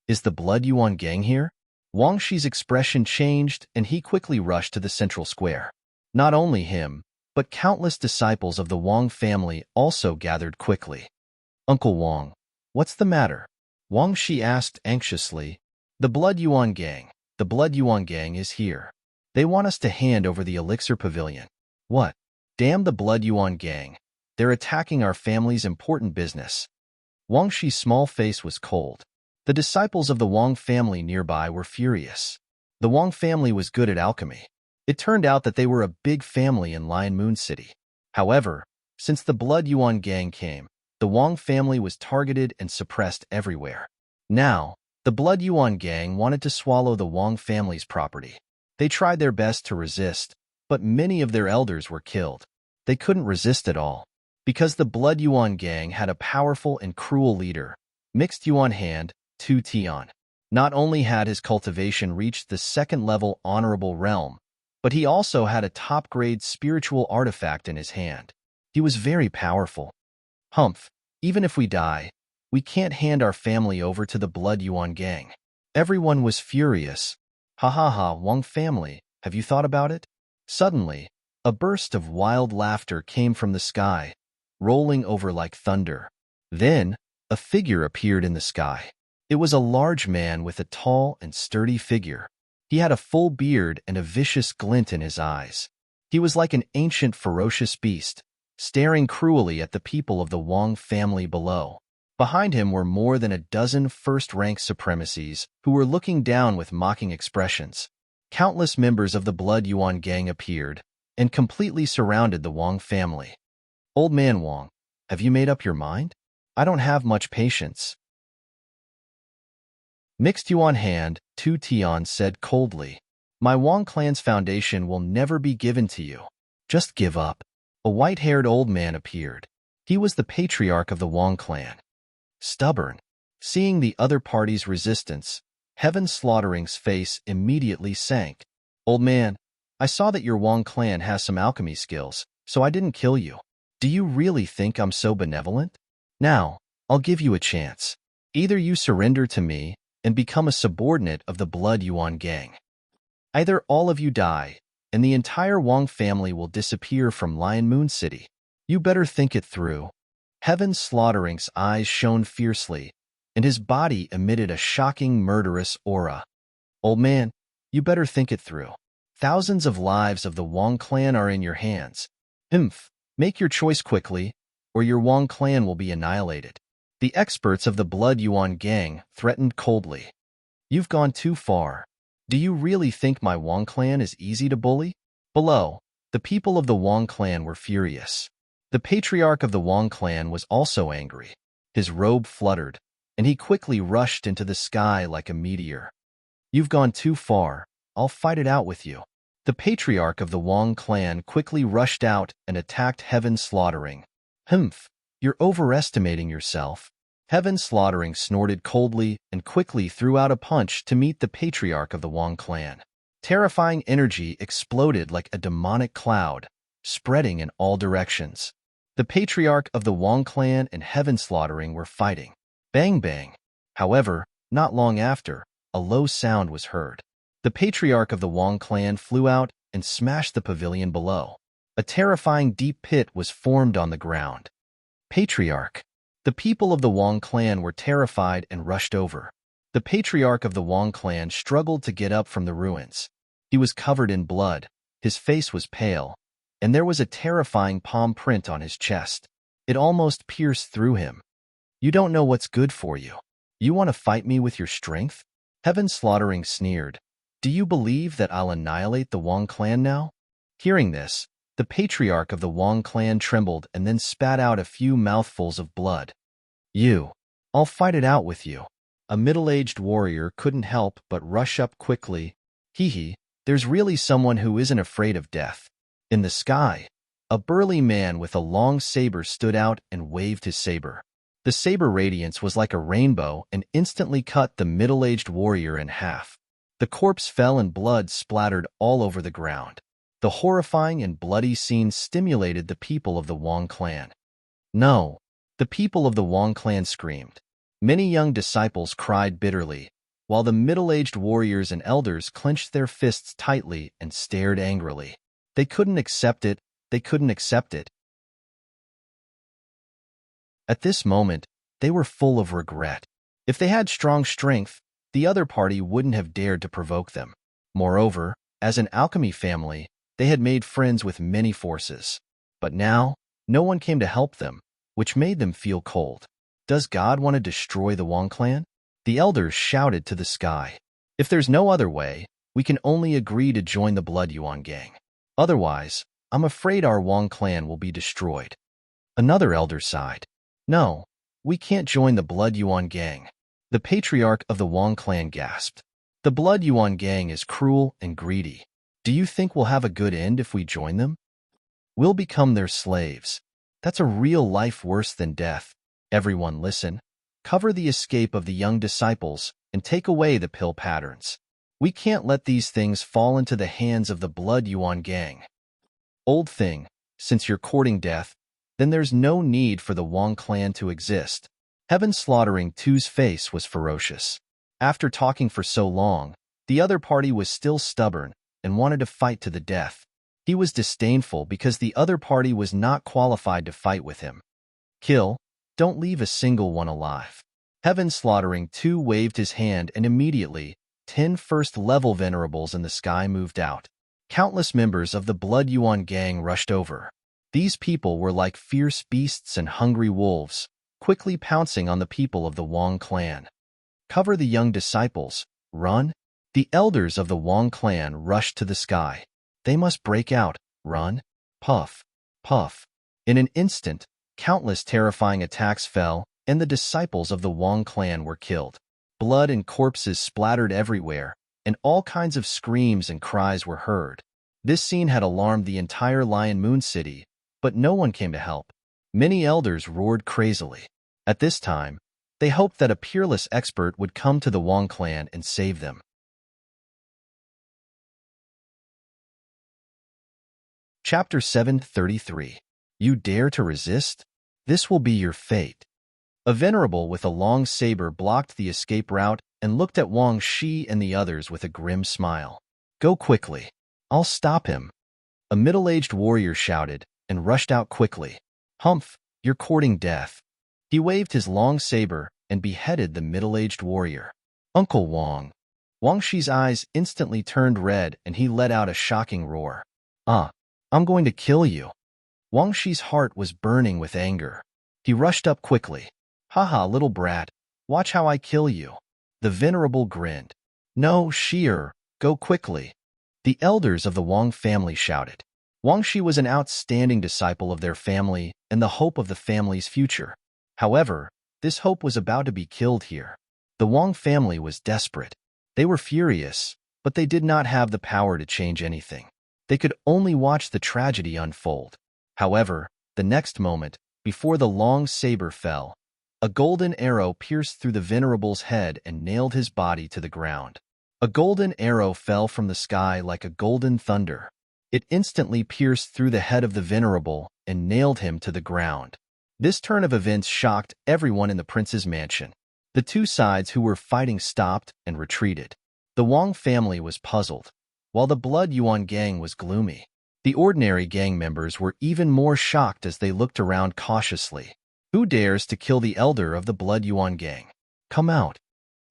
A: Is the Blood Yuan gang here? Wang Shi's expression changed and he quickly rushed to the central square. Not only him, but countless disciples of the Wang family also gathered quickly. Uncle Wang, what's the matter? Wang Shi asked anxiously. The Blood Yuan gang is here. They want us to hand over the elixir pavilion. What? Damn the Blood Yuan gang. They're attacking our family's important business. Wang Shi's small face was cold. The disciples of the Wang family nearby were furious. The Wang family was good at alchemy. It turned out that they were a big family in Lion Moon City. However, since the Blood Yuan gang came, the Wang family was targeted and suppressed everywhere. Now, the Blood Yuan gang wanted to swallow the Wang family's property. They tried their best to resist, but many of their elders were killed. They couldn't resist at all, because the Blood Yuan gang had a powerful and cruel leader, Mixed Yuan Hand, Tu Tian. Not only had his cultivation reached the second-level honorable realm, but he also had a top-grade spiritual artifact in his hand. He was very powerful. Humph, even if we die, we can't hand our family over to the Blood Yuan gang. Everyone was furious. Ha ha ha, Wang family, have you thought about it? Suddenly, a burst of wild laughter came from the sky, rolling over like thunder. Then, a figure appeared in the sky. It was a large man with a tall and sturdy figure. He had a full beard and a vicious glint in his eyes. He was like an ancient ferocious beast, staring cruelly at the people of the Wang family below. Behind him were more than a dozen first-rank supremacies who were looking down with mocking expressions. Countless members of the Blood Yuan gang appeared and completely surrounded the Wang family. Old man Wang, have you made up your mind? I don't have much patience. Mixed Yuan Hand, Tu Tian said coldly. My Wang clan's foundation will never be given to you. Just give up. A white-haired old man appeared. He was the patriarch of the Wang clan. Stubborn. Seeing the other party's resistance, Heaven Slaughter's face immediately sank. Old man, I saw that your Wang clan has some alchemy skills, so I didn't kill you. Do you really think I'm so benevolent? Now, I'll give you a chance. Either you surrender to me and become a subordinate of the Blood Yuan gang. Either all of you die, and the entire Wang family will disappear from Lion Moon City. You better think it through. Heaven Slaughter's eyes shone fiercely, and his body emitted a shocking murderous aura. Old man, you better think it through. Thousands of lives of the Wong clan are in your hands. Humph, make your choice quickly, or your Wong clan will be annihilated. The experts of the Blood Yuan gang threatened coldly. You've gone too far. Do you really think my Wong clan is easy to bully? Below, the people of the Wong clan were furious. The patriarch of the Wong clan was also angry. His robe fluttered, and he quickly rushed into the sky like a meteor. You've gone too far. I'll fight it out with you. The patriarch of the Wong clan quickly rushed out and attacked Heaven Slaughtering. Humph, you're overestimating yourself. Heaven Slaughtering snorted coldly and quickly threw out a punch to meet the patriarch of the Wong clan. Terrifying energy exploded like a demonic cloud, spreading in all directions. The patriarch of the Wong clan and Heaven Slaughtering were fighting. Bang bang. However, not long after, a low sound was heard. The patriarch of the Wong clan flew out and smashed the pavilion below. A terrifying deep pit was formed on the ground. Patriarch. The people of the Wong clan were terrified and rushed over. The patriarch of the Wong clan struggled to get up from the ruins. He was covered in blood, his face was pale, and there was a terrifying palm print on his chest. It almost pierced through him. You don't know what's good for you. You want to fight me with your strength? Heaven Slaughtering sneered. Do you believe that I'll annihilate the Wong clan now? Hearing this, the patriarch of the Wong clan trembled and then spat out a few mouthfuls of blood. I'll fight it out with you. A middle-aged warrior couldn't help but rush up quickly. Hee, there's really someone who isn't afraid of death. In the sky, a burly man with a long saber stood out and waved his saber. The saber radiance was like a rainbow and instantly cut the middle-aged warrior in half. The corpse fell and blood splattered all over the ground. The horrifying and bloody scene stimulated the people of the Wong clan. No! The people of the Wong clan screamed. Many young disciples cried bitterly, while the middle-aged warriors and elders clenched their fists tightly and stared angrily. They couldn't accept it. They couldn't accept it. At this moment, they were full of regret. If they had strong strength, the other party wouldn't have dared to provoke them. Moreover, as an alchemy family, they had made friends with many forces. But now, no one came to help them, which made them feel cold. Does God want to destroy the Wong clan? The elders shouted to the sky. If there's no other way, we can only agree to join the Blood Yuan gang. Otherwise, I'm afraid our Wong clan will be destroyed. Another elder sighed. No, we can't join the Blood Yuan gang. The patriarch of the Wong clan gasped. The Blood Yuan gang is cruel and greedy. Do you think we'll have a good end if we join them? We'll become their slaves. That's a real life worse than death. Everyone listen. Cover the escape of the young disciples and take away the pill patterns. We can't let these things fall into the hands of the Blood Yuan gang. Old thing, since you're courting death, then there's no need for the Wong clan to exist. Heaven Slaughtering 2's face was ferocious. After talking for so long, the other party was still stubborn and wanted to fight to the death. He was disdainful because the other party was not qualified to fight with him. Kill, don't leave a single one alive. Heaven Slaughtering 2 waved his hand and immediately, 10 first-level venerables in the sky moved out. Countless members of the Blood Yuan gang rushed over. These people were like fierce beasts and hungry wolves, quickly pouncing on the people of the Wong clan. Cover the young disciples, run. The elders of the Wong clan rushed to the sky. They must break out, run, puff, puff. In an instant, countless terrifying attacks fell, and the disciples of the Wong clan were killed. Blood and corpses splattered everywhere, and all kinds of screams and cries were heard. This scene had alarmed the entire Lion Moon City, but no one came to help. Many elders roared crazily. At this time, they hoped that a peerless expert would come to the Wong clan and save them. Chapter 733. You dare to resist? This will be your fate. A venerable with a long saber blocked the escape route and looked at Wang Shi and the others with a grim smile. Go quickly. I'll stop him. A middle-aged warrior shouted and rushed out quickly. Humph, you're courting death. He waved his long saber and beheaded the middle-aged warrior. Uncle Wang. Wang Shi's eyes instantly turned red and he let out a shocking roar. I'm going to kill you. Wang Shi's heart was burning with anger. He rushed up quickly. Haha, little brat, watch how I kill you. The venerable grinned. No, Shi'er, go quickly. The elders of the Wang family shouted. Wang Shi was an outstanding disciple of their family and the hope of the family's future. However, this hope was about to be killed here. The Wang family was desperate. They were furious, but they did not have the power to change anything. They could only watch the tragedy unfold. However, the next moment, before the long saber fell, a golden arrow pierced through the venerable's head and nailed his body to the ground. A golden arrow fell from the sky like a golden thunder. It instantly pierced through the head of the venerable and nailed him to the ground. This turn of events shocked everyone in the prince's mansion. The two sides who were fighting stopped and retreated. The Wang family was puzzled, while the Blood Yuan gang was gloomy. The ordinary gang members were even more shocked as they looked around cautiously. Who dares to kill the elder of the Blood Yuan gang? Come out!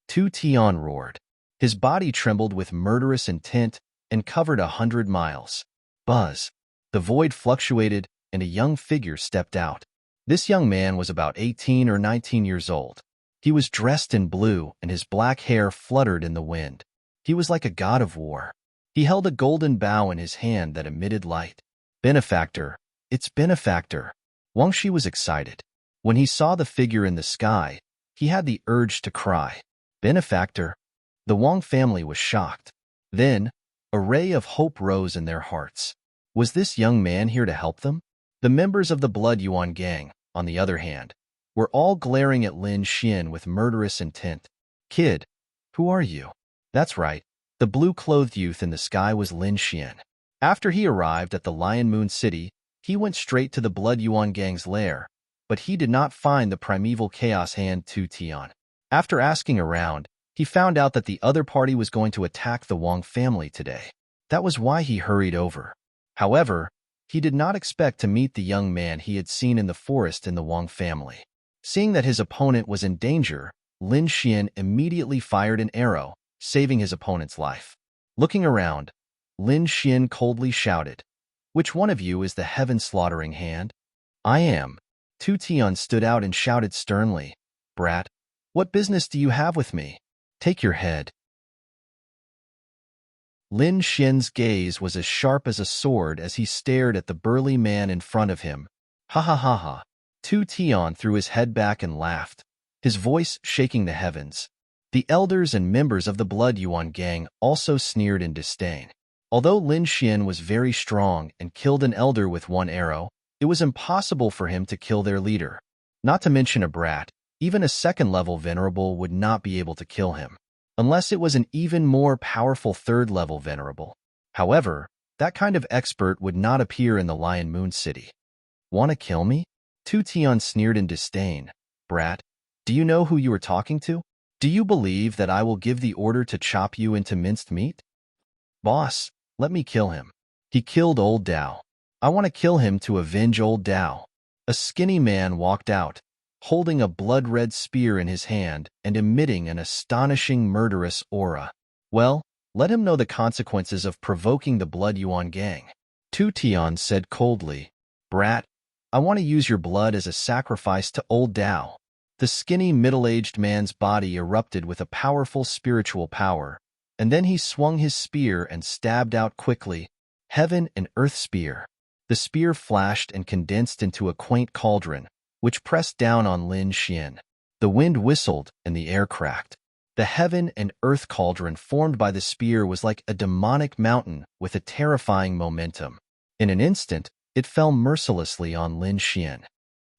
A: Tu Tian roared. His body trembled with murderous intent and covered 100 miles. Buzz! The void fluctuated and a young figure stepped out. This young man was about 18 or 19 years old. He was dressed in blue and his black hair fluttered in the wind. He was like a god of war. He held a golden bow in his hand that emitted light. Benefactor! It's Benefactor! Wang Shi was excited. When he saw the figure in the sky, he had the urge to cry. Benefactor! The Wang family was shocked. Then, a ray of hope rose in their hearts. Was this young man here to help them? The members of the Blood Yuan gang, on the other hand, were all glaring at Lin Xian with murderous intent. Kid, who are you? That's right. The blue-clothed youth in the sky was Lin Xian. After he arrived at the Lion Moon City, he went straight to the Blood Yuan gang's lair, but he did not find the primeval chaos hand Tu Tian. After asking around, he found out that the other party was going to attack the Wang family today. That was why he hurried over. However, he did not expect to meet the young man he had seen in the forest in the Wang family. Seeing that his opponent was in danger, Lin Xian immediately fired an arrow, saving his opponent's life. Looking around, Lin Xian coldly shouted, "Which one of you is the heaven-slaughtering hand?" "I am." Tu Tian stood out and shouted sternly, "Brat, what business do you have with me? Take your head." Lin Xian's gaze was as sharp as a sword as he stared at the burly man in front of him. Ha ha ha ha. Tu Tian threw his head back and laughed, his voice shaking the heavens. The elders and members of the Blood Yuan gang also sneered in disdain. Although Lin Xian was very strong and killed an elder with one arrow, it was impossible for him to kill their leader. Not to mention a brat, even a second-level venerable would not be able to kill him, unless it was an even more powerful third-level venerable. However, that kind of expert would not appear in the Lion Moon City. "Want to kill me?" Tu Tian sneered in disdain. "Brat, do you know who you are talking to? Do you believe that I will give the order to chop you into minced meat? Boss, let me kill him. He killed old Dao. I want to kill him to avenge old Dao." A skinny man walked out, holding a blood-red spear in his hand and emitting an astonishing murderous aura. "Well, let him know the consequences of provoking the Blood Yuan gang." Tu Tian said coldly, "Brat, I want to use your blood as a sacrifice to old Dao." The skinny middle-aged man's body erupted with a powerful spiritual power, and then he swung his spear and stabbed out quickly. Heaven and Earth Spear. The spear flashed and condensed into a quaint cauldron, which pressed down on Lin Xian. The wind whistled and the air cracked. The Heaven and Earth cauldron formed by the spear was like a demonic mountain with a terrifying momentum. In an instant, it fell mercilessly on Lin Xian.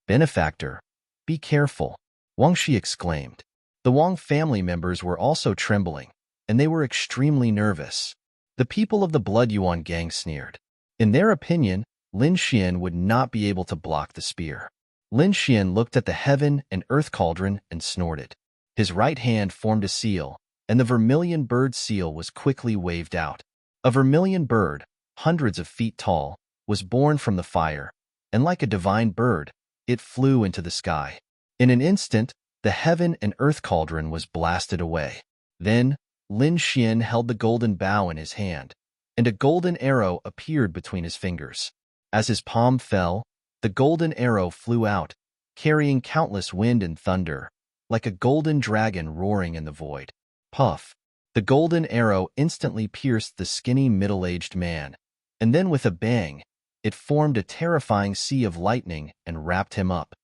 A: "Benefactor, be careful," Wang Shi exclaimed. The Wang family members were also trembling, and they were extremely nervous. The people of the Blood Yuan gang sneered. In their opinion, Lin Xian would not be able to block the spear. Lin Xian looked at the Heaven and Earth cauldron and snorted. His right hand formed a seal, and the vermilion bird seal was quickly waved out. A vermilion bird, hundreds of feet tall, was born from the fire, and like a divine bird, it flew into the sky. In an instant, the Heaven and Earth cauldron was blasted away. Then, Lin Xian held the golden bow in his hand, and a golden arrow appeared between his fingers. As his palm fell, the golden arrow flew out, carrying countless wind and thunder, like a golden dragon roaring in the void. Puff! The golden arrow instantly pierced the skinny middle-aged man, and then with a bang, it formed a terrifying sea of lightning and wrapped him up.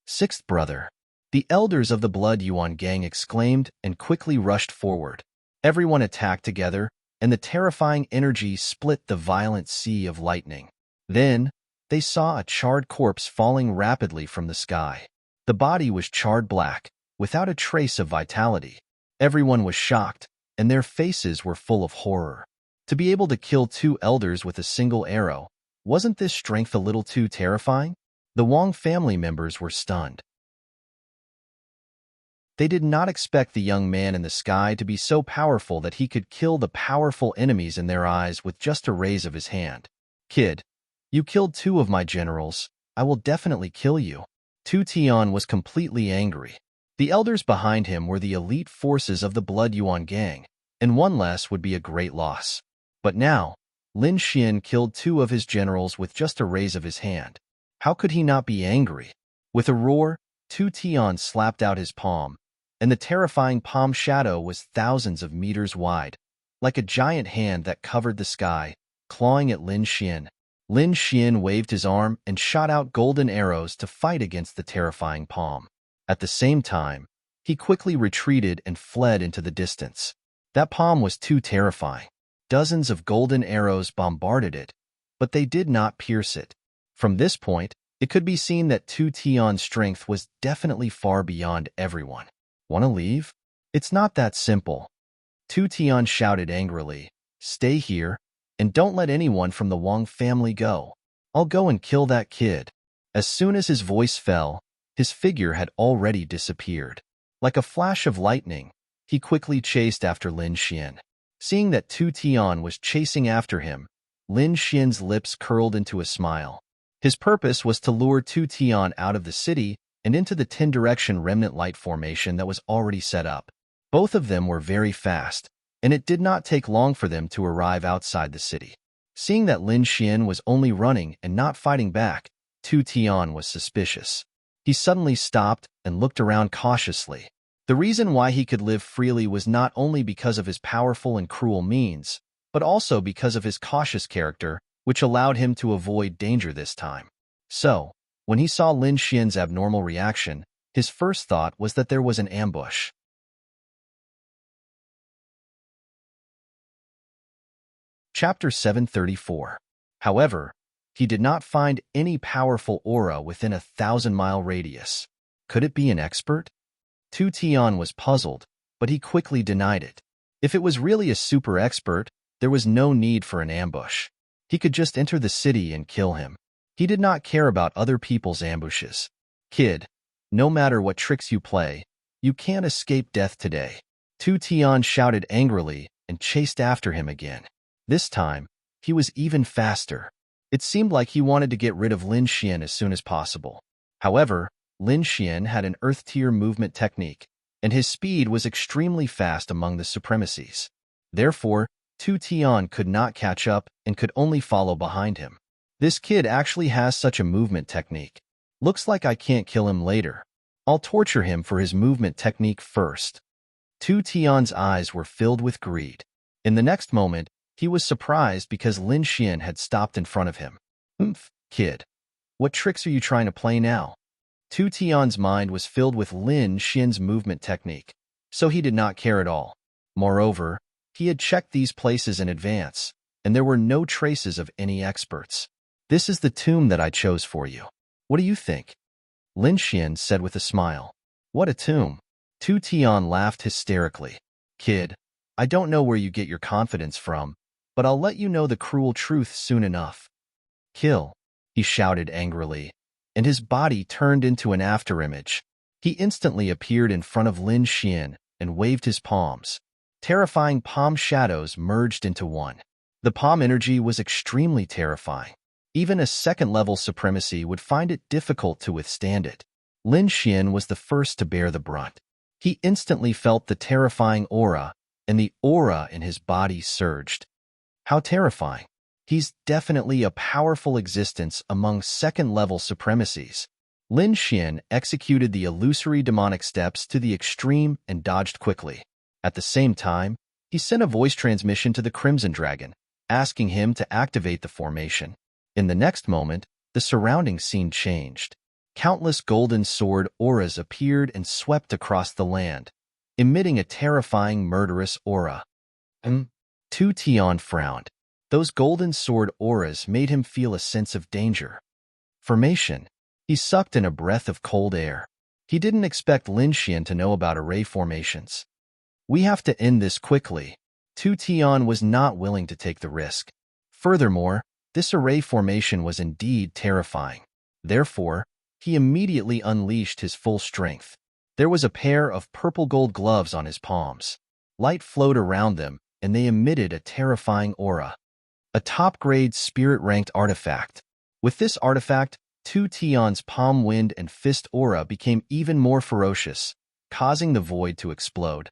A: Sixth brother! The elders of the Blood Yuan gang exclaimed and quickly rushed forward. Everyone attacked together, and the terrifying energy split the violent sea of lightning. Then, they saw a charred corpse falling rapidly from the sky. The body was charred black, without a trace of vitality. Everyone was shocked, and their faces were full of horror. To be able to kill 2 elders with a single arrow, wasn't this strength a little too terrifying? The Wang family members were stunned. They did not expect the young man in the sky to be so powerful that he could kill the powerful enemies in their eyes with just a raise of his hand. Kid, you killed 2 of my generals. I will definitely kill you. Tu Tian was completely angry. The elders behind him were the elite forces of the Blood Yuan gang, and 1 less would be a great loss. But now, Lin Xian killed 2 of his generals with just a raise of his hand. How could he not be angry? With a roar, Tu Tian slapped out his palm, and the terrifying palm shadow was thousands of meters wide, like a giant hand that covered the sky, clawing at Lin Xian. Lin Xian waved his arm and shot out golden arrows to fight against the terrifying palm. At the same time, he quickly retreated and fled into the distance. That palm was too terrifying. Dozens of golden arrows bombarded it, but they did not pierce it. From this point, it could be seen that Tu Tian's strength was definitely far beyond everyone. Want to leave? It's not that simple. Tu Tian shouted angrily. Stay here, and don't let anyone from the Wang family go. I'll go and kill that kid. As soon as his voice fell, his figure had already disappeared. Like a flash of lightning, he quickly chased after Lin Xian. Seeing that Tu Tian was chasing after him, Lin Xian's lips curled into a smile. His purpose was to lure Tu Tian out of the city and into the 10-direction remnant light formation that was already set up. Both of them were very fast, and it did not take long for them to arrive outside the city. Seeing that Lin Xian was only running and not fighting back, Tu Tian was suspicious. He suddenly stopped and looked around cautiously. The reason why he could live freely was not only because of his powerful and cruel means, but also because of his cautious character, which allowed him to avoid danger this time. So, when he saw Lin Xian's abnormal reaction, his first thought was that there was an ambush. Chapter 734. However, he did not find any powerful aura within a 1,000-mile radius. Could it be an expert? Tu Tian was puzzled, but he quickly denied it. If it was really a super expert, there was no need for an ambush. He could just enter the city and kill him. He did not care about other people's ambushes. Kid, no matter what tricks you play, you can't escape death today. Tu Tian shouted angrily and chased after him again. This time, he was even faster. It seemed like he wanted to get rid of Lin Xian as soon as possible. However, Lin Xian had an Earth-tier movement technique, and his speed was extremely fast among the supremacies. Therefore, Tu Tian could not catch up and could only follow behind him. This kid actually has such a movement technique. Looks like I can't kill him later. I'll torture him for his movement technique first. Tu Tian's eyes were filled with greed. In the next moment, he was surprised because Lin Xian had stopped in front of him. Kid. What tricks are you trying to play now? Tu Tian's mind was filled with Lin Xian's movement technique, so he did not care at all. Moreover, he had checked these places in advance, and there were no traces of any experts. This is the tomb that I chose for you. What do you think? Lin Xian said with a smile. What a tomb. Tu Tian laughed hysterically. Kid, I don't know where you get your confidence from, but I'll let you know the cruel truth soon enough. Kill, he shouted angrily, and his body turned into an afterimage. He instantly appeared in front of Lin Xian and waved his palms. Terrifying palm shadows merged into one. The palm energy was extremely terrifying. Even a second-level supremacy would find it difficult to withstand it. Lin Xian was the first to bear the brunt. He instantly felt the terrifying aura and the aura in his body surged. How terrifying. He's definitely a powerful existence among second-level supremacies. Lin Xian executed the illusory demonic steps to the extreme and dodged quickly. At the same time, he sent a voice transmission to the Crimson Dragon, asking him to activate the formation. In the next moment, the surrounding scene changed. Countless golden sword auras appeared and swept across the land, emitting a terrifying murderous aura. Tu Tian frowned. Those golden sword auras made him feel a sense of danger. Formation. He sucked in a breath of cold air. He didn't expect Lin Xian to know about array formations. We have to end this quickly. Tu Tian was not willing to take the risk. Furthermore, this array formation was indeed terrifying. Therefore, he immediately unleashed his full strength. There was a pair of purple-gold gloves on his palms. Light flowed around them, and they emitted a terrifying aura. A top-grade spirit-ranked artifact. With this artifact, Tu Tian's palm wind and fist aura became even more ferocious, causing the void to explode.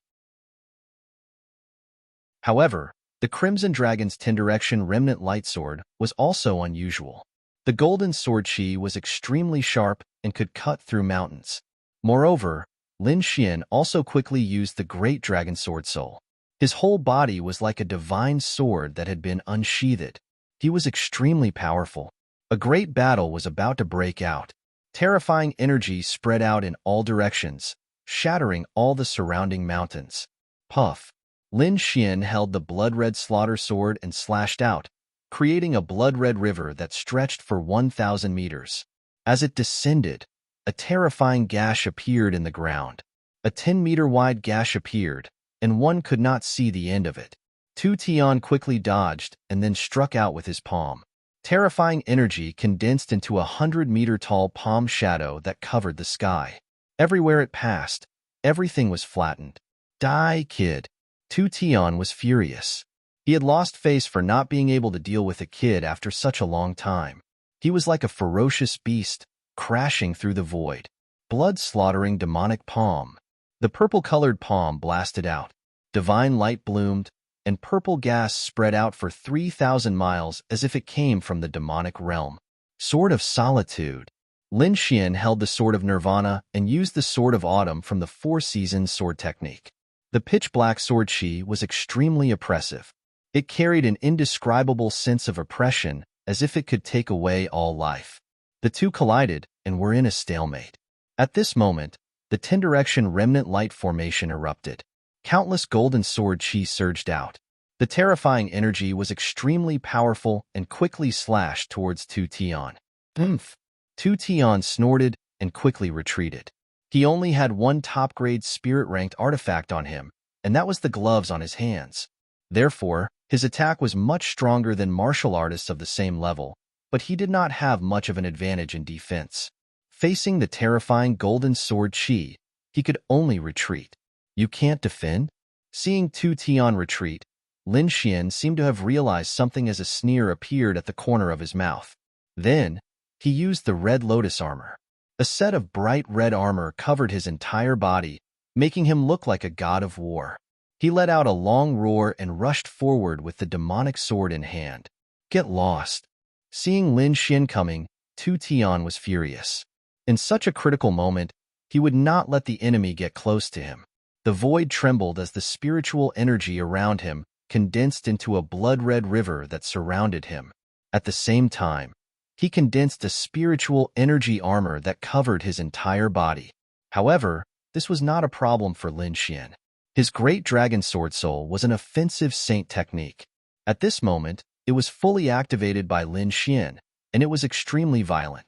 A: However, the Crimson Dragon's Tendirection Remnant Light Sword was also unusual. The golden sword chi was extremely sharp and could cut through mountains. Moreover, Lin Xian also quickly used the Great Dragon Sword Soul. His whole body was like a divine sword that had been unsheathed. He was extremely powerful. A great battle was about to break out. Terrifying energy spread out in all directions, shattering all the surrounding mountains. Puff. Lin Xian held the blood-red slaughter sword and slashed out, creating a blood-red river that stretched for 1,000 meters. As it descended, a terrifying gash appeared in the ground. A 10-meter-wide gash appeared, and one could not see the end of it. Tu Tian quickly dodged and then struck out with his palm. Terrifying energy condensed into a 100-meter-tall palm shadow that covered the sky. Everywhere it passed, everything was flattened. Die, kid. Tu Tian was furious. He had lost face for not being able to deal with a kid after such a long time. He was like a ferocious beast, crashing through the void. Blood-slaughtering demonic palm. The purple-colored palm blasted out. Divine light bloomed, and purple gas spread out for 3,000 miles as if it came from the demonic realm. Sword of Solitude. Lin Xian held the Sword of Nirvana and used the Sword of Autumn from the Four Seasons sword technique. The pitch-black sword chi was extremely oppressive. It carried an indescribable sense of oppression, as if it could take away all life. The two collided and were in a stalemate. At this moment, the Tendirection Remnant Light Formation erupted. Countless golden sword chi surged out. The terrifying energy was extremely powerful and quickly slashed towards Tu Tian. Tu Tian snorted and quickly retreated. He only had one top-grade spirit-ranked artifact on him, and that was the gloves on his hands. Therefore, his attack was much stronger than martial artists of the same level, but he did not have much of an advantage in defense. Facing the terrifying golden sword chi, he could only retreat. You can't defend? Seeing Tu Tian retreat, Lin Xian seemed to have realized something as a sneer appeared at the corner of his mouth. Then, he used the Red Lotus armor. A set of bright red armor covered his entire body, making him look like a god of war. He let out a long roar and rushed forward with the demonic sword in hand. Get lost. Seeing Lin Xian coming, Tu Tian was furious. In such a critical moment, he would not let the enemy get close to him. The void trembled as the spiritual energy around him condensed into a blood-red river that surrounded him. At the same time, he condensed a spiritual energy armor that covered his entire body. However, this was not a problem for Lin Xian. His Great Dragon Sword Soul was an offensive saint technique. At this moment, it was fully activated by Lin Xian, and it was extremely violent.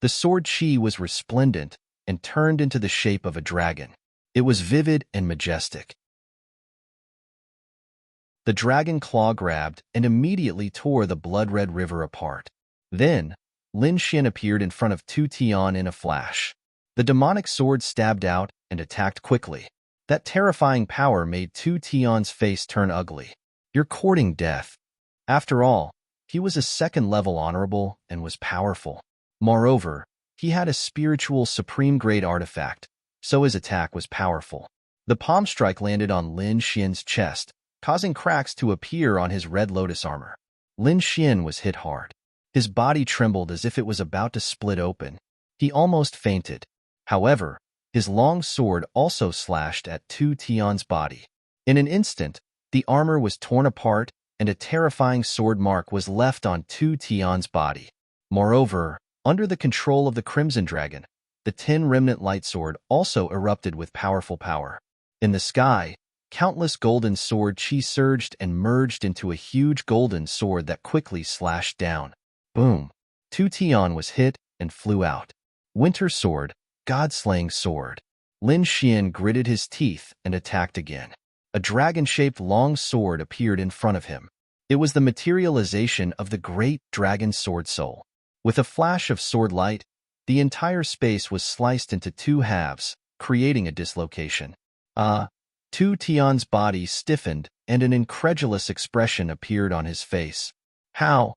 A: The sword chi was resplendent and turned into the shape of a dragon. It was vivid and majestic. The dragon claw grabbed and immediately tore the blood-red river apart. Then, Lin Xian appeared in front of Tu Tian in a flash. The demonic sword stabbed out and attacked quickly. That terrifying power made Tu Tian's face turn ugly. You're courting death. After all, he was a second-level honorable and was powerful. Moreover, he had a spiritual supreme-grade artifact, so his attack was powerful. The palm strike landed on Lin Xian's chest, causing cracks to appear on his red lotus armor. Lin Xian was hit hard. His body trembled as if it was about to split open. He almost fainted. However, his long sword also slashed at Tu Tian's body. In an instant, the armor was torn apart and a terrifying sword mark was left on Tu Tian's body. Moreover, under the control of the Crimson Dragon, the 10 remnant light sword also erupted with powerful power. In the sky, countless golden sword chi surged and merged into a huge golden sword that quickly slashed down. Boom! Tu Tian was hit and flew out. Winter sword, god-slaying sword. Lin Xian gritted his teeth and attacked again. A dragon-shaped long sword appeared in front of him. It was the materialization of the great dragon sword soul. With a flash of sword light, the entire space was sliced into 2 halves, creating a dislocation. Tu Tian's body stiffened and an incredulous expression appeared on his face. How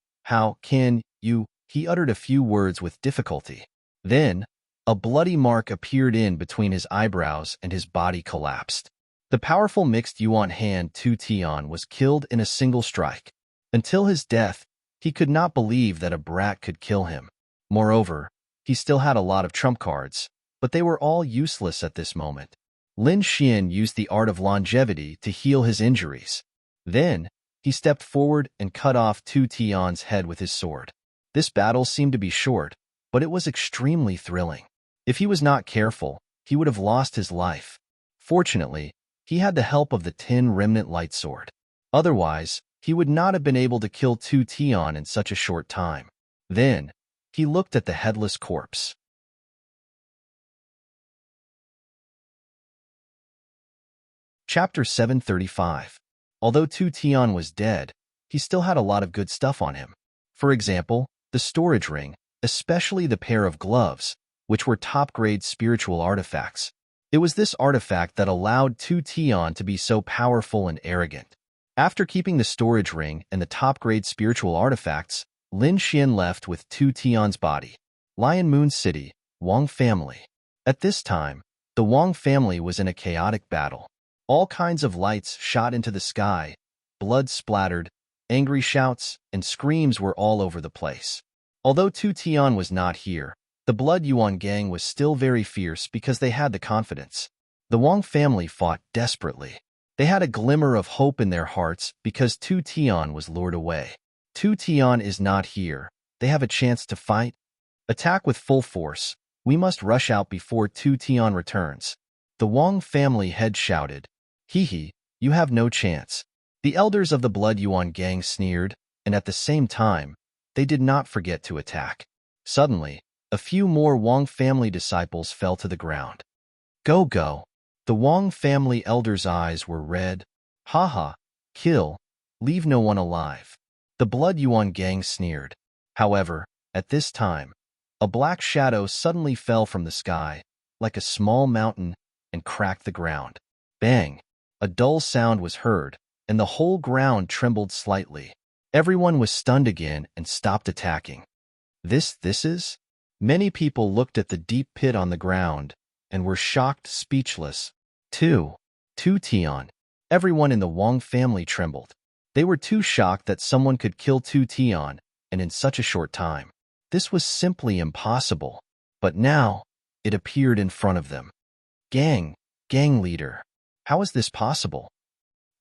A: can you? He uttered a few words with difficulty. Then, a bloody mark appeared in between his eyebrows and his body collapsed. The powerful mixed yuan hand Tu Tian was killed in a single strike. Until his death, he could not believe that a brat could kill him. Moreover, he still had a lot of trump cards, but they were all useless at this moment. Lin Xian used the art of longevity to heal his injuries. Then, he stepped forward and cut off Tu Tian's head with his sword. This battle seemed to be short, but it was extremely thrilling. If he was not careful, he would have lost his life. Fortunately, he had the help of the 10 remnant light sword. Otherwise, he would not have been able to kill Tu Tian in such a short time. Then, he looked at the headless corpse. Chapter 735. Although Tu Tian was dead, he still had a lot of good stuff on him. For example, the storage ring, especially the pair of gloves, which were top-grade spiritual artifacts. It was this artifact that allowed Tu Tian to be so powerful and arrogant. After keeping the storage ring and the top-grade spiritual artifacts, Lin Xian left with Tu Tian's body. Lion Moon City, Wang family. At this time, the Wang family was in a chaotic battle. All kinds of lights shot into the sky, blood splattered, angry shouts and screams were all over the place. Although Tu Tian was not here, the Blood Yuan gang was still very fierce because they had the confidence. The Wang family fought desperately. They had a glimmer of hope in their hearts because Tu Tian was lured away. Tu Tian is not here. They have a chance to fight. Attack with full force. We must rush out before Tu Tian returns. The Wang family head shouted. Hee, you have no chance. The elders of the Blood Yuan gang sneered, and at the same time, they did not forget to attack. Suddenly, a few more Wang family disciples fell to the ground. Go. The Wang family elders' eyes were red. Ha, kill, leave no one alive. The Blood Yuan gang sneered. However, at this time, a black shadow suddenly fell from the sky, like a small mountain, and cracked the ground. Bang! A dull sound was heard, and the whole ground trembled slightly. Everyone was stunned again and stopped attacking. This is? Many people looked at the deep pit on the ground and were shocked, speechless. Tu Tian. Everyone in the Wang family trembled. They were too shocked that someone could kill Tu Tian, and in such a short time. This was simply impossible. But now, it appeared in front of them. Gang leader. How is this possible?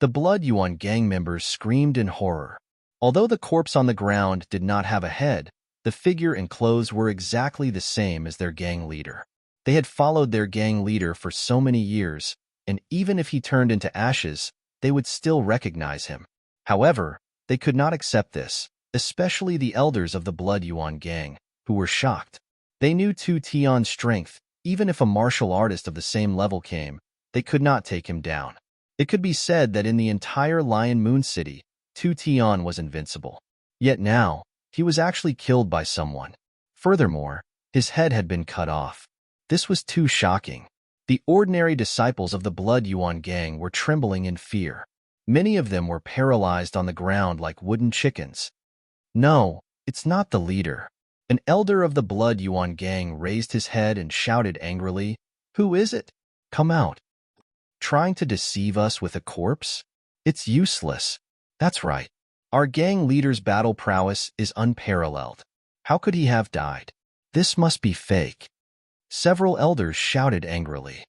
A: The Blood Yuan gang members screamed in horror. Although the corpse on the ground did not have a head, the figure and clothes were exactly the same as their gang leader. They had followed their gang leader for so many years, and even if he turned into ashes, they would still recognize him. However, they could not accept this, especially the elders of the Blood Yuan gang, who were shocked. They knew Tu Tian's strength. Even if a martial artist of the same level came, they could not take him down. It could be said that in the entire Lion Moon City, Tu Tian was invincible. Yet now, he was actually killed by someone. Furthermore, his head had been cut off. This was too shocking. The ordinary disciples of the Blood Yuan gang were trembling in fear. Many of them were paralyzed on the ground like wooden chickens. No, it's not the leader. An elder of the Blood Yuan gang raised his head and shouted angrily, "Who is it? Come out." Trying to deceive us with a corpse? It's useless. That's right. Our gang leader's battle prowess is unparalleled. How could he have died? This must be fake. Several elders shouted angrily.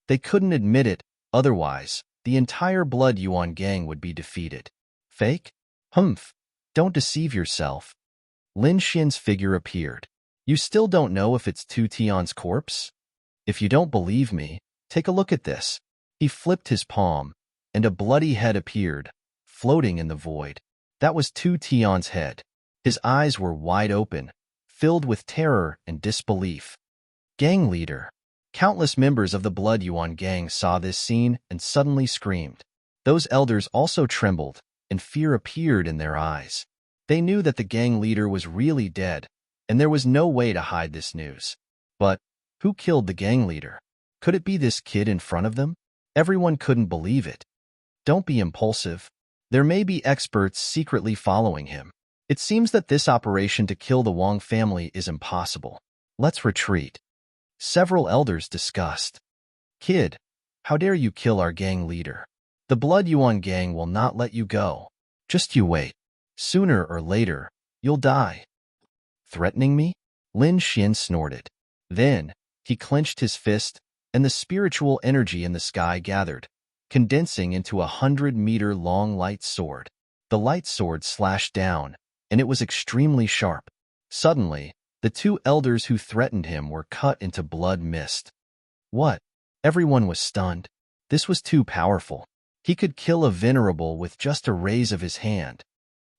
A: They couldn't admit it, otherwise, the entire Blood Yuan gang would be defeated. Fake? Humph. Don't deceive yourself. Lin Xian's figure appeared. You still don't know if it's Tu Tian's corpse? If you don't believe me, take a look at this. He flipped his palm, and a bloody head appeared, floating in the void. That was Tu Tian's head. His eyes were wide open, filled with terror and disbelief. Gang leader. Countless members of the Blood Yuan gang saw this scene and suddenly screamed. Those elders also trembled, and fear appeared in their eyes. They knew that the gang leader was really dead, and there was no way to hide this news. But who killed the gang leader? Could it be this kid in front of them? Everyone couldn't believe it. Don't be impulsive. There may be experts secretly following him. It seems that this operation to kill the Wang family is impossible. Let's retreat. Several elders discussed. Kid, how dare you kill our gang leader? The Blood Yuan gang will not let you go. Just you wait. Sooner or later, you'll die. Threatening me? Lin Xian snorted. Then, he clenched his fist, and the spiritual energy in the sky gathered, condensing into 100-meter-long light sword. The light sword slashed down, and it was extremely sharp. Suddenly, the two elders who threatened him were cut into blood mist. What? Everyone was stunned. This was too powerful. He could kill a venerable with just a raise of his hand.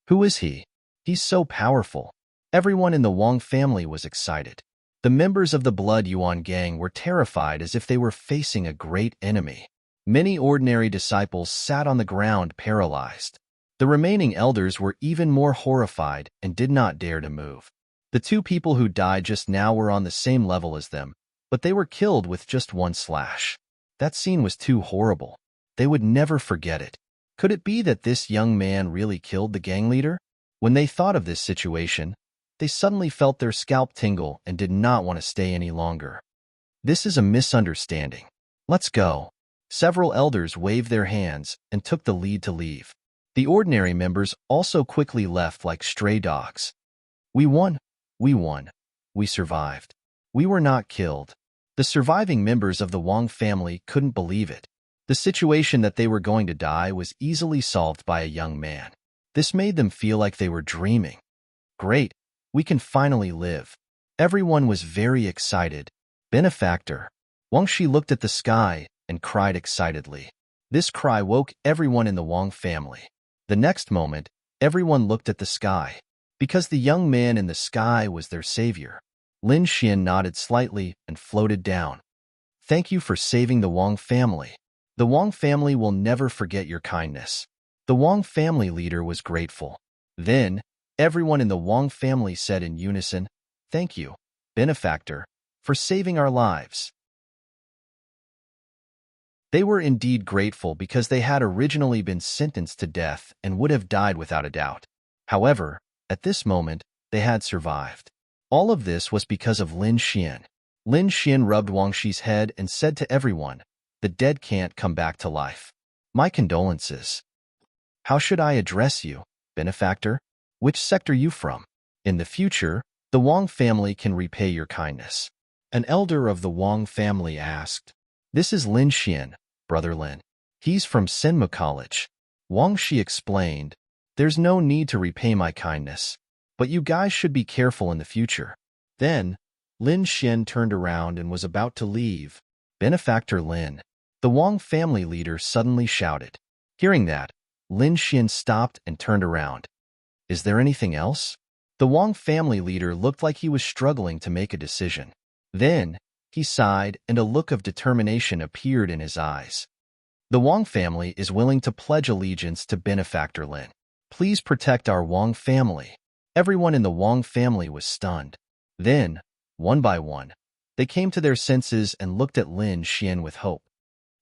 A: Who is he? He's so powerful. Everyone in the Wang family was excited. The members of the Blood Yuan gang were terrified as if they were facing a great enemy. Many ordinary disciples sat on the ground paralyzed. The remaining elders were even more horrified and did not dare to move. The two people who died just now were on the same level as them, but they were killed with just one slash. That scene was too horrible. They would never forget it. Could it be that this young man really killed the gang leader? When they thought of this situation, they suddenly felt their scalp tingle and did not want to stay any longer. This is a misunderstanding. Let's go. Several elders waved their hands and took the lead to leave. The ordinary members also quickly left like stray dogs. We won. We won. We survived. We were not killed. The surviving members of the Wang family couldn't believe it. The situation that they were going to die was easily solved by a young man. This made them feel like they were dreaming. Great. We can finally live. Everyone was very excited. Benefactor. Wang Shi looked at the sky and cried excitedly. This cry woke everyone in the Wang family. The next moment, everyone looked at the sky, because the young man in the sky was their savior. Lin Xian nodded slightly and floated down. Thank you for saving the Wang family. The Wang family will never forget your kindness. The Wang family leader was grateful. Then, everyone in the Wang family said in unison, Thank you, benefactor, for saving our lives. They were indeed grateful because they had originally been sentenced to death and would have died without a doubt. However, at this moment, they had survived. All of this was because of Lin Xian. Lin Xian rubbed Wang Shi's head and said to everyone, The dead can't come back to life. My condolences. How should I address you, benefactor? Which sector you from? In the future, the Wang family can repay your kindness. An elder of the Wang family asked. This is Lin Xian, Brother Lin. He's from Senmu College. Wang Shi explained, There's no need to repay my kindness, but you guys should be careful in the future. Then, Lin Xian turned around and was about to leave. Benefactor Lin. The Wang family leader suddenly shouted. Hearing that, Lin Xian stopped and turned around. Is there anything else? The Wang family leader looked like he was struggling to make a decision. Then, he sighed and a look of determination appeared in his eyes. The Wang family is willing to pledge allegiance to Benefactor Lin. Please protect our Wang family. Everyone in the Wang family was stunned. Then, one by one, they came to their senses and looked at Lin Xian with hope.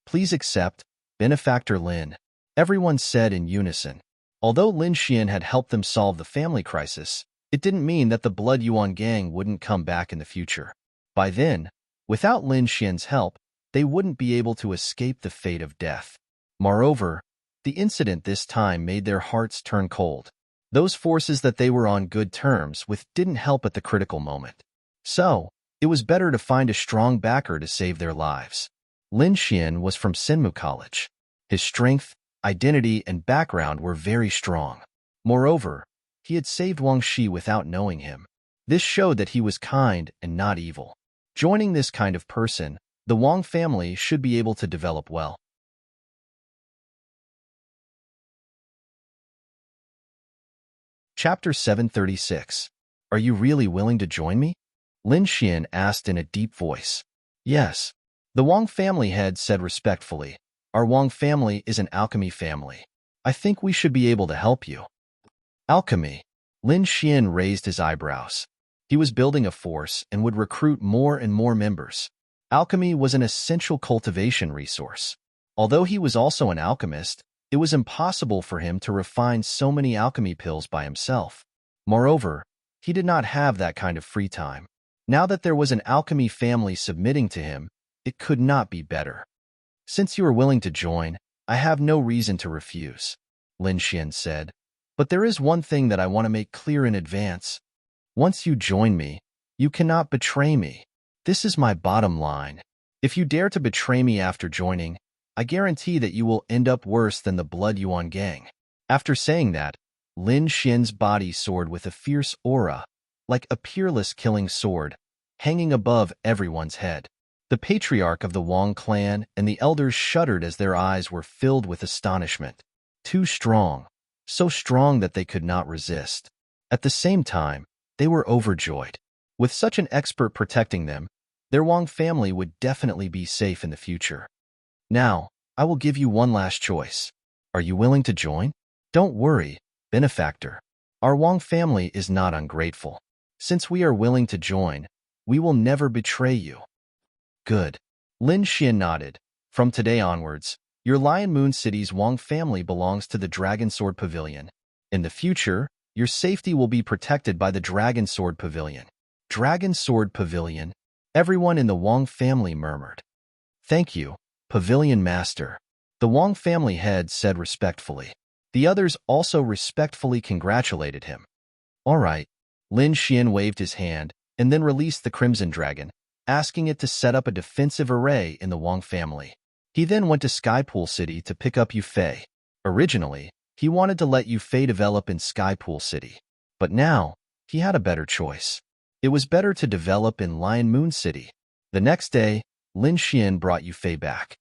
A: Please accept, Benefactor Lin, everyone said in unison. Although Lin Xian had helped them solve the family crisis, it didn't mean that the Blood Yuan gang wouldn't come back in the future. By then, without Lin Xian's help, they wouldn't be able to escape the fate of death. Moreover, the incident this time made their hearts turn cold. Those forces that they were on good terms with didn't help at the critical moment. So, it was better to find a strong backer to save their lives. Lin Xian was from Sinmu College. His strength, identity, and background were very strong. Moreover, he had saved Wang Shi without knowing him. This showed that he was kind and not evil. Joining this kind of person, the Wang family should be able to develop well. Chapter 736. Are you really willing to join me? Lin Xian asked in a deep voice. Yes. The Wang family head said respectfully. Our Wang family is an alchemy family. I think we should be able to help you. Alchemy. Lin Xian raised his eyebrows. He was building a force and would recruit more and more members. Alchemy was an essential cultivation resource. Although he was also an alchemist, it was impossible for him to refine so many alchemy pills by himself. Moreover, he did not have that kind of free time. Now that there was an alchemy family submitting to him, it could not be better. Since you are willing to join, I have no reason to refuse, Lin Xian said. But there is one thing that I want to make clear in advance. Once you join me, you cannot betray me. This is my bottom line. If you dare to betray me after joining, I guarantee that you will end up worse than the Blood Yuan gang. After saying that, Lin Xian's body soared with a fierce aura, like a peerless killing sword, hanging above everyone's head. The patriarch of the Wang clan and the elders shuddered as their eyes were filled with astonishment. Too strong, so strong that they could not resist. At the same time, they were overjoyed. With such an expert protecting them, their Wang family would definitely be safe in the future. Now, I will give you one last choice. Are you willing to join? Don't worry, benefactor. Our Wang family is not ungrateful. Since we are willing to join, we will never betray you. Good. Lin Xian nodded. From today onwards, your Lion Moon City's Wang family belongs to the Dragon Sword Pavilion. In the future, your safety will be protected by the Dragon Sword Pavilion. Dragon Sword Pavilion? Everyone in the Wang family murmured. Thank you, Pavilion Master. The Wang family head said respectfully. The others also respectfully congratulated him. All right. Lin Xian waved his hand and then released the Crimson Dragon, asking it to set up a defensive array in the Wang family. He then went to Skypool City to pick up Yufei. Originally, he wanted to let Yufei develop in Skypool City. But now, he had a better choice. It was better to develop in Lion Moon City. The next day, Lin Xian brought Yufei back.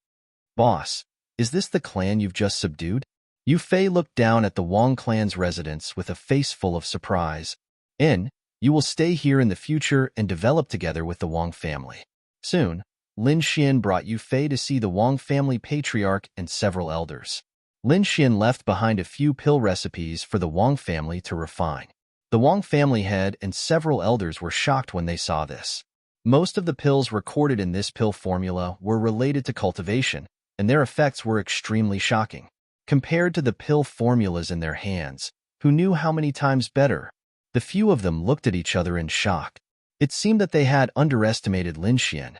A: Boss, is this the clan you've just subdued? Yufei looked down at the Wang clan's residence with a face full of surprise. You will stay here in the future and develop together with the Wang family. Soon, Lin Xian brought Yufei to see the Wang family patriarch and several elders. Lin Xian left behind a few pill recipes for the Wang family to refine. The Wang family head and several elders were shocked when they saw this. Most of the pills recorded in this pill formula were related to cultivation, and their effects were extremely shocking. Compared to the pill formulas in their hands, who knew how many times better, the few of them looked at each other in shock. It seemed that they had underestimated Lin Xian.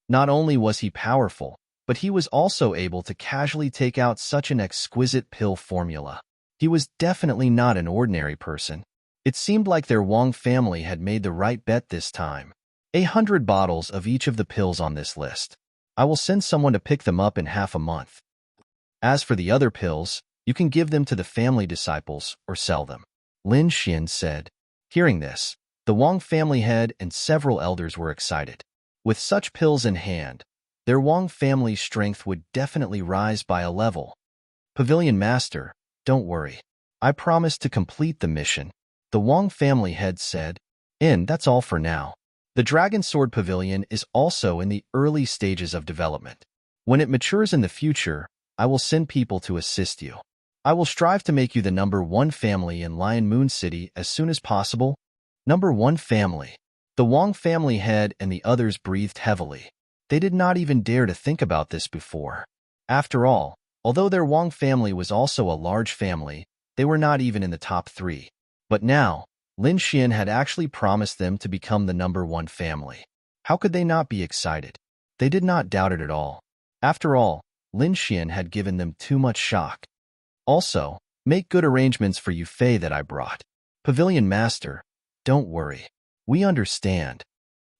A: Not only was he powerful, but he was also able to casually take out such an exquisite pill formula. He was definitely not an ordinary person. It seemed like their Wang family had made the right bet this time. 100 bottles of each of the pills on this list. I will send someone to pick them up in half a month. As for the other pills, you can give them to the family disciples or sell them, Lin Xian said. Hearing this, the Wang family head and several elders were excited. With such pills in hand, their Wang family's strength would definitely rise by a level. Pavilion Master, don't worry. I promise to complete the mission, the Wang family head said. That's all for now. The Dragon Sword Pavilion is also in the early stages of development. When it matures in the future, I will send people to assist you. I will strive to make you the #1 family in Lion Moon City as soon as possible. #1 family. The Wang family head and the others breathed heavily. They did not even dare to think about this before. After all, although their Wang family was also a large family, they were not even in the top 3. But now, Lin Xian had actually promised them to become the #1 family. How could they not be excited? They did not doubt it at all. After all, Lin Xian had given them too much shock. Also, make good arrangements for Yufei that I brought. Pavilion Master, don't worry. We understand.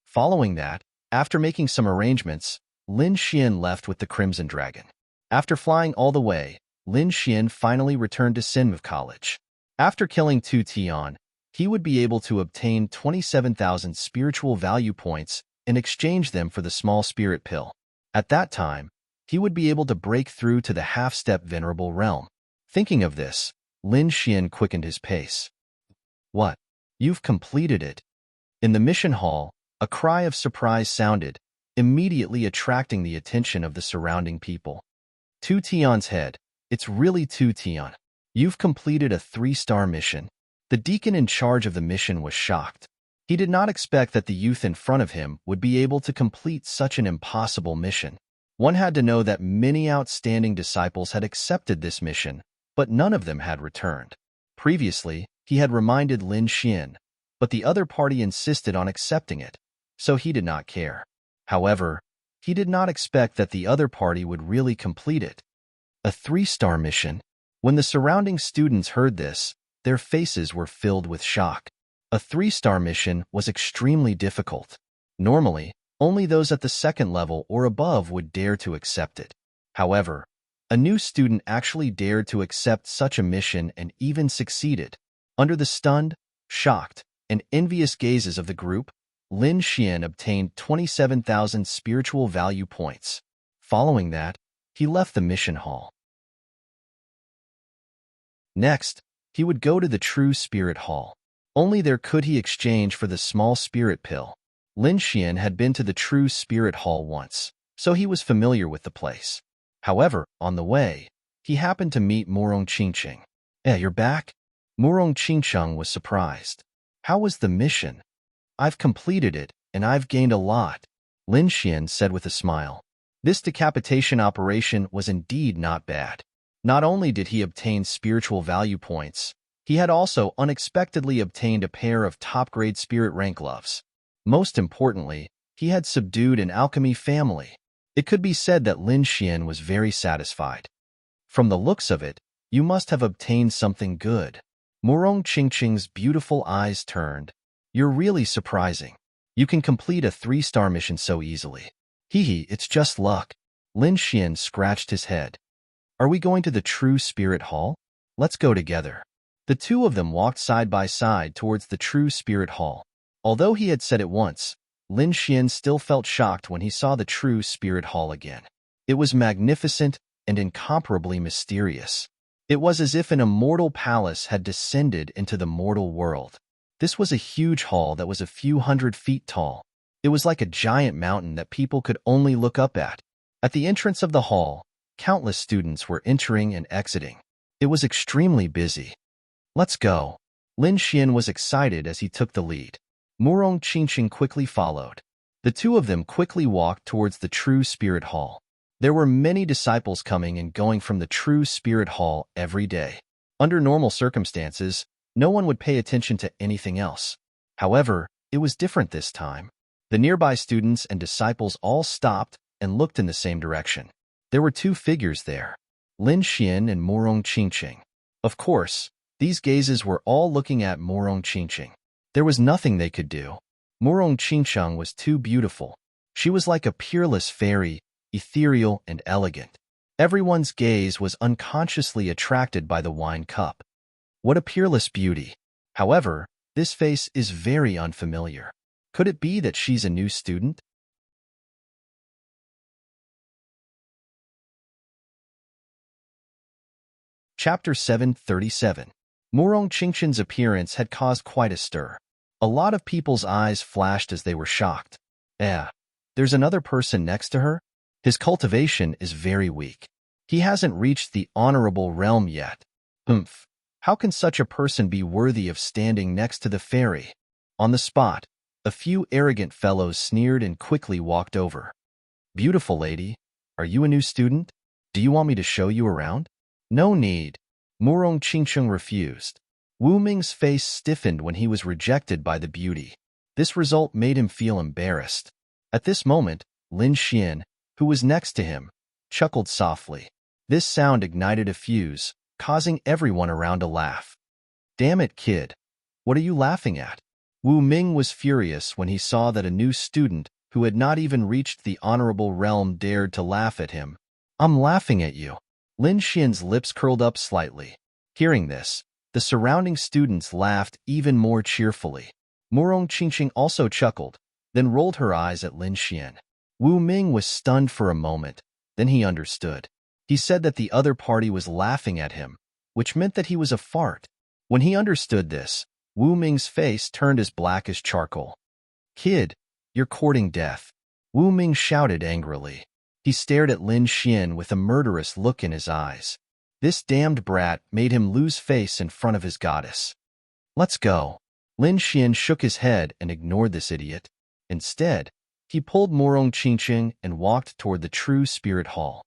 A: Following that, after making some arrangements, Lin Xian left with the Crimson Dragon. After flying all the way, Lin Xian finally returned to Sinmave College. After killing Tu Tian, he would be able to obtain 27,000 spiritual value points and exchange them for the small spirit pill. At that time, he would be able to break through to the half-step venerable realm. Thinking of this, Lin Xian quickened his pace. What? You've completed it. In the mission hall, a cry of surprise sounded, immediately attracting the attention of the surrounding people. Tu Tian's head. It's really Tu Tian. You've completed a 3-star mission. The deacon in charge of the mission was shocked. He did not expect that the youth in front of him would be able to complete such an impossible mission. One had to know that many outstanding disciples had accepted this mission, but none of them had returned. Previously, he had reminded Lin Xian, but the other party insisted on accepting it, so he did not care. However, he did not expect that the other party would really complete it. A 3-star mission? When the surrounding students heard this, their faces were filled with shock. A 3-star mission was extremely difficult. Normally, only those at the 2nd level or above would dare to accept it. However, a new student actually dared to accept such a mission and even succeeded. Under the stunned, shocked, and envious gazes of the group, Lin Xian obtained 27,000 spiritual value points. Following that, he left the mission hall. Next, he would go to the True Spirit Hall. Only there could he exchange for the small spirit pill. Lin Xian had been to the True Spirit Hall once, so he was familiar with the place. However, on the way, he happened to meet Murong Qingqing. You're back? Murong Qingqing was surprised. How was the mission? I've completed it, and I've gained a lot, Lin Xian said with a smile. This decapitation operation was indeed not bad. Not only did he obtain spiritual value points, he had also unexpectedly obtained a pair of top-grade spirit rank gloves. Most importantly, he had subdued an alchemy family. It could be said that Lin Xian was very satisfied. From the looks of it, you must have obtained something good. Murong Qingqing's beautiful eyes turned. You're really surprising. You can complete a 3-star mission so easily. Hee, it's just luck. Lin Xian scratched his head. Are we going to the True Spirit Hall? Let's go together. The two of them walked side by side towards the True Spirit Hall. Although he had said it once, Lin Xian still felt shocked when he saw the True Spirit Hall again. It was magnificent and incomparably mysterious. It was as if an immortal palace had descended into the mortal world. This was a huge hall that was a few hundred feet tall. It was like a giant mountain that people could only look up at. At the entrance of the hall, countless students were entering and exiting. It was extremely busy. Let's go. Lin Xian was excited as he took the lead. Murong Qingqing quickly followed. The two of them quickly walked towards the True Spirit Hall. There were many disciples coming and going from the True Spirit Hall every day. Under normal circumstances, no one would pay attention to anything else. However, it was different this time. The nearby students and disciples all stopped and looked in the same direction. There were two figures there, Lin Xian and Murong Qingqing. Of course, these gazes were all looking at Murong Qingqing. There was nothing they could do. Murong Qingqing was too beautiful. She was like a peerless fairy, ethereal and elegant. Everyone's gaze was unconsciously attracted by the wine cup. What a peerless beauty. However, this face is very unfamiliar. Could it be that she's a new student? Chapter 737. Murong Qingqing's appearance had caused quite a stir. A lot of people's eyes flashed as they were shocked. There's another person next to her? His cultivation is very weak. He hasn't reached the honorable realm yet. How can such a person be worthy of standing next to the fairy? On the spot, a few arrogant fellows sneered and quickly walked over. Beautiful lady, are you a new student? Do you want me to show you around? No need. Murong Qingqing refused. Wu Ming's face stiffened when he was rejected by the beauty. This result made him feel embarrassed. At this moment, Lin Xian, who was next to him, chuckled softly. This sound ignited a fuse, causing everyone around to laugh. Damn it, kid. What are you laughing at? Wu Ming was furious when he saw that a new student who had not even reached the honorable realm dared to laugh at him. I'm laughing at you. Lin Xian's lips curled up slightly. Hearing this, the surrounding students laughed even more cheerfully. Murong Qingqing also chuckled, then rolled her eyes at Lin Xian. Wu Ming was stunned for a moment, then he understood. He said that the other party was laughing at him, which meant that he was a fart. When he understood this, Wu Ming's face turned as black as charcoal. Kid, you're courting death. Wu Ming shouted angrily. He stared at Lin Xian with a murderous look in his eyes. This damned brat made him lose face in front of his goddess. Let's go. Lin Xian shook his head and ignored this idiot. Instead, he pulled Murong Qingqing and walked toward the True Spirit Hall.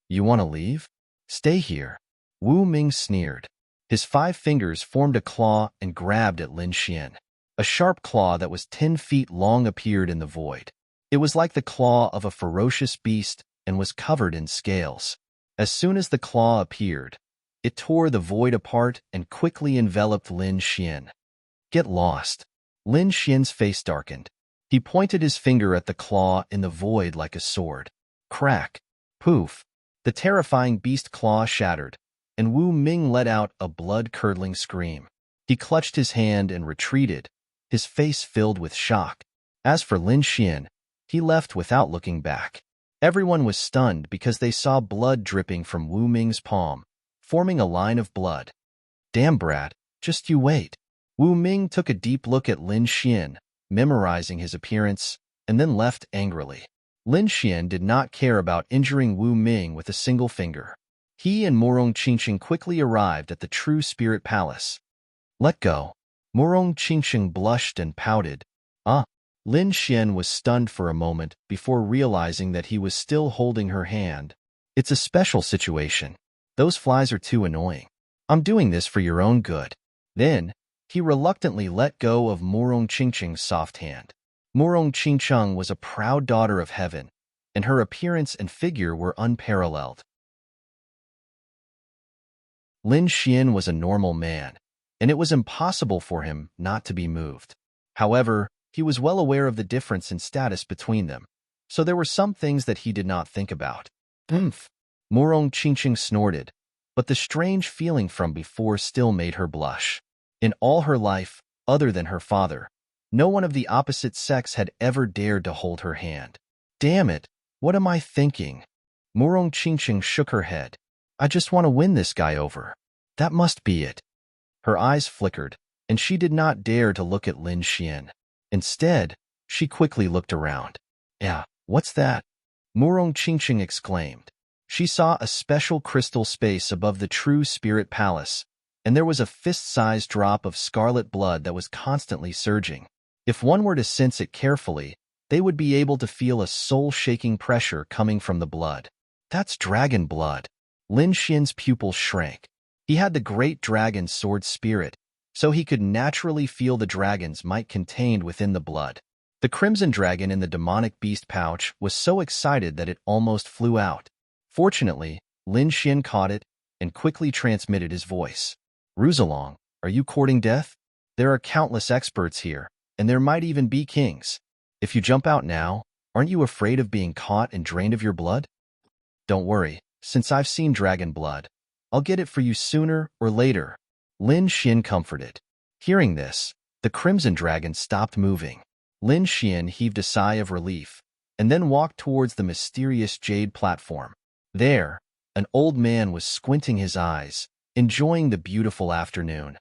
A: You want to leave? Stay here. Wu Ming sneered. His 5 fingers formed a claw and grabbed at Lin Xian. A sharp claw that was 10 feet long appeared in the void. It was like the claw of a ferocious beast and was covered in scales. As soon as the claw appeared, it tore the void apart and quickly enveloped Lin Xian. Get lost. Lin Xian's face darkened. He pointed his finger at the claw in the void like a sword. Crack. Poof. The terrifying beast claw shattered, and Wu Ming let out a blood-curdling scream. He clutched his hand and retreated, his face filled with shock. As for Lin Xian, he left without looking back. Everyone was stunned because they saw blood dripping from Wu Ming's palm, forming a line of blood. Damn brat, just you wait. Wu Ming took a deep look at Lin Xian, memorizing his appearance, and then left angrily. Lin Xian did not care about injuring Wu Ming with a single finger. He and Murong Qingqing quickly arrived at the True Spirit Palace. Let go. Murong Qingqing blushed and pouted. Lin Xian was stunned for a moment before realizing that he was still holding her hand. It's a special situation. Those flies are too annoying. I'm doing this for your own good. Then, he reluctantly let go of Murong Qingqing's soft hand. Murong Qingqing was a proud daughter of heaven, and her appearance and figure were unparalleled. Lin Xian was a normal man, and it was impossible for him not to be moved. However, he was well aware of the difference in status between them, so there were some things that he did not think about. Murong Qingqing snorted, but the strange feeling from before still made her blush. In all her life, other than her father, no one of the opposite sex had ever dared to hold her hand. Damn it, what am I thinking? Murong Qingqing shook her head. I just want to win this guy over. That must be it. Her eyes flickered, and she did not dare to look at Lin Xian. Instead, she quickly looked around. Yeah, what's that? Murong Qingqing exclaimed. She saw a special crystal space above the True Spirit Palace, and there was a fist-sized drop of scarlet blood that was constantly surging. If one were to sense it carefully, they would be able to feel a soul-shaking pressure coming from the blood. That's dragon blood. Lin Xian's pupils shrank. He had the great dragon sword spirit, so he could naturally feel the dragon's might contained within the blood. The crimson dragon in the demonic beast pouch was so excited that it almost flew out. Fortunately, Lin Xian caught it and quickly transmitted his voice. Ruzalong, are you courting death? There are countless experts here, and there might even be kings. If you jump out now, aren't you afraid of being caught and drained of your blood? Don't worry, since I've seen dragon blood, I'll get it for you sooner or later. Lin Xian comforted. Hearing this, the crimson dragon stopped moving. Lin Xian heaved a sigh of relief, and then walked towards the mysterious jade platform. There, an old man was squinting his eyes, enjoying the beautiful afternoon.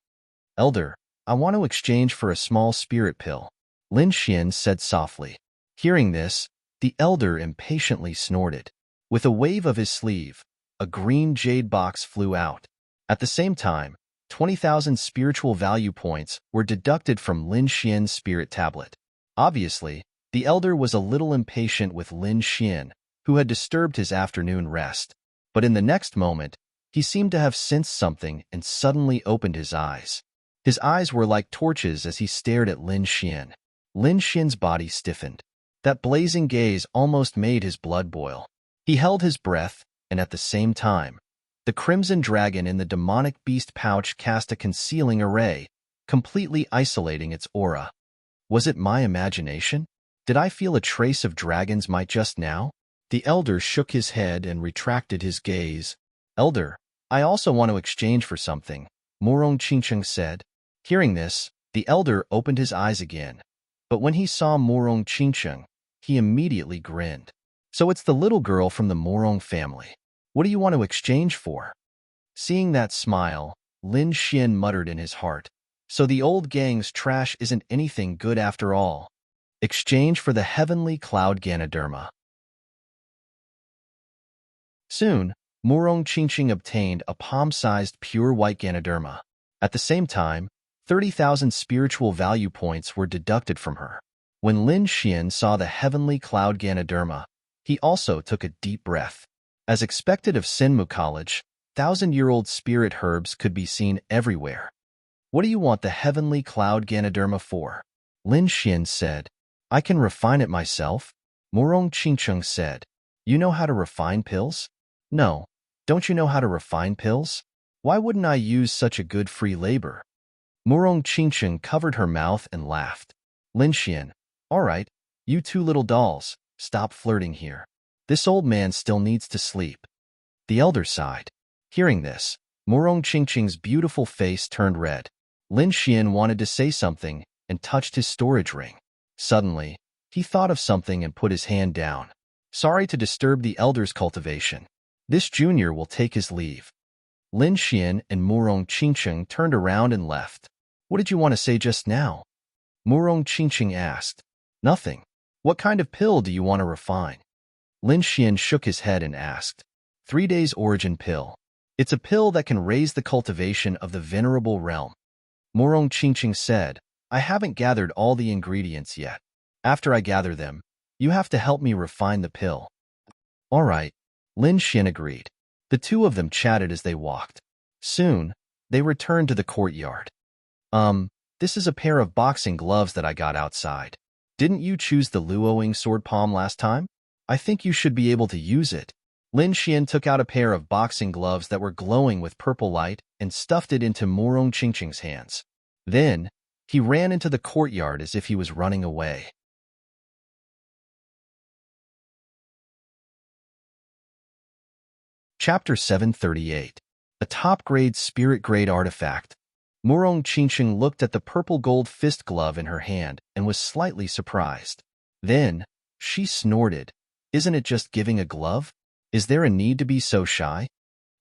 A: Elder, I want to exchange for a small spirit pill, Lin Xian said softly. Hearing this, the elder impatiently snorted. With a wave of his sleeve, a green jade box flew out. At the same time, 20,000 spiritual value points were deducted from Lin Xian's spirit tablet. Obviously, the elder was a little impatient with Lin Xian, who had disturbed his afternoon rest. But in the next moment, he seemed to have sensed something and suddenly opened his eyes. His eyes were like torches as he stared at Lin Xian. Lin Xian's body stiffened. That blazing gaze almost made his blood boil. He held his breath, and at the same time, the crimson dragon in the demonic beast pouch cast a concealing array, completely isolating its aura. Was it my imagination? Did I feel a trace of dragon's might just now? The elder shook his head and retracted his gaze. Elder, I also want to exchange for something, Morong Qingcheng said. Hearing this, the elder opened his eyes again. But when he saw Morong Qingcheng, he immediately grinned. So it's the little girl from the Morong family. What do you want to exchange for? Seeing that smile, Lin Xian muttered in his heart. So the old gang's trash isn't anything good after all. Exchange for the heavenly cloud Ganoderma. Soon, Morong Qingcheng obtained a palm-sized pure white Ganoderma. At the same time, 30,000 spiritual value points were deducted from her. When Lin Xian saw the heavenly cloud Ganoderma, he also took a deep breath. As expected of Sinmu College, 1,000-year-old spirit herbs could be seen everywhere. What do you want the heavenly cloud Ganoderma for? Lin Xian said. I can refine it myself. Morong Qingcheng said. You know how to refine pills? No. Don't you know how to refine pills? Why wouldn't I use such a good free labor? Morong Qingcheng covered her mouth and laughed. Lin Xian, all right, you two little dolls, stop flirting here. This old man still needs to sleep. The elder sighed. Hearing this, Morong Qingcheng's beautiful face turned red. Lin Xian wanted to say something and touched his storage ring. Suddenly, he thought of something and put his hand down. Sorry to disturb the elder's cultivation. This junior will take his leave. Lin Xian and Morong Qingcheng turned around and left. What did you want to say just now? Morong Qingcheng asked. Nothing. What kind of pill do you want to refine? Lin Xian shook his head and asked. 3 days origin pill. It's a pill that can raise the cultivation of the venerable realm. Morong Qingcheng said, I haven't gathered all the ingredients yet. After I gather them, you have to help me refine the pill. All right, Lin Xian agreed. The two of them chatted as they walked. Soon, they returned to the courtyard. This is a pair of boxing gloves that I got outside. Didn't you choose the Luoying sword palm last time? I think you should be able to use it. Lin Xian took out a pair of boxing gloves that were glowing with purple light and stuffed it into Morong Qingcheng's hands. Then, he ran into the courtyard as if he was running away. Chapter 738. A top-grade spirit-grade artifact. Morong Qingcheng looked at the purple gold fist glove in her hand and was slightly surprised. Then, she snorted. Isn't it just giving a glove? Is there a need to be so shy?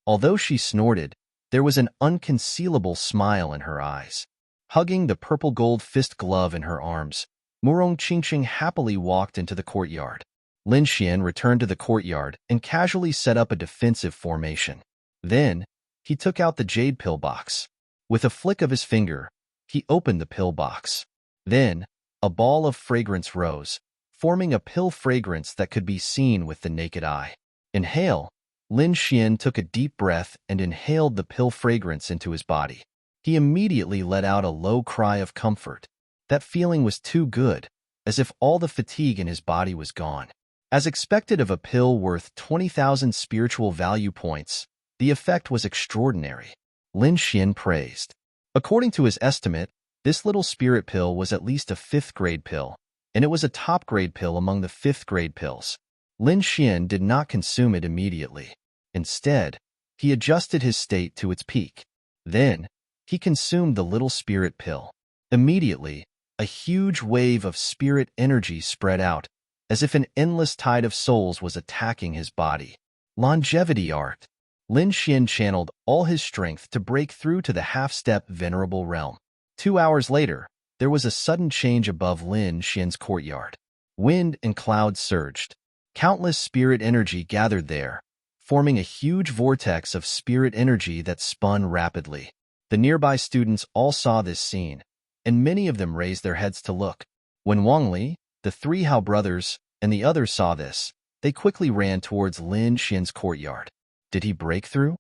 A: Although she snorted, there was an unconcealable smile in her eyes. Hugging the purple gold fist glove in her arms, Morong Qingcheng happily walked into the courtyard. Lin Xian returned to the courtyard and casually set up a defensive formation. Then, he took out the jade pill box. With a flick of his finger, he opened the pill box. Then, a ball of fragrance rose, forming a pill fragrance that could be seen with the naked eye. Inhale. Lin Xian took a deep breath and inhaled the pill fragrance into his body. He immediately let out a low cry of comfort. That feeling was too good, as if all the fatigue in his body was gone. As expected of a pill worth 20,000 spiritual value points, the effect was extraordinary. Lin Xian praised. According to his estimate, this little spirit pill was at least a 5th-grade pill, and it was a top-grade pill among the 5th-grade pills. Lin Xian did not consume it immediately. Instead, he adjusted his state to its peak. Then, he consumed the little spirit pill. Immediately, a huge wave of spirit energy spread out, as if an endless tide of souls was attacking his body. Longevity art. Lin Xian channeled all his strength to break through to the half-step venerable realm. 2 hours later, there was a sudden change above Lin Xian's courtyard. Wind and clouds surged. Countless spirit energy gathered there, forming a huge vortex of spirit energy that spun rapidly. The nearby students all saw this scene, and many of them raised their heads to look. When Wang Li, the 3 Hao brothers, and the others saw this, they quickly ran towards Lin Xian's courtyard. Did he break through?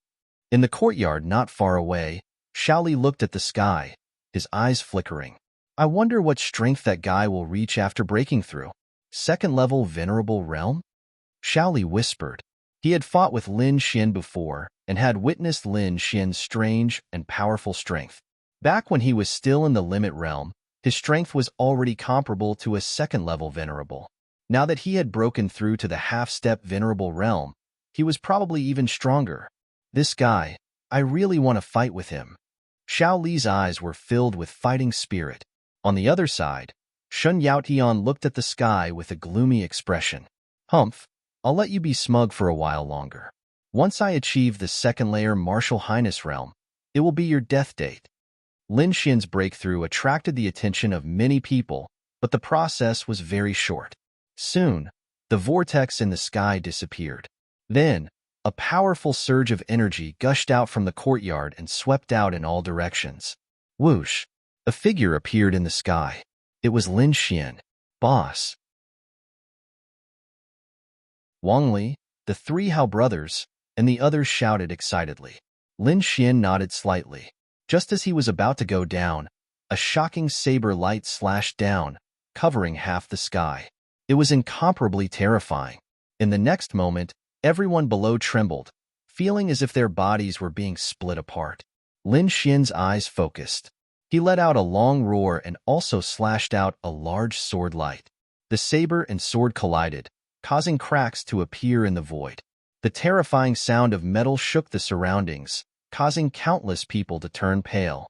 A: In the courtyard not far away, Shaoli looked at the sky, his eyes flickering. I wonder what strength that guy will reach after breaking through. Second level Venerable Realm? Shaoli whispered. He had fought with Lin Xian before and had witnessed Lin Xian's strange and powerful strength. Back when he was still in the Limit Realm, his strength was already comparable to a second-level Venerable. Now that he had broken through to the half-step Venerable Realm, he was probably even stronger. This guy, I really want to fight with him. Xiao Li's eyes were filled with fighting spirit. On the other side, Shun Yaotian looked at the sky with a gloomy expression. Humph, I'll let you be smug for a while longer. Once I achieve the second-layer Martial Highness realm, it will be your death date. Lin Xian's breakthrough attracted the attention of many people, but the process was very short. Soon, the vortex in the sky disappeared. Then, a powerful surge of energy gushed out from the courtyard and swept out in all directions. Whoosh! A figure appeared in the sky. It was Lin Xian. Boss. Wang Li, the three Hao brothers, and the others shouted excitedly. Lin Xian nodded slightly. Just as he was about to go down, a shocking saber light slashed down, covering half the sky. It was incomparably terrifying. In the next moment, everyone below trembled, feeling as if their bodies were being split apart. Lin Xian's eyes focused. He let out a long roar and also slashed out a large sword light. The saber and sword collided, causing cracks to appear in the void. The terrifying sound of metal shook the surroundings, causing countless people to turn pale.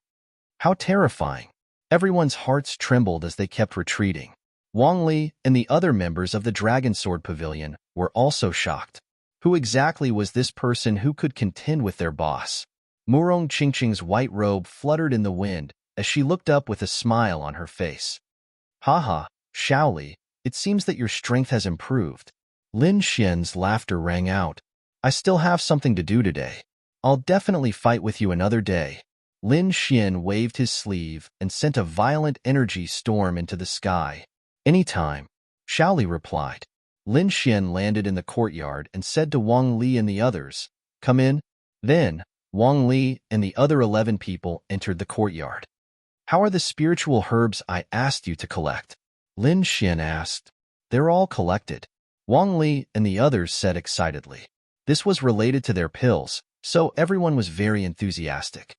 A: How terrifying! Everyone's hearts trembled as they kept retreating. Wang Li and the other members of the Dragon Sword Pavilion were also shocked. Who exactly was this person who could contend with their boss? Murong Qingqing's white robe fluttered in the wind as she looked up with a smile on her face. Haha, Shaoli, it seems that your strength has improved. Lin Xian's laughter rang out. I still have something to do today. I'll definitely fight with you another day. Lin Xian waved his sleeve and sent a violent energy storm into the sky. Anytime, Shaoli replied. Lin Xian landed in the courtyard and said to Wang Li and the others, Come in. Then, Wang Li and the other 11 people entered the courtyard. How are the spiritual herbs I asked you to collect? Lin Xian asked. They're all collected. Wang Li and the others said excitedly. This was related to their pills, so everyone was very enthusiastic.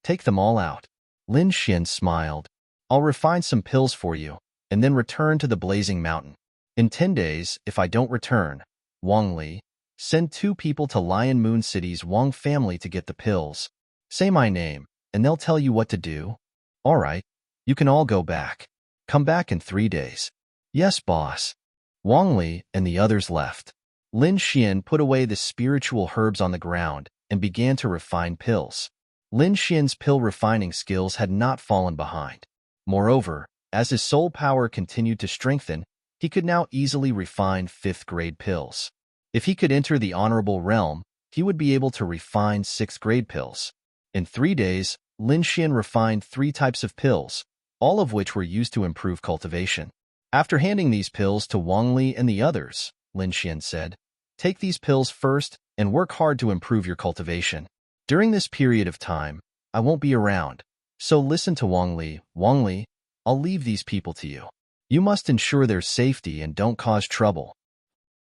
A: Take them all out. Lin Xian smiled. I'll refine some pills for you, and then return to the Blazing Mountain. In 10 days, if I don't return, Wang Li, send 2 people to Lion Moon City's Wang family to get the pills. Say my name, and they'll tell you what to do. All right, you can all go back. Come back in 3 days. Yes, boss. Wang Li and the others left. Lin Xian put away the spiritual herbs on the ground and began to refine pills. Lin Xian's pill refining skills had not fallen behind. Moreover, as his soul power continued to strengthen, he could now easily refine 5th-grade pills. If he could enter the honorable realm, he would be able to refine 6th-grade pills. In 3 days, Lin Xian refined 3 types of pills, all of which were used to improve cultivation. After handing these pills to Wang Li and the others, Lin Xian said, Take these pills first and work hard to improve your cultivation. During this period of time, I won't be around, so listen to Wang Li. Wang Li, I'll leave these people to you. You must ensure their safety and don't cause trouble.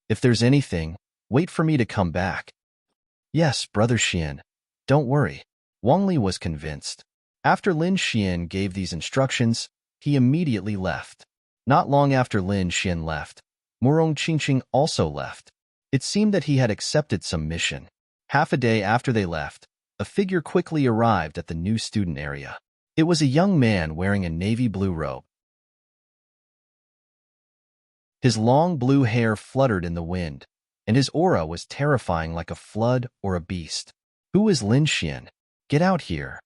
A: If there's anything, wait for me to come back. Yes, Brother Xian. Don't worry. Wang Li was convinced. After Lin Xian gave these instructions, he immediately left. Not long after Lin Xian left, Murong Qingqing also left. It seemed that he had accepted some mission. Half a day after they left, a figure quickly arrived at the new student area. It was a young man wearing a navy blue robe. His long blue hair fluttered in the wind, and his aura was terrifying like a flood or a beast. Who is Lin Xian? Get out here.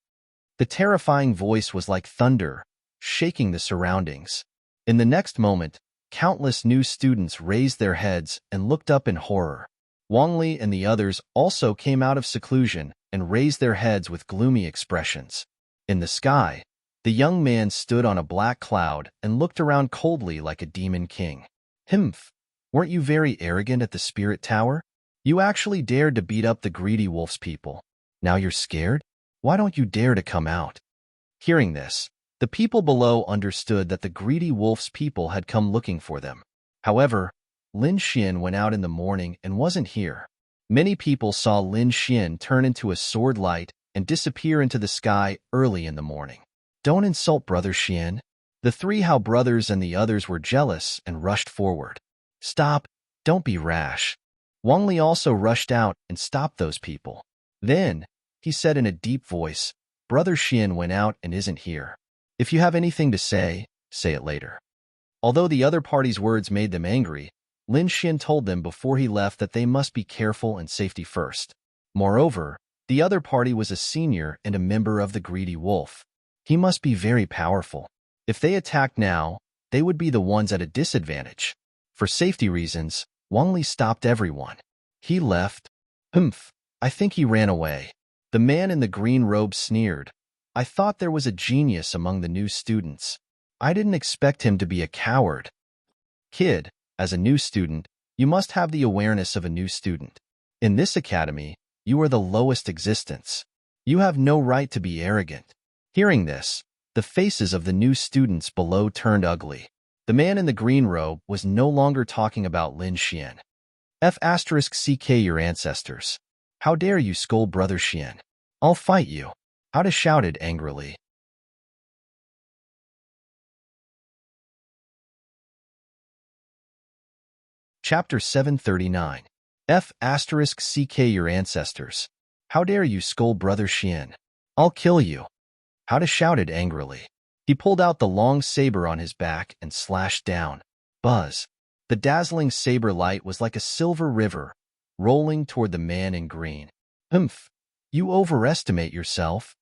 A: The terrifying voice was like thunder, shaking the surroundings. In the next moment, countless new students raised their heads and looked up in horror. Wang Li and the others also came out of seclusion and raised their heads with gloomy expressions. In the sky, the young man stood on a black cloud and looked around coldly like a demon king. Humph, weren't you very arrogant at the Spirit Tower? You actually dared to beat up the greedy wolf's people. Now you're scared? Why don't you dare to come out? Hearing this, the people below understood that the greedy wolf's people had come looking for them. However, Lin Xian went out in the morning and wasn't here. Many people saw Lin Xian turn into a sword light and disappear into the sky early in the morning. Don't insult Brother Xian. The three Hao brothers and the others were jealous and rushed forward. Stop, don't be rash. Wang Li also rushed out and stopped those people. Then, he said in a deep voice, Brother Xian went out and isn't here. If you have anything to say it later. Although the other party's words made them angry, Lin Xian told them before he left that they must be careful and safety first. Moreover, the other party was a senior and a member of the Greedy Wolf. He must be very powerful. If they attacked now, they would be the ones at a disadvantage. For safety reasons, Wang Li stopped everyone. He left. I think he ran away. The man in the green robe sneered. I thought there was a genius among the new students. I didn't expect him to be a coward. Kid, as a new student, you must have the awareness of a new student. In this academy, you are the lowest existence. You have no right to be arrogant. Hearing this, the faces of the new students below turned ugly. The man in the green robe was no longer talking about Lin Xian. *CK your ancestors. How dare you scold Brother Xian? I'll fight you. Howda shouted angrily. Chapter 739. *CK your ancestors. How dare you scold Brother Xian? I'll kill you. Howda shouted angrily. He pulled out the long saber on his back and slashed down. Buzz. The dazzling saber light was like a silver river, rolling toward the man in green. You overestimate yourself.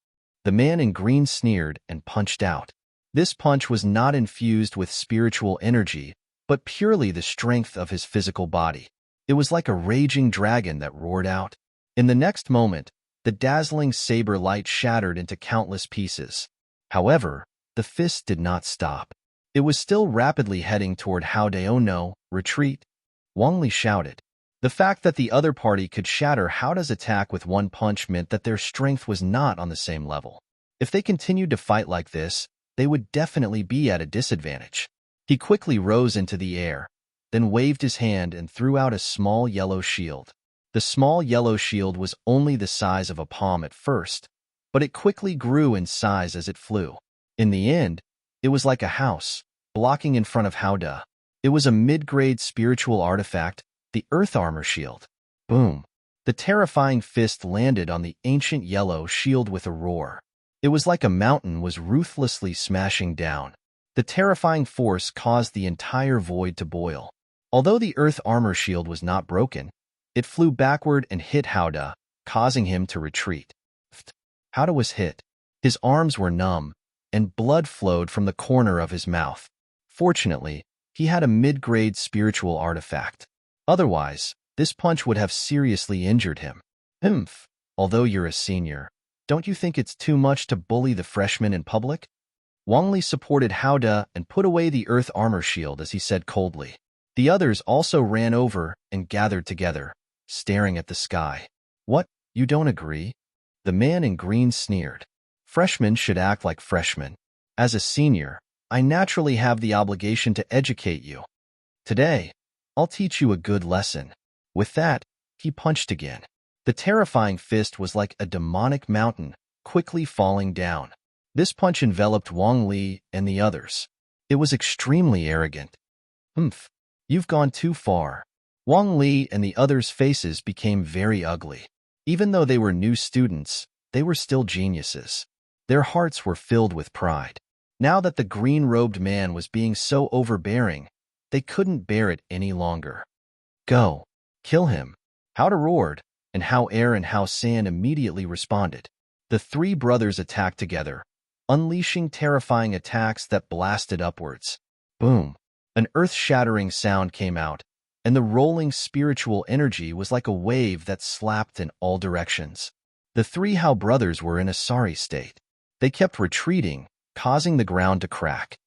A: The man in green sneered and punched out. This punch was not infused with spiritual energy, but purely the strength of his physical body. It was like a raging dragon that roared out. In the next moment, the dazzling saber light shattered into countless pieces. However, the fist did not stop. It was still rapidly heading toward Hao De. Oh no, retreat! Wang Li shouted. The fact that the other party could shatter Haoda's attack with one punch meant that their strength was not on the same level. If they continued to fight like this, they would definitely be at a disadvantage. He quickly rose into the air, then waved his hand and threw out a small yellow shield. The small yellow shield was only the size of a palm at first, but it quickly grew in size as it flew. In the end, it was like a house, blocking in front of Haoda. It was a mid-grade spiritual artifact, the Earth Armor Shield. Boom! The terrifying fist landed on the ancient yellow shield with a roar. It was like a mountain was ruthlessly smashing down. The terrifying force caused the entire void to boil. Although the Earth Armor Shield was not broken, it flew backward and hit Haoda, causing him to retreat. Haoda was hit. His arms were numb, and blood flowed from the corner of his mouth. Fortunately, he had a mid-grade spiritual artifact. Otherwise, this punch would have seriously injured him. Although you're a senior, don't you think it's too much to bully the freshmen in public? Wang Li supported Haoda and put away the Earth Armor Shield as he said coldly. The others also ran over and gathered together, staring at the sky. What, you don't agree? The man in green sneered. Freshmen should act like freshmen. As a senior, I naturally have the obligation to educate you. Today, I'll teach you a good lesson. With that, he punched again. The terrifying fist was like a demonic mountain, quickly falling down. This punch enveloped Wang Li and the others. It was extremely arrogant. You've gone too far. Wang Li and the others' faces became very ugly. Even though they were new students, they were still geniuses. Their hearts were filled with pride. Now that the green-robed man was being so overbearing, they couldn't bear it any longer. Go, kill him. Haoda roared, and Hao Air and Hao San immediately responded. The three brothers attacked together, unleashing terrifying attacks that blasted upwards. Boom! An earth-shattering sound came out, and the rolling spiritual energy was like a wave that slapped in all directions. The three Hao brothers were in a sorry state. They kept retreating, causing the ground to crack.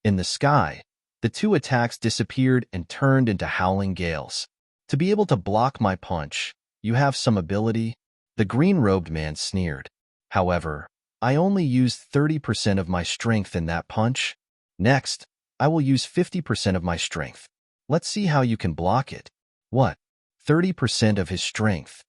A: In the sky, the two attacks disappeared and turned into howling gales. To be able to block my punch, you have some ability? The green-robed man sneered. However, I only used 30% of my strength in that punch. Next, I will use 50% of my strength. Let's see how you can block it. What? 30% of his strength.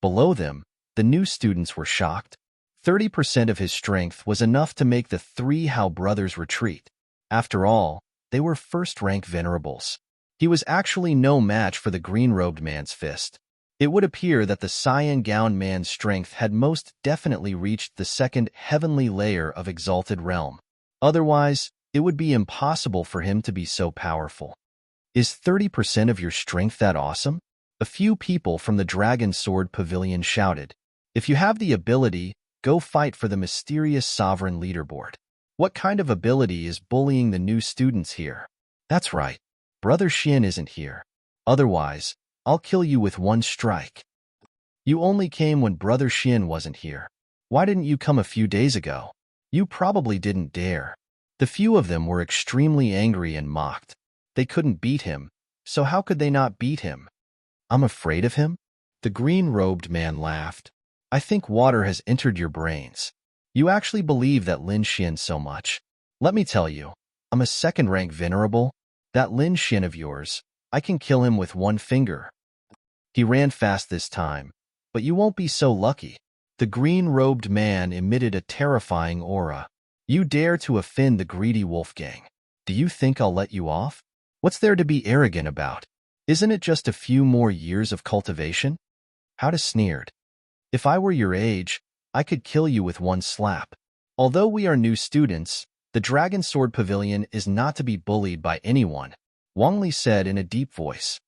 A: Below them, the new students were shocked. 30% of his strength was enough to make the three Hao brothers retreat. After all, they were first-rank venerables. He was actually no match for the green-robed man's fist. It would appear that the cyan-gowned man's strength had most definitely reached the second heavenly layer of exalted realm. Otherwise, it would be impossible for him to be so powerful. Is 30% of your strength that awesome? A few people from the Dragon Sword Pavilion shouted. If you have the ability, go fight for the mysterious sovereign leaderboard. What kind of ability is bullying the new students here? That's right. Brother Xian isn't here. Otherwise, I'll kill you with one strike. You only came when Brother Xian wasn't here. Why didn't you come a few days ago? You probably didn't dare. The few of them were extremely angry and mocked. They couldn't beat him, so how could they not beat him? I'm afraid of him? The green-robed man laughed. I think water has entered your brains. You actually believe that Lin Xian so much. Let me tell you, I'm a second-rank venerable. That Lin Xian of yours, I can kill him with one finger. He ran fast this time, but you won't be so lucky. The green-robed man emitted a terrifying aura. You dare to offend the greedy Wolfgang. Do you think I'll let you off? What's there to be arrogant about? Isn't it just a few more years of cultivation? How'd sneered. If I were your age, I could kill you with one slap. Although we are new students, the Dragon Sword Pavilion is not to be bullied by anyone, Wang Li said in a deep voice.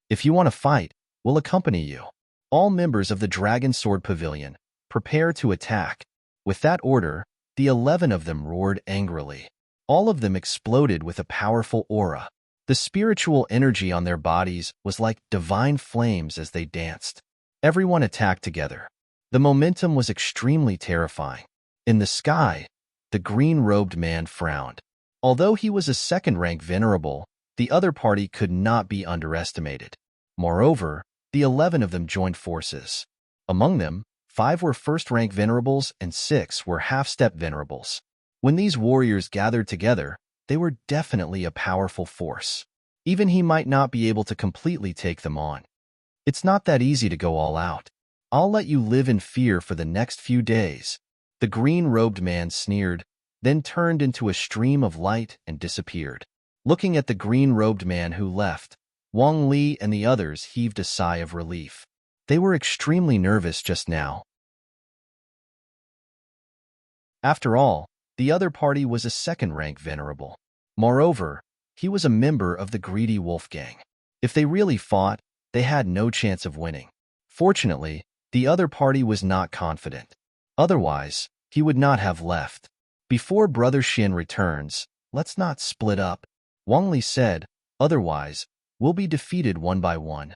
A: If you want to fight, we'll accompany you. All members of the Dragon Sword Pavilion, prepare to attack. With that order, the 11 of them roared angrily. All of them exploded with a powerful aura. The spiritual energy on their bodies was like divine flames as they danced. Everyone attacked together. The momentum was extremely terrifying. In the sky, the green-robed man frowned. Although he was a second-rank venerable, the other party could not be underestimated. Moreover, the 11 of them joined forces. Among them, 5 were first-rank venerables and 6 were half-step venerables. When these warriors gathered together, they were definitely a powerful force. Even he might not be able to completely take them on. It's not that easy to go all out. I'll let you live in fear for the next few days. The green-robed man sneered, then turned into a stream of light and disappeared. Looking at the green-robed man who left, Wang Li and the others heaved a sigh of relief. They were extremely nervous just now. After all, the other party was a second-rank venerable. Moreover, he was a member of the greedy Wolfgang. If they really fought, they had no chance of winning. Fortunately, the other party was not confident. Otherwise, he would not have left. Before Brother Xian returns, let's not split up, Wang Li said, otherwise, we'll be defeated one by one.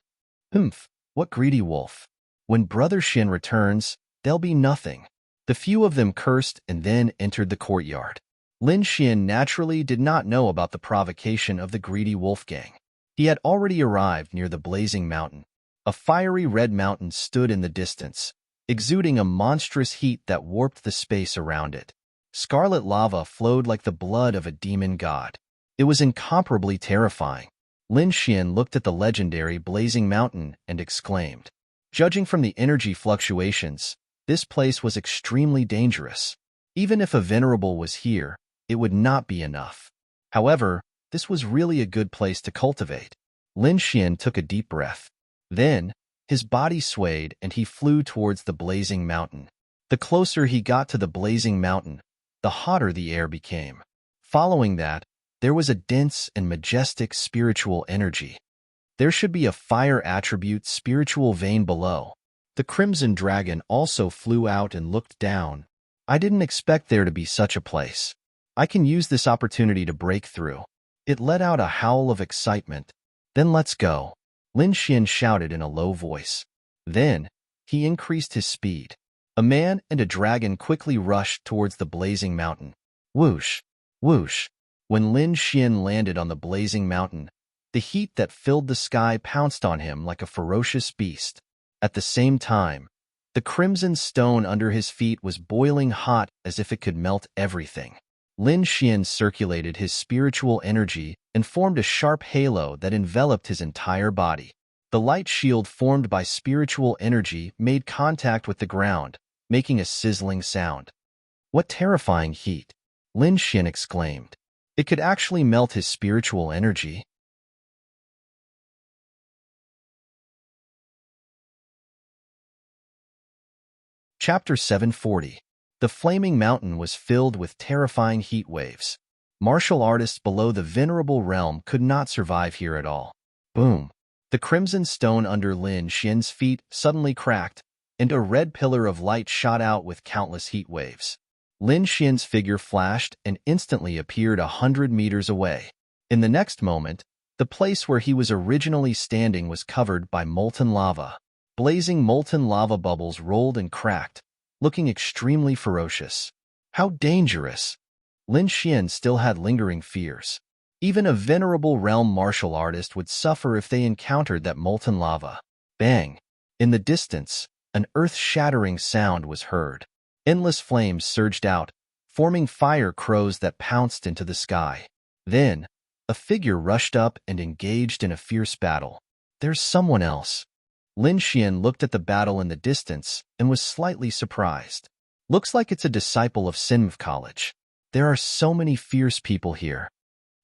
A: Humph, what greedy wolf. When Brother Xian returns, there'll be nothing. The few of them cursed and then entered the courtyard. Lin Xian naturally did not know about the provocation of the greedy Wolfgang. He had already arrived near the blazing mountain. A fiery red mountain stood in the distance, exuding a monstrous heat that warped the space around it. Scarlet lava flowed like the blood of a demon god. It was incomparably terrifying. Lin Xian looked at the legendary blazing mountain and exclaimed, judging from the energy fluctuations, this place was extremely dangerous. Even if a venerable was here, it would not be enough. However, this was really a good place to cultivate. Lin Xian took a deep breath. Then, his body swayed and he flew towards the blazing mountain. The closer he got to the blazing mountain, the hotter the air became. Following that, there was a dense and majestic spiritual energy. There should be a fire attribute spiritual vein below. The crimson dragon also flew out and looked down. I didn't expect there to be such a place. I can use this opportunity to break through. It let out a howl of excitement. Then let's go, Lin Xian shouted in a low voice. Then, he increased his speed. A man and a dragon quickly rushed towards the blazing mountain. Whoosh, whoosh. When Lin Xian landed on the blazing mountain, the heat that filled the sky pounced on him like a ferocious beast. At the same time, the crimson stone under his feet was boiling hot as if it could melt everything. Lin Xian circulated his spiritual energy and formed a sharp halo that enveloped his entire body. The light shield formed by spiritual energy made contact with the ground, making a sizzling sound. "What terrifying heat!" Lin Xian exclaimed. It could actually melt his spiritual energy. Chapter 740. The flaming mountain was filled with terrifying heat waves. Martial artists below the venerable realm could not survive here at all. Boom! The crimson stone under Lin Xian's feet suddenly cracked, and a red pillar of light shot out with countless heat waves. Lin Xian's figure flashed and instantly appeared 100 meters away. In the next moment, the place where he was originally standing was covered by molten lava. Blazing molten lava bubbles rolled and cracked, looking extremely ferocious. How dangerous! Lin Xian still had lingering fears. Even a venerable realm martial artist would suffer if they encountered that molten lava. Bang! In the distance, an earth-shattering sound was heard. Endless flames surged out, forming fire crows that pounced into the sky. Then, a figure rushed up and engaged in a fierce battle. "There's someone else." Lin Xian looked at the battle in the distance and was slightly surprised. "Looks like it's a disciple of Sinmv College. There are so many fierce people here."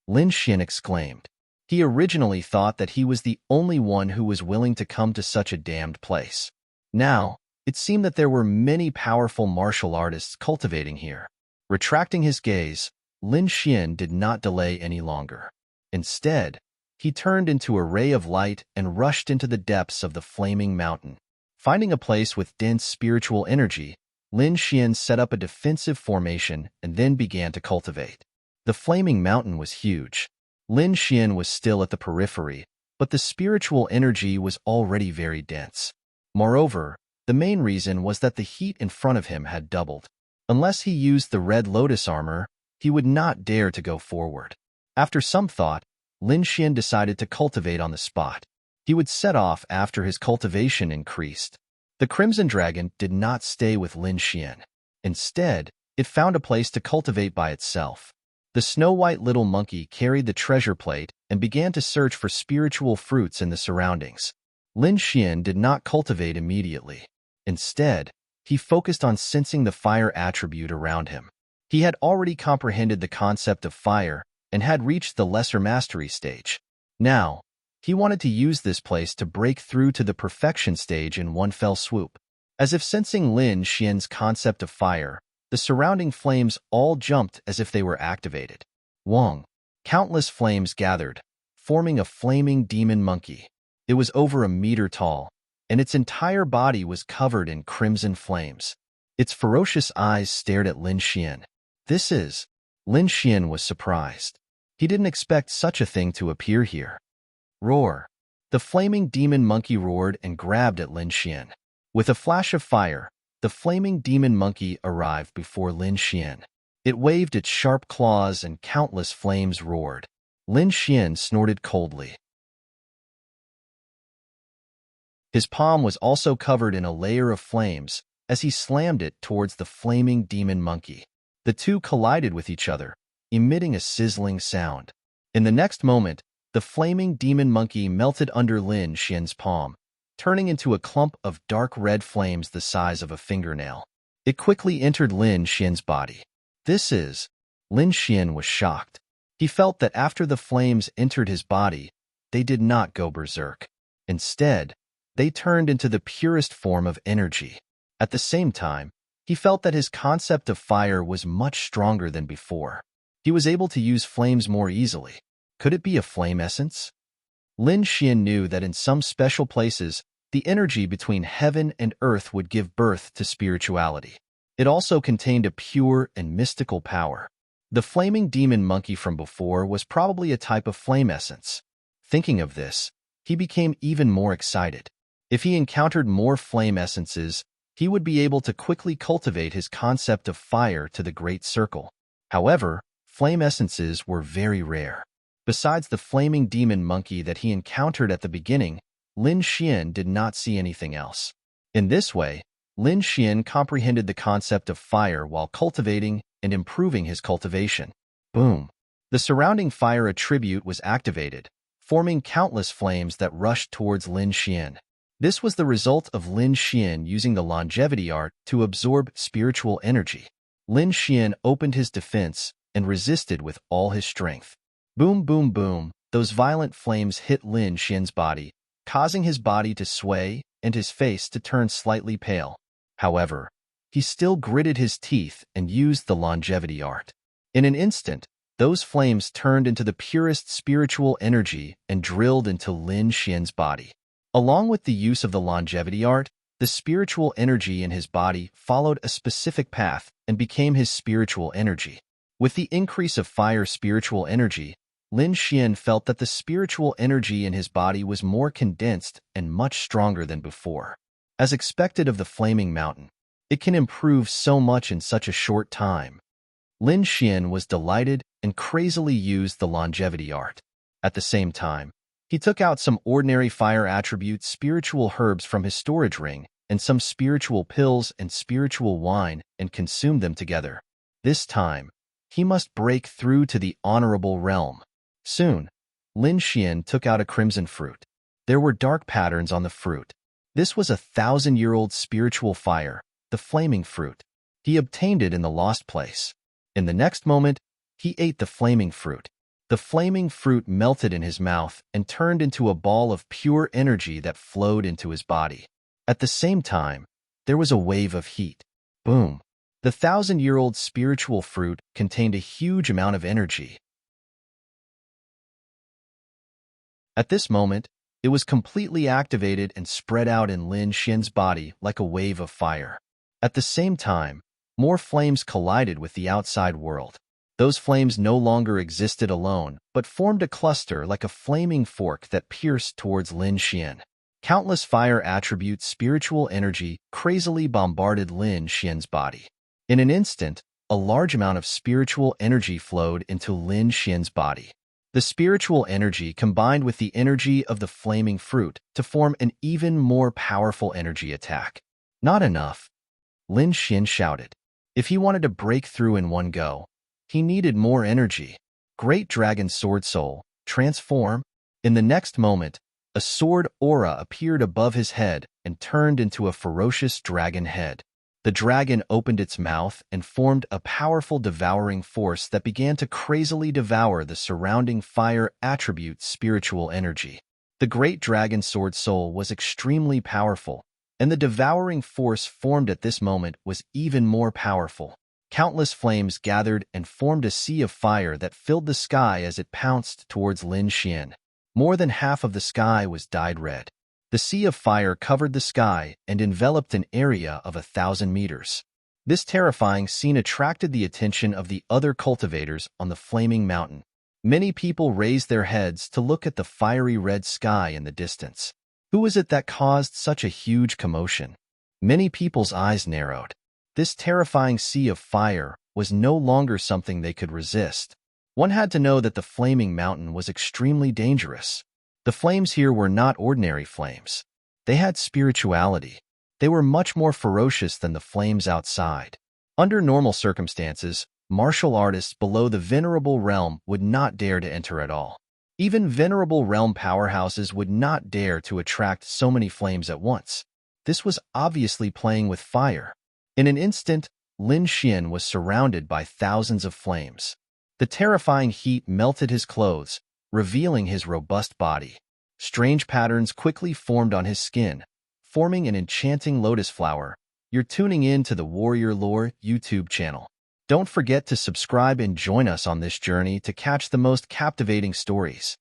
A: Lin Xian exclaimed. He originally thought that he was the only one who was willing to come to such a damned place. Now, it seemed that there were many powerful martial artists cultivating here. Retracting his gaze, Lin Xian did not delay any longer. Instead, he turned into a ray of light and rushed into the depths of the flaming mountain. Finding a place with dense spiritual energy, Lin Xian set up a defensive formation and then began to cultivate. The flaming mountain was huge. Lin Xian was still at the periphery, but the spiritual energy was already very dense. Moreover, the main reason was that the heat in front of him had doubled. Unless he used the red lotus armor, he would not dare to go forward. After some thought, Lin Xian decided to cultivate on the spot. He would set off after his cultivation increased. The Crimson Dragon did not stay with Lin Xian. Instead, it found a place to cultivate by itself. The snow-white little monkey carried the treasure plate and began to search for spiritual fruits in the surroundings. Lin Xian did not cultivate immediately. Instead, he focused on sensing the fire attribute around him. He had already comprehended the concept of fire and had reached the lesser mastery stage. Now, he wanted to use this place to break through to the perfection stage in one fell swoop. As if sensing Lin Xian's concept of fire, the surrounding flames all jumped as if they were activated. Wong! Countless flames gathered, forming a flaming demon monkey. It was over 1 meter tall, and its entire body was covered in crimson flames. Its ferocious eyes stared at Lin Xian. Lin Xian was surprised. He didn't expect such a thing to appear here. Roar! The flaming demon monkey roared and grabbed at Lin Xian. With a flash of fire, the flaming demon monkey arrived before Lin Xian. It waved its sharp claws and countless flames roared. Lin Xian snorted coldly. His palm was also covered in a layer of flames as he slammed it towards the flaming demon monkey. The two collided with each other, emitting a sizzling sound. In the next moment, the flaming demon monkey melted under Lin Xian's palm, turning into a clump of dark red flames the size of a fingernail. It quickly entered Lin Xian's body. Lin Xian was shocked. He felt that after the flames entered his body, they did not go berserk. Instead, they turned into the purest form of energy. At the same time, he felt that his concept of fire was much stronger than before. He was able to use flames more easily. Could it be a flame essence? Lin Xian knew that in some special places, the energy between heaven and earth would give birth to spirituality. It also contained a pure and mystical power. The flaming demon monkey from before was probably a type of flame essence. Thinking of this, he became even more excited. If he encountered more flame essences, he would be able to quickly cultivate his concept of fire to the great circle. However, flame essences were very rare. Besides the flaming demon monkey that he encountered at the beginning, Lin Xian did not see anything else. In this way, Lin Xian comprehended the concept of fire while cultivating and improving his cultivation. Boom! The surrounding fire attribute was activated, forming countless flames that rushed towards Lin Xian. This was the result of Lin Xian using the longevity art to absorb spiritual energy. Lin Xian opened his defense and resisted with all his strength. Boom, boom, boom, those violent flames hit Lin Xian's body, causing his body to sway and his face to turn slightly pale. However, he still gritted his teeth and used the longevity art. In an instant, those flames turned into the purest spiritual energy and drilled into Lin Xian's body. Along with the use of the longevity art, the spiritual energy in his body followed a specific path and became his spiritual energy. With the increase of fire spiritual energy, Lin Xian felt that the spiritual energy in his body was more condensed and much stronger than before. As expected of the flaming mountain, it can improve so much in such a short time. Lin Xian was delighted and crazily used the longevity art. At the same time, he took out some ordinary fire attribute spiritual herbs from his storage ring and some spiritual pills and spiritual wine and consumed them together. This time, he must break through to the honorable realm. Soon, Lin Xian took out a crimson fruit. There were dark patterns on the fruit. This was a 1,000-year-old spiritual fire, the flaming fruit. He obtained it in the lost place. In the next moment, he ate the flaming fruit. The flaming fruit melted in his mouth and turned into a ball of pure energy that flowed into his body. At the same time, there was a wave of heat. Boom! The 1,000-year-old spiritual fruit contained a huge amount of energy. At this moment, it was completely activated and spread out in Lin Xian's body like a wave of fire. At the same time, more flames collided with the outside world. Those flames no longer existed alone, but formed a cluster like a flaming fork that pierced towards Lin Xian. Countless fire attribute spiritual energy crazily bombarded Lin Xian's body. In an instant, a large amount of spiritual energy flowed into Lin Xian's body. The spiritual energy combined with the energy of the flaming fruit to form an even more powerful energy attack. Not enough, Lin Xian shouted. If he wanted to break through in one go, he needed more energy. Great Dragon Sword Soul, transform. In the next moment, a sword aura appeared above his head and turned into a ferocious dragon head. The dragon opened its mouth and formed a powerful devouring force that began to crazily devour the surrounding fire attribute spiritual energy. The great dragon sword soul was extremely powerful, and the devouring force formed at this moment was even more powerful. Countless flames gathered and formed a sea of fire that filled the sky as it pounced towards Lin Xian. More than half of the sky was dyed red. The sea of fire covered the sky and enveloped an area of 1,000 meters. This terrifying scene attracted the attention of the other cultivators on the flaming mountain. Many people raised their heads to look at the fiery red sky in the distance. Who was it that caused such a huge commotion? Many people's eyes narrowed. This terrifying sea of fire was no longer something they could resist. One had to know that the flaming mountain was extremely dangerous. The flames here were not ordinary flames. They had spirituality. They were much more ferocious than the flames outside. Under normal circumstances, martial artists below the Venerable Realm would not dare to enter at all. Even Venerable Realm powerhouses would not dare to attract so many flames at once. This was obviously playing with fire. In an instant, Lin Xian was surrounded by thousands of flames. The terrifying heat melted his clothes, revealing his robust body. Strange patterns quickly formed on his skin, forming an enchanting lotus flower. You're tuning in to the Warrior Lore YouTube channel. Don't forget to subscribe and join us on this journey to catch the most captivating stories.